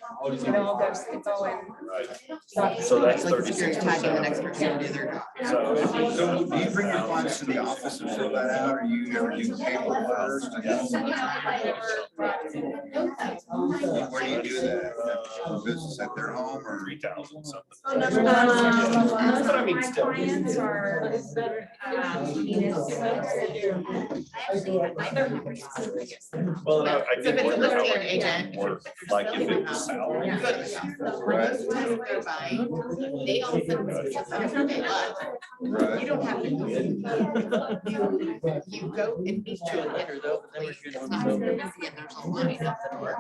all goes, it's all in. So that's Like you're 36%. tagging the next person to do their job. So do you bring your clients to the office and fill that out, or you ever do paper first? and then- Where do you do that? Business at their home or? 3,000 something. Most of my clients are. Well, and I So if did it's a wonder how listing it agent, worked, like if it was salary. Right. They're buying, they all of a sudden, after they left, Right. you don't have to. You go and meet you at dinner though, please, it's not super busy and there's a line out the door.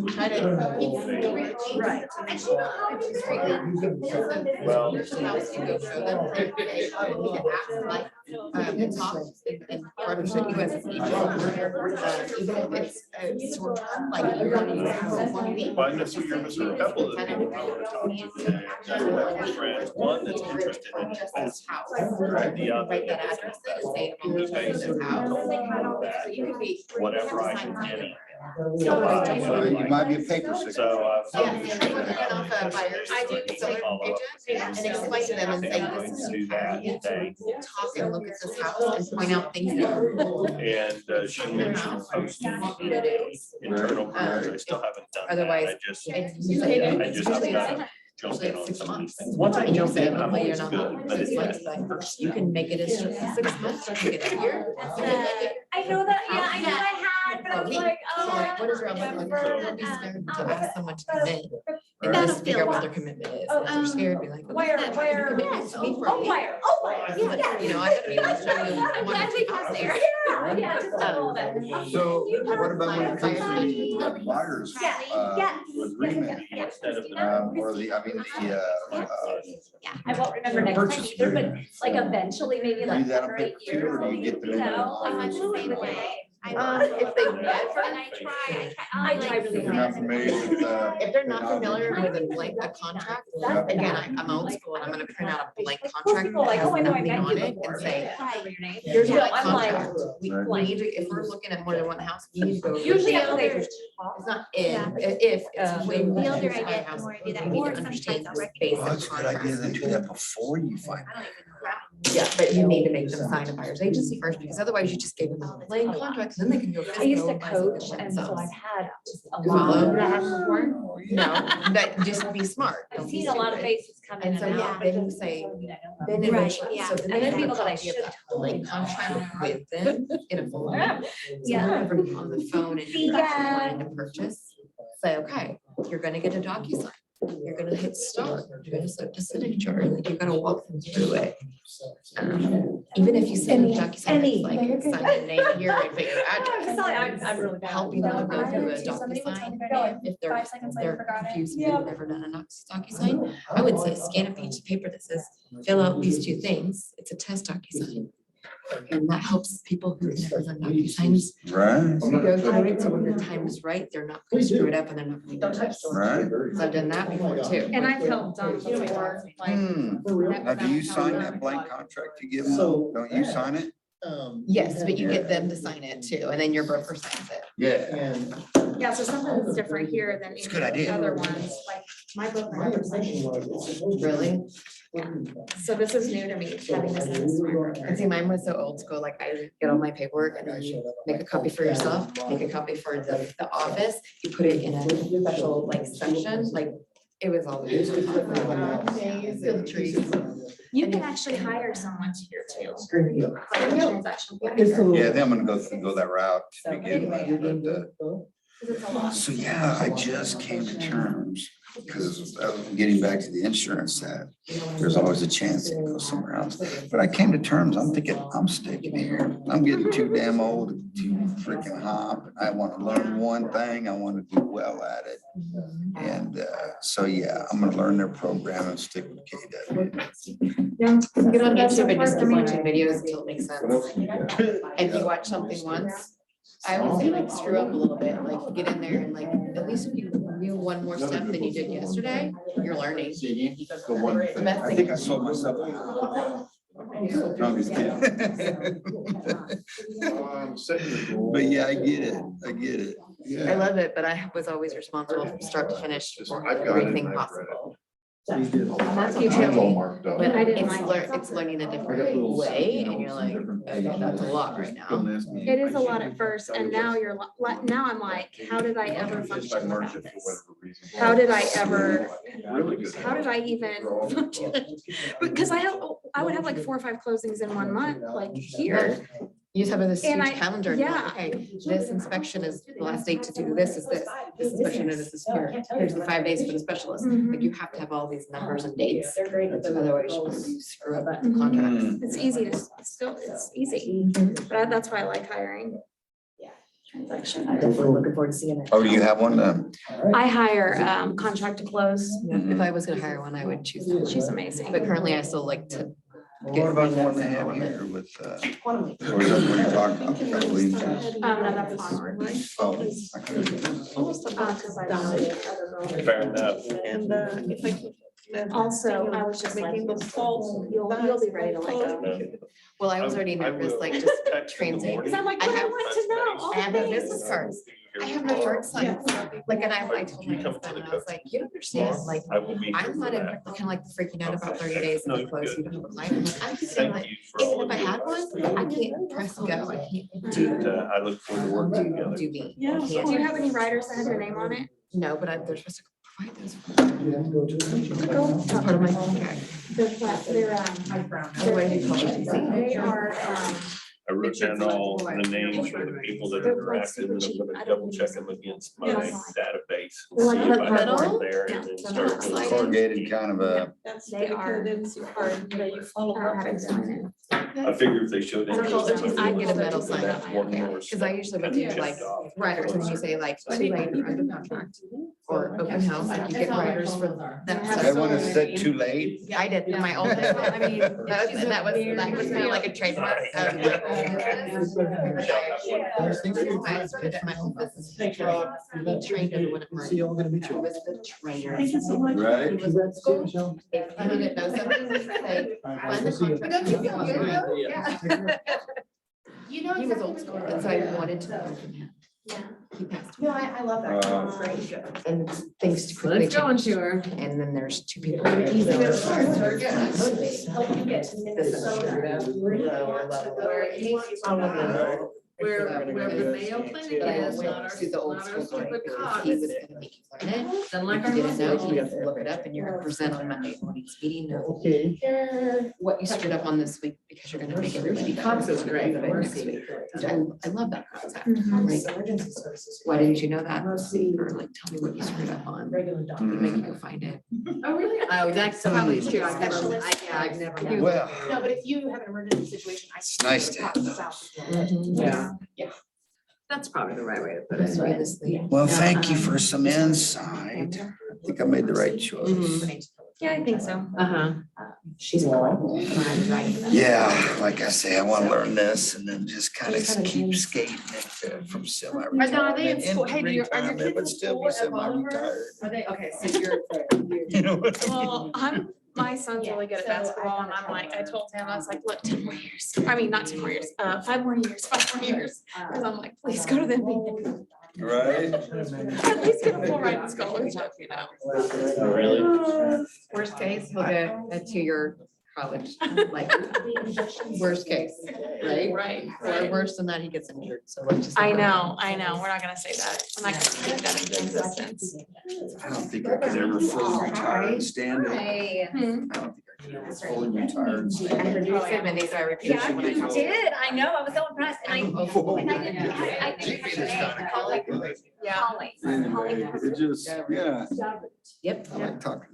Try to keep. Right. Well- There's a house you go show them. They can act like, talk and represent you as an agent. Even if it's short term, like you're gonna use it for 1 week. Well, I know so you're missing a couple of the people I want to talk to. I have friends, one that's interested in Just investing. this house. The other. Write that address in, say, I'm gonna show you this house. So you could be. Whatever I can get in. You might be a paper signature. So, Yeah, and if we're looking off a buyer's I do seller agent and explain to them and say, this is do that you today. talk and look at this house and point out things that. And she mentioned posting internal careers. I still haven't done that. Otherwise, I just, it's. I just haven't done it. Jump in on some of these things. Once I jump in, I'm always good, but it's. You can make it as short as 6 months, you can make it a year. You can make it. I know that, yeah, I know I had, but I was like, So like, what is your outlook? Don't be scared to ask someone to commit. And just figure out what their commitment is. If they're scared, be like. Wire. Yes, me for Oh, me. wire, oh, wire, yeah. You know, I gotta be able to show you one or two houses. Yeah, just a little bit. So what about when it comes to the buyer's, agreement? Or the, I mean, I won't remember next time either, but like eventually, maybe do like that on 7 or paper 8 too, years. or do you get them? If they never, I try really If they're not hard. familiar with, if they're not familiar with a contract, again, I'm old school and I'm gonna print out a blank contract People that like, has oh, I know I nothing met on you it before. and say, Here's here's my I'm like, contract. We need to, if we're looking at more than one house, we need to go. over usually the after they. It's not if, it's when. The older I buy a get, the house, more I do that. we need Or to understand sometimes I'll this basic oh, it's a good idea contract. to do that before you find. Yeah, but you need to make them sign a buyer's agency first, because otherwise you just gave them a blank contract, and then they can go. I used to go buy something coach, and so themselves. I've had just a Follow? lot. That happened before? No, that, just be smart. I've Don't be seen a lot of stupid. faces come in And so, and yeah, out. then you say, then Right, eventually, yeah. so then And they then have a people that I copy of should that blank contract with them in a folder. So Yeah. whenever you're on the phone and you're Yeah. actually wanting to purchase, say, okay, you're gonna get a DocuSign. You're gonna hit start, you're gonna set the signature, and then you're gonna walk them through it. Even if you send a DocuSign, it's like sign your name here and put your address. I'm really bad. Helping them go through a DocuSign. If they're confused, and they've never done a DocuSign, I would say scan a piece of paper that says, fill out these 2 things. It's a test DocuSign. And that helps people who've never done DocuSigns Right. go through it, so when the time is right, they're not gonna screw it up and they're not gonna do it. Right. So I've done that before too. And I've helped before, like. Now, do you sign that blank contract you give them? Don't you sign it? Yes, but you get them to sign it too, and then your broker signs it. Yeah. Yeah, so something that's different here than It's a good any idea. other ones, like my book. never signed. Really? So this is new to me, having this in this framework. And see, mine was so old school, like I get all my paperwork and then you make a copy for yourself, make a copy for the office, you put it in a special like section, like it was always. Field trees. You can actually hire someone here too. Like a transaction planner. Yeah, then I'm gonna go that route to begin with, but, so yeah, I just came to terms, because getting back to the insurance, that there's always a chance it goes somewhere else. But I came to terms, I'm thinking, I'm sticking here. I'm getting too damn old to freaking hop. I want to learn one thing, I want to do well at it. And so, yeah, I'm gonna learn their program and stick with KW. Yeah, get on YouTube and just keep watching videos until it makes sense. And if you watch something once, I would say like screw up a little bit, like get in there and like, at least if you knew one more step than you did yesterday, you're learning. The best I thing- think I sold myself. No, I'm just kidding. But yeah, I get it, I get it. I Yeah. love it, but I was always responsible from start to finish for I've got it and everything I've read possible. That's You you It's all too. marked up. But I didn't it's like it's learning a different way and you're like, okay, that's a lot right now. It is a lot at first, and now you're like, now I'm like, how did I ever function without this? How did I ever, how did I even function? Because I would have like 4 or 5 closings in 1 month, like here. You just have this huge And I- calendar. And you're like, yeah. okay, this inspection is the last date to do this is this. This inspection is this here. Here's the 5 days for the specialist. Like you have to have all these numbers and dates. Otherwise you screw up the contract. It's easy to, it's easy, but that's why I like hiring. Transaction. I'm definitely looking forward to seeing it. Oh, do you have one? I hire contract to close. If I was gonna hire one, I would choose that. She's amazing. But currently I still like to. What about the one they have here with, or is that what you're talking about? Kathleen? No, that's onward. Oh, Cause I don't. Fair enough. And if I keep. Also, I was just like, making those calls. you'll be ready to let go. Well, I was already nervous, like just transit. Cause I'm like, I what I have- want to know. all I have the no things. business cards. I have no short signs. Like, and I told my husband, and I was like, you don't understand, like, I will be here I'm for not that. kind of like freaking out about 30 days No, of you're close, good. you don't have a client. I'm like, I'm just saying, Thank like, you for all even of if I your had one, I can't press go, I can't And, I look forward to working together. do me. Yeah. I Do you can't- have any writers that have your name on it? No, but they're supposed to provide those. It's part of my contract. They're, Otherwise you call it. they are, I wrote down all the names for the people that interacted, and I'm gonna double check them against my database. And Like see if I have metal? right there and then start. corrugated kind of a, they are super, they follow how to sign I figure if they showed interest. I get a metal sign that's up, one more because I usually would do like writers, and you say like too late or under contract or open house, like you get writers for that. that one is set too late. Yeah, I did in my old, I mean, that was kind of like a trademark. My old business. He trained as one of my. See you all gonna meet He you. was the trainer. Thank you so much. Right. He was at school. If you didn't know something, he would say, find the contract. Don't you feel good? Yeah. You know. He was old school, and so I wanted to learn from him. Yeah. He passed No, away. I love that. Uh, Great. And things quickly Let's go on changed. tour. And then there's 2 people. Help you get to This is Minnesota. lower level. Where the Mayo Clinic But I is, went not our, to the old not school our stupid way. cops. He was gonna make you learn it. Then like If you our didn't know, muscles. you have to look it up and you're gonna present on Monday morning's meeting of Okay. what you screwed up on this week, because you're gonna make everybody. Cops is great. Next week. I love that concept. Like, why didn't you know that? Or like, tell me what you screwed up on. Make you go find it. Oh, really? Oh, that's probably true. I've never. Well, No, but if you have an emergency situation, I. it's nice to have those. Yeah. Yeah. That's probably the right way to put it. Seriously. Well, thank you for some insight. I think I made the right choice. Yeah, I think so. Uh-huh. She's incredible. I'm writing them. Yeah, like I say, I want to learn this and then just kind of keep skating it from semi-retirement. Are they in school? into Hey, are your retirement, kids but in still school be at Bolivar? semi-retired. Are they, okay, so you're. You know what I mean? Well, my son's really good at basketball and I'm like, I told him, I was like, look, 10 more years. I mean, not 10 more years, 5 more years, 5 more years. Cause I'm like, please go to the NBA. Right? At least get a full ride scholarship, you know? Really? Worst case, he'll get a 2-year college, like, worst case, right? Right. Or worse than that, he gets injured, so let's just. I know. We're not gonna say that. We're not gonna speak that into existence. I don't think I could ever fully retire and stand it. Hey. I don't think I could ever fully retire and stand it. Introduce him and these are repeated. Yeah, you did. I know. I was so impressed. And I didn't, I think GP is kind of cool. Yeah. Holly. Anyway, it just, yeah, Yep. I like talking.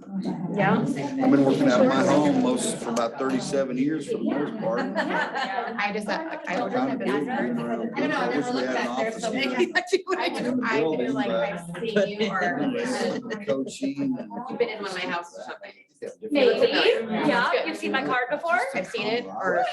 Yeah. I've been working out of my home for about 37 years for the most part. I just, I ordered my business card. I don't know, I never looked back there, so maybe I feel like I've seen you or Coaching. you've been in one of my houses or something. Maybe. Yeah. You've seen my card before? I've seen it or.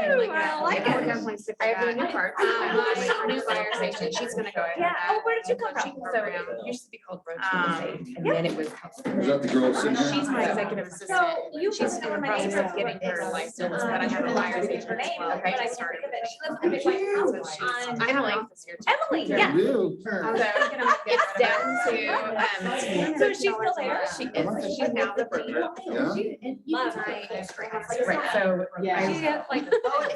Woohoo, I like I would it. definitely stick with that. I have a new card. My new buyer's agent, she's gonna go ahead. Yeah. Oh, where did you come from? So it used to be called Roach Real Estate, and then it was. Was that the girl sitting there? She's my executive assistant. So you She's in the process of getting her license, but I have a buyer's agent as well. Okay. But I started with it. She lives in the Big White House. I have an office here too. Emily, You yeah. do? It's down to, So she's still there? she is, so she's now the broker. Yeah? Love her. Right, so. She gets like.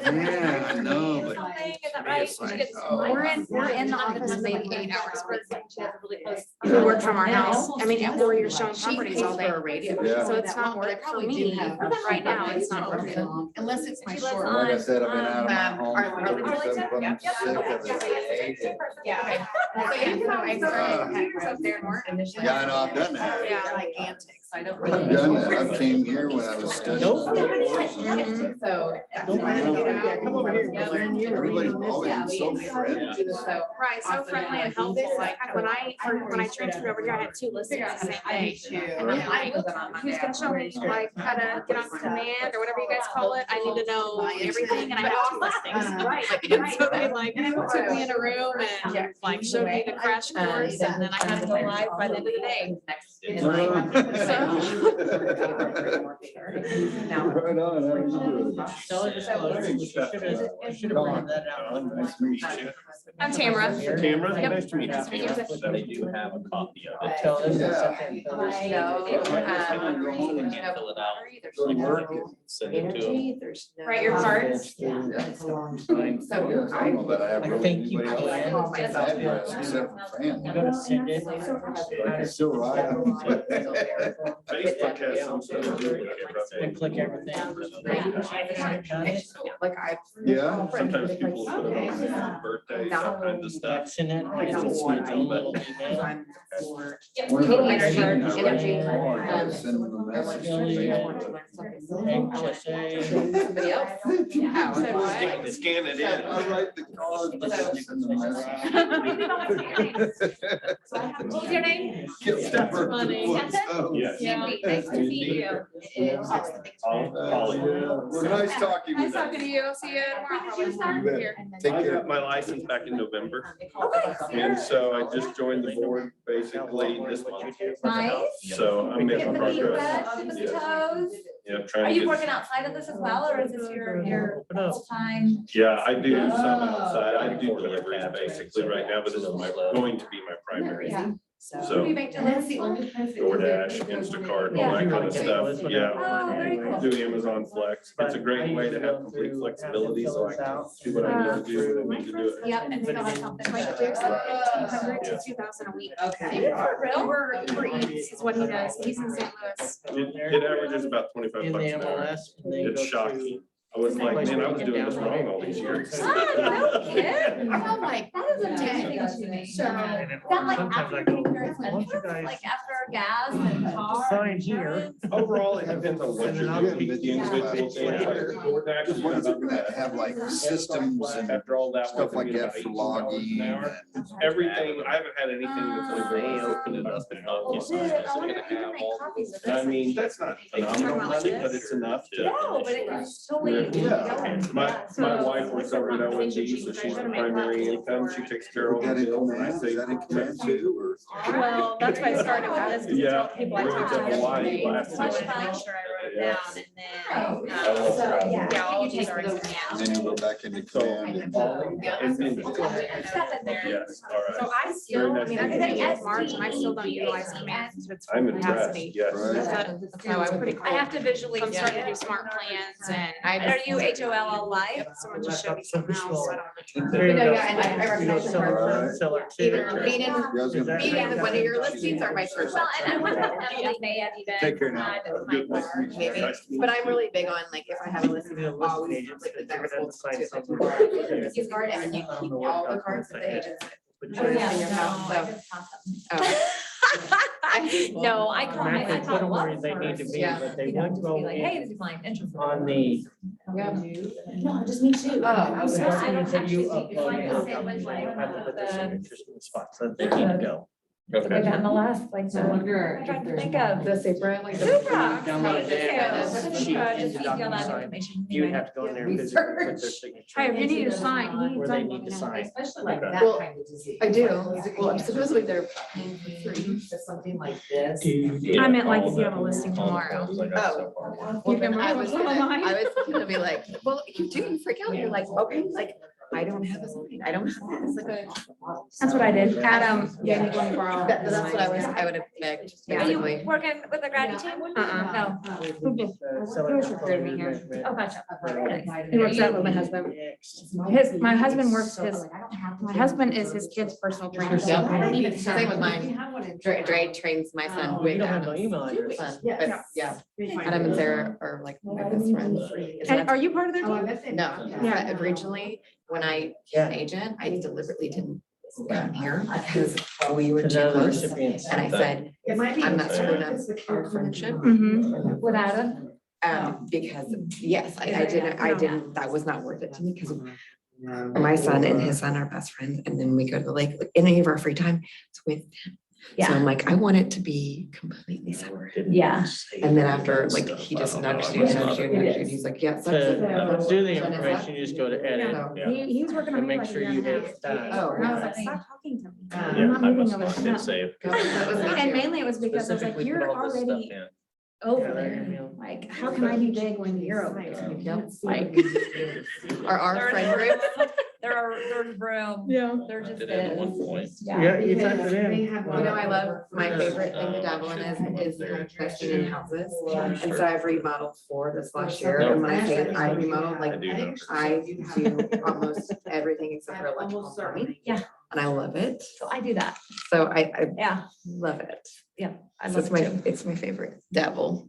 Yeah, I know, but. Something, is that right? She gets. We're in the office maybe 8 hours a week. We work from our house. I mean, or you're showing She properties pays all day. for a radio. Yeah. So it's not work for me. Right now, it's not working. Unless it's my She lives short. on- Like I said, I've been out of my home. Arlington. for 37, Yep. sick of it. Yeah, okay. So yeah, so I started at Rose there in Norton initially. Yeah, I know, I've done that. Yeah, gigantic, so I don't I've really. done that. I came here when I was studying. So. Come over here. Everybody's always so friendly. So. Right, so friendly and helpful. Like when I transferred over here, I had 2 listings the same day. And I'm like, who's gonna show me like how to get on command or whatever you guys call it? I need to know everything and I have 2 listings. Right. And so they like took me in a room and like showed me the crash course and then I had to go live by the end of the day. Right on, how are you? Should have pointed that out. Nice to meet you. I'm Tamara. Tamara, Yep. nice to meet you. Nice to meet you. Tamara. They do have a copy of it. Tell us Yeah. something. So they can't fill it out. Go to work. Send it to them. There's no. Write your cards. So I don't know that I have I really think you anybody else can. that's had address except for Fran. I'm gonna send it. But I can still ride. Facebook has some stuff to do with it. And click everything. Like I. Yeah. Sometimes people put it on their birthday, all kinds of stuff. Send that. Like a It's a one, small little but email. I'm for. Whenever I Energy, see them, I energy, send them a message. Somebody else? Oh, Scan it in. I write the card, but then send them a message. What's your name? Get that for Funny. people's phones. Yes. Nice to meet you. I'll call you. Well, nice talking Nice with you. talking to you. See you tomorrow. You bet. Here. Take I care. got my license back in November. And so I just joined the board basically this month. Nice. So I'm making Getting the feet progress. wet, dipping the toes. Yeah, Are trying to you get, working outside of this as well, or is this your full-time? yeah, I do some outside. I do deliveries basically right now, but this is going to be my primary. Yeah. So What do you make deliveries? DoorDash, Instacart, all that kind of stuff. Yeah. Oh, very cool. Do Amazon Flex. It's a great way to have complete flexibility, so I can do what I need to do when I need to do it. Yep, and still have something. Like Jake's like 1,800 to 2,000 a week. Okay. For real? Uber Eats is what he does. He's in St. Louis. It averages about 25 In the bucks an hour. MLS. and then It's go shocking. I was like, man, I was doing this wrong all these years. Oh, no kidding. I'm like, That is amazing to me. So. That like Sometimes after I you're go, getting parents, "Why don't you guys like after gas and car. Sign here. Overall, it depends on what you're doing, the individual things, like DoorDash, Because ones that have like systems and after all that. stuff like that for $18 an logging. hour. Everything, I haven't had anything that's like, they open it up and not, it's gonna have all. I mean, that's not phenomenal money, but it's enough to. No, but it was totally. Yeah, my wife works over at ONG, so she's the primary income, she takes care of all the bills, and I say. Too, or? Well, that's why I started with this. 'cause I Yeah, told people I we went to talked to Hawaii them. last So I year. should make sure I wrote it Yeah. down and then. I love that. Yeah, all You of these take are. those And then you go back into command and. Yes, all right. So I still, I mean, I've been in March and I still don't utilize command to its full I'm impressed, capacity. yes. That's how I'm pretty cool. I have to visually. I'm starting to do smart plans and Are you HOLL live? someone just showed me something else. I don't know. There you No, go. yeah, and I recognize the part Seller too. either being in, Is that- being in one of your listings or vice versa. Well, and I wonder if Emily may have even. Take care now. had Good. my Nice to meet you. Maybe, Nice to meet but you. I'm really big on like, if I have a listing, The I'll listing always agents, like they're that gonna result decide to something. you card and then you keep all the cards that the agents. Oh, yeah, in your no, house, I so. just caught Oh. No, I call my, I Actually, call put them where Love they need to first. be, Yeah. but they You know, won't just go be like, hey, in this is mine, interest. on the. No, just me too. Oh, I'm sorry, I documents don't that you actually, upload, like, you say have when to like put their the. signatures in the spots that they need to go. Like in the last, like, So I wonder I'm trying if to there's. think of. The Supra, like. Supra. Download it Yeah, as a sheet sheet just into easy on that DocuSign. information. You would have to go in there and physically put their signature. Hey, if you need to sign, Where they need to sign. Especially like Okay. that Well, kind of disease. I do. Well, supposedly they're paying for free for something like this. I meant like if you have a listing tomorrow. Oh. Well, then I was gonna be like, well, you do, you freak out, you're like, okay, like, I don't have a sign, I don't have this, like a. That's what I did. Adam gave me one to borrow. That's what I would have begged, Are you basically. working with the grad team? Uh-uh. No. Who just- who just recruited me here? Oh, gotcha. He works out with my husband. My husband works my husband is his kid's personal trainer. Yep. Same with mine. Dre trains my son with You don't have no Adam's email address. son, but yeah, Adam and Sarah are like my best friends. And are you part of their team? No, yeah, originally, when I was an agent, I deliberately didn't come here because we were too close. And I said, I'm not screwing up our friendship. Mm-hmm. With Adam? Because, yes, I didn't, that was not worth it to me because my son and his son are best friends. And then we go to the lake, any of our free time, it's with them. So I'm like, I want it to be completely separate. Yeah. And then after, like, he just nudged you, and he's like, yes. To do the information, you just go to edit. He was working on And me make like a sure year you and a hit half. that. Oh, And I was like, stop talking to me. Yeah, I'm not I moving must over not there. did save. And mainly it was because I was like, Specifically you're put all this stuff already in. over Yeah, there. Like, how can I be big when you're over there? Yep. Like. Our friend group. There's room. Yeah. There just Did it at one is. point. Yeah, you type it in. You know, I love, my favorite thing to dabble in is investing in houses. And so I've remodeled 4 this last year. And when I say I remodeled, like, I do know. I do almost everything except for electrical and plumbing. Yeah. And I love it. So I do that. So I Yeah. love it. Yeah. I So love it's my, it it's my favorite dabble.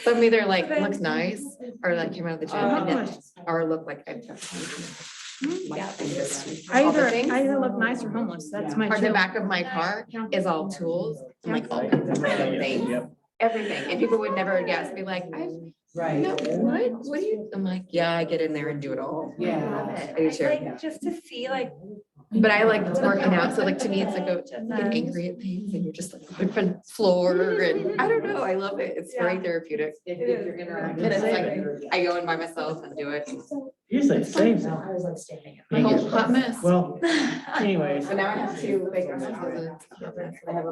So I'm either like, looks nice, or like came out of the gym and it, or look like I've. Yeah. I either look nice or homeless. That's my Or the two. back of my car is all tools, and like all kinds of random things, everything, and people would never guess, be like, Right. no, what do you, I'm like, yeah, I get in there and do it all. Yeah. I do too. Like, just to see like. But I like working out, so like to me, it's like you get angry at things and you're just like open floor and I don't know, I love it. It's very therapeutic. If you're gonna. And it's like, I go in by myself and do it. Usually it's same. I was like standing. My whole hot mess. Well, anyways. So now I have 2 big houses. I have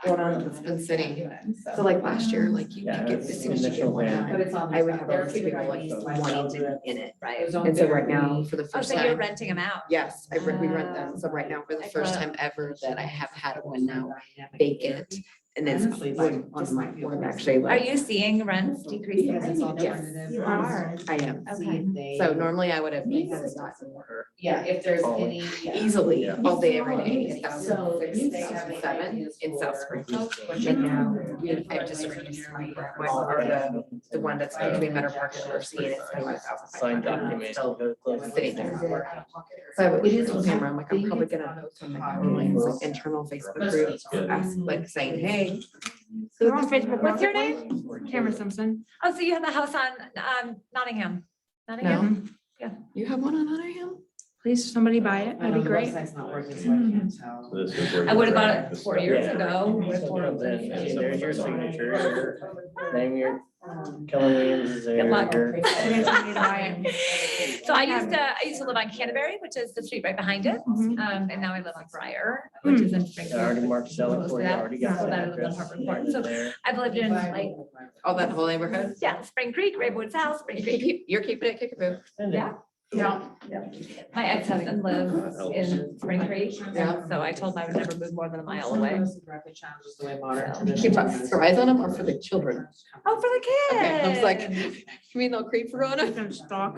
one on that's been sitting. So like last year, like you could get, as soon as you get one out, I would have all these people like wanting to be in it. Right. And so right now, for the Oh, first so you're time, renting them out? yes, we rent them. So right now, for the first time ever that I have had one now vacant, And then actually. Are you seeing rents decreasing? Yes. You are. I am. Okay. So normally I would have. Yeah, if there's any. Easily, all day, every day. 2006, 2007 in South Springfield. And now I've just reduced the one that's between Meadow Park and Mercy and it's 5,000. Signed document. Sitting there. So it is on camera. I'm like, I'm probably gonna post on my internal Facebook group, ask, like saying, hey. You're on Facebook. What's your Marketplace. name? Cameron Simpson. Oh, so you have the house on Nottingham? Nottingham? Yeah. You have one on Nottingham? Please, somebody buy it. That'd be great. I would have bought it 4 years ago. There's your signature, your name, your Keller Williams is there. Good luck. your- So I used to live on Canterbury, which is the street right behind it. And now I live on Briar, which is in I Springfield. already marked selling for you, I already got So that that I lived on address. Harper Court. So There. I've lived in like, All that whole neighborhood? yeah, Spring Creek, Ravenwood South, Spring Creek. You're keeping it Kickapoo. Yeah. Yeah. My ex-husband lives in Spring Creek. Yeah. So I told him I would never move more than a mile away. Keep your eyes on them or for the children? Oh, for the kids. Okay, I was like, you mean they'll creep around them? No,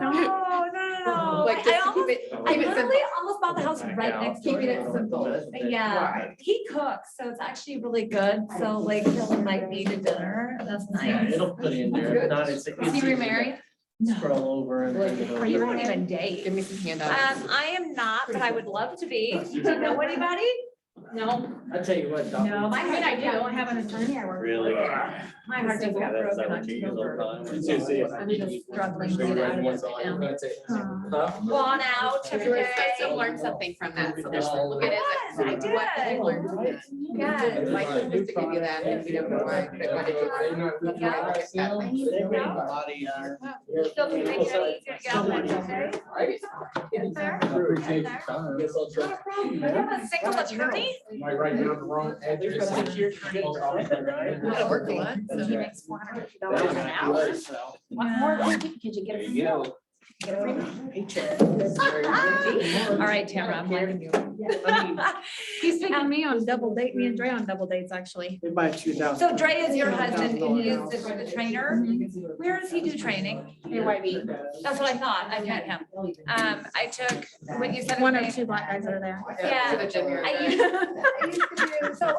no. Like, just to keep it, I keep it literally simple. almost bought the house right next door. Keeping it simple. Yeah, he cooks, so it's actually really good. So like he'll invite me to dinner. That's nice. It'll put in there, not it's. Is he remarried? Scroll over and. bring it Or you over. don't even date? Give me some handouts. I am not, but I would love to be. Do you know anybody? No. I tell you what, Dr. No, my heart, I do. I have an attorney I work with. Really? My heart just got That's broken not what you use all the October. time. I'm just struggling to get out of it now. Gone out You every were day. supposed to learn something from that, so there's look at it. I was, I What did you did. learn from that? Yes. Like, supposed to give you that, if you don't know why, but why did you learn? That's why I get that. Still can make it easier to get out of it, okay? Yes, sir. Appreciate Yes, your sir. time. Not a problem. You have a single attorney? Am I writing down the wrong address? I worked a lot, so. He makes $450 an hour. What more could you get? There you go. Get a free All right, Tamara, I'm liking you. He's taking me on double date, me and Dre on double dates, actually. We buy 2,000. So Dre is your husband and he is the trainer. Where does he do training? AYB. That's what I thought. I met him. I took, when you said. One or two black guys that are there. Yeah. To the junior. I used to do, so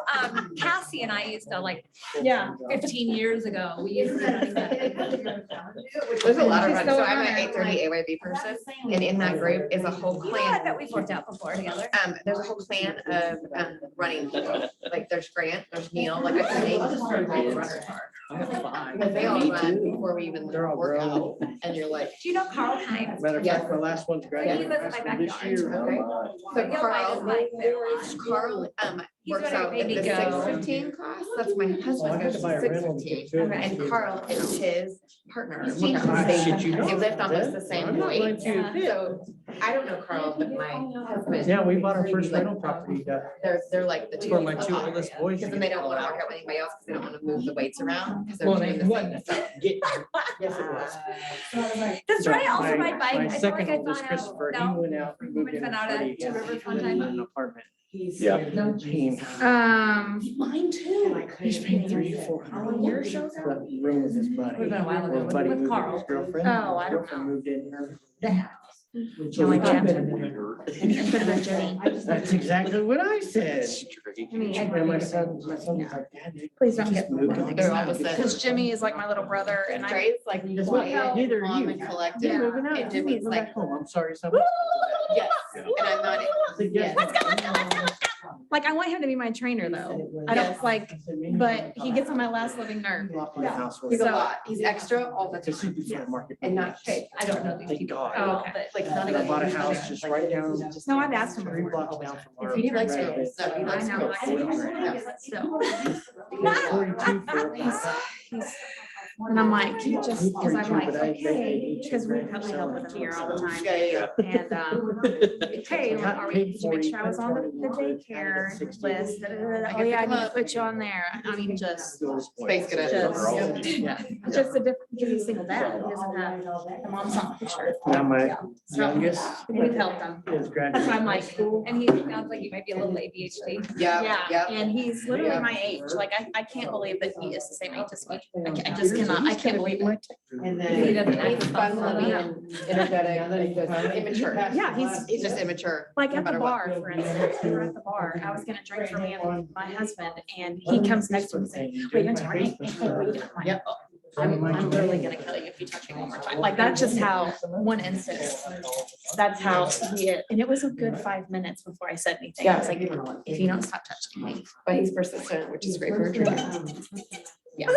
Cassie and I used to like, Yeah. 15 years ago, we used to. There's a lot of She's fun, so so I'm an honored. 8:30 AYB person, and in that group is a whole Yeah, I clan. bet we've worked out before together. There's a whole clan of running people, like there's Grant, there's Neil, like I can name just all the runners are. Because they all run before we even They're all work grown. out, and you're like, Do you know Carl Hines? Matter of fact, the last one's He graduating lives in my this backyard. year. okay? So So you'll find his Carl, bike there. He's works ready out to at maybe the go. 6:15 class, that's my Oh, I husband, had to buy a rental. 6:15. And Carl is his partner. He's Work out. I shit you not. They lift almost the I'm same not weight, going to. so I don't know Carl, but my husband. Yeah, we bought our first rental property. They're like the two. For my two oldest boys. Because then they don't want to work out with anybody else, because they don't want to move the weights around, because they're Well, doing it the same wasn't. stuff. Yes, it was. Does Dre also My- ride bike? My I feel second like I oldest, saw him. Christopher, he No? went out and moved in. Went out with at Freddie, Two yeah, Rivers he one lived in time? an apartment. Yeah. Team. Mine too. He's paying $300-400 for a room with his buddy. Would've been a while ago His buddy with moved in Carl. with his girlfriend. Oh, I His don't girlfriend moved in her. The house. So like we that. took it. Could have been Jenny. That's exactly what I said. I mean, And my son was like, Dad, Please don't just get. moved in. They're all the same. Because Jimmy is like my little brother and I. Dre's like Guess what? quiet, Neither are calm you. and You're collected, moving out. and Jimmy's Moving like, back home. I'm sorry, someone. yes, and I'm not. Yes. Like, I want him to be my trainer though. I don't like, but he gets on my last living nerve. He's a So- lot, he's extra all the It's a time, supermarket market. and not Okay, I don't know these Thank people. God. Oh, okay. But like not And I even. bought a house just right down. No, I've asked him 3 before. blocks down from our. He likes right girls, so he I likes know, girls. I know. So, 42 for a he's, and I'm like, just, because I'm 42, like, but I- hey, because we probably help with him here all the time. Yeah, yeah. And, hey, are we, did you make sure I was on the daycare list? Da, da, da, da. Oh, yeah, I need to put you on there. I mean, just, Space cadet. just, Yeah. just a different, because he's a single dad, he doesn't have, the mom's not the picture. Now my So, youngest we've helped him. is That's why I'm graduating. like, And he sounds like he might be a little ADHD. yeah, and he's literally my age, like, I can't believe that he is the same age as me. I just cannot, I can't believe it. And He doesn't then act he's fun loving Yeah. and energetic, just immature. Yeah, He's just immature. Like no at the matter what. bar, for instance, we were at the bar, I was gonna drink for me and my husband, and he comes next to me and says, wait, you're turning? Yep. I'm literally gonna kill you if you touch me one more time. Like, that's just how, one instance, that's how he is. And it was a good 5 minutes before I said anything. I was like, if you don't stop touching me. But he's persistent, which is great for a trainer. Yeah.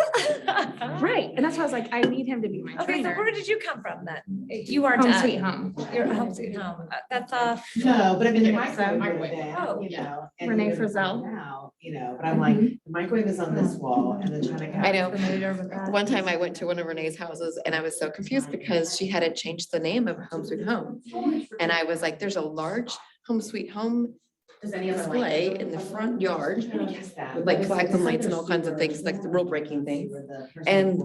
Right, and that's why I was like, I need him to be my Okay, so trainer. where did you come from then? You are Home Sweet Home. You're Home Sweet Home. That's No, but I mean, the Yeah, so- microwave, Oh. you know. and Renee even Frizzell. now, You know, but I'm like, the microwave is on this wall and the China. I know. familiar with that. One time I went to one of Renee's houses and I was so confused because she hadn't changed the name of Home Sweet Home. And I was like, there's a large Home Sweet Home display in the front yard with like flags and lights and all kinds of things, like the rule breaking things. And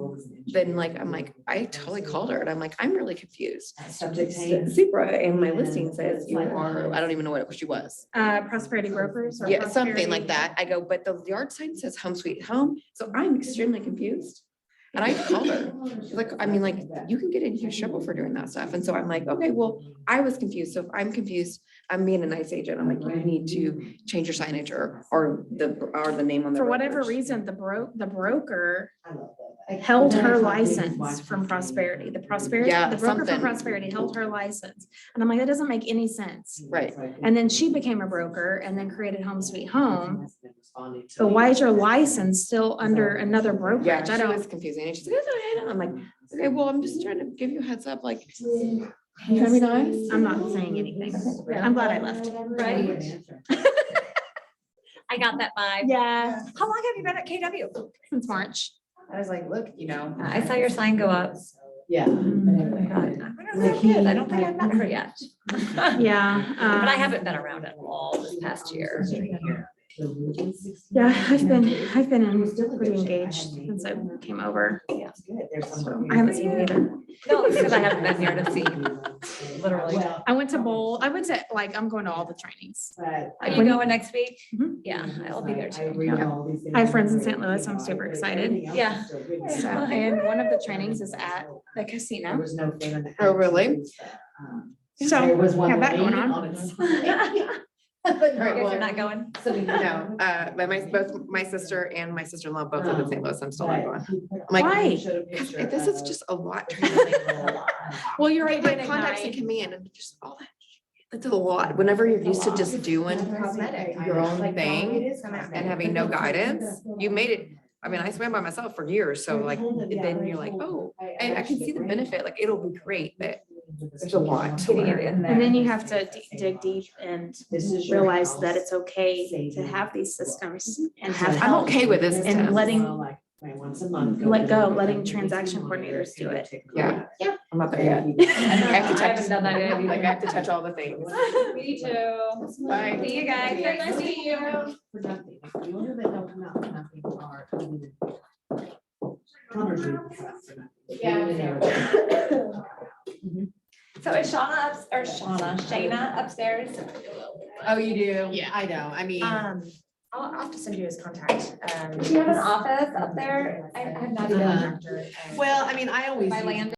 then like, I'm like, I totally called her and I'm like, I'm really confused. Supra in my listing says you are, I don't even know what she was. Prosperity Brokers. or Yeah, something like Prosperity- that. I go, but the yard sign says Home Sweet Home, so I'm extremely confused. And I called her. She's like, I mean, like, you can get in huge trouble for doing that stuff. And so I'm like, okay, well, I was confused. So if I'm confused, I'm being a nice agent. I'm like, you need to change your signage or the name on the. For whatever road. reason, the broker held her license from Prosperity. The Prosperity, Yeah, the broker from something. Prosperity held her license. And I'm like, that doesn't make any sense. Right. And then she became a broker and then created Home Sweet Home. But why is your license still under another brokerage? Yeah, I she don't. was confusing. And she's like, I'm like, okay, well, I'm just trying to give you a heads up, like, you trying to be nice? I'm not saying anything. I'm glad I left. Right? I got that vibe. Yeah, How long have you been at KW? since March. I was like, look, you know. I saw your sign go up. Yeah. I wonder who that is. I don't think I've met her yet. Yeah. But I haven't been around at all this past year. Yeah, I've been pretty engaged since I came over. So I haven't seen you either. No, it's because I haven't been here to see, literally. I went to bowl. I went to, like, I'm going to all the trainings. Are you going next week? Mhm. Yeah, I'll be there too. I have friends in St. Louis. I'm super excited. Yeah. So, and one of the trainings is at the casino. Oh, really? So have that going on. All right, You're well, not going? no, but both my sister and my sister-in-law both live in St. Louis. I'm still not going. I'm like, Why? "'Cause this is just a lot. Well, you're right. Like contacts and command and just all that. It's a lot. Whenever you're used to just doing your own thing and having no guidance, you made it. I mean, I swam by myself for years, so like, then you're like, oh, I can see the benefit, like, it'll be great, but there's a lot to learn. And then you have to dig deep and realize that it's okay to have these systems and have I'm help okay with this. and stuff. letting transaction coordinators do it. Yeah, I'm not there yet. I have to touch, haven't done that yet. like, I have to touch all the things. Me too. Bye. See you guys. Nice to meet you. So is Shayna upstairs? Oh, you do? Yeah. I know. I mean. I'll have to send you his contact. Do you have an office up there? I have not even. Well, I mean, I always. My use- land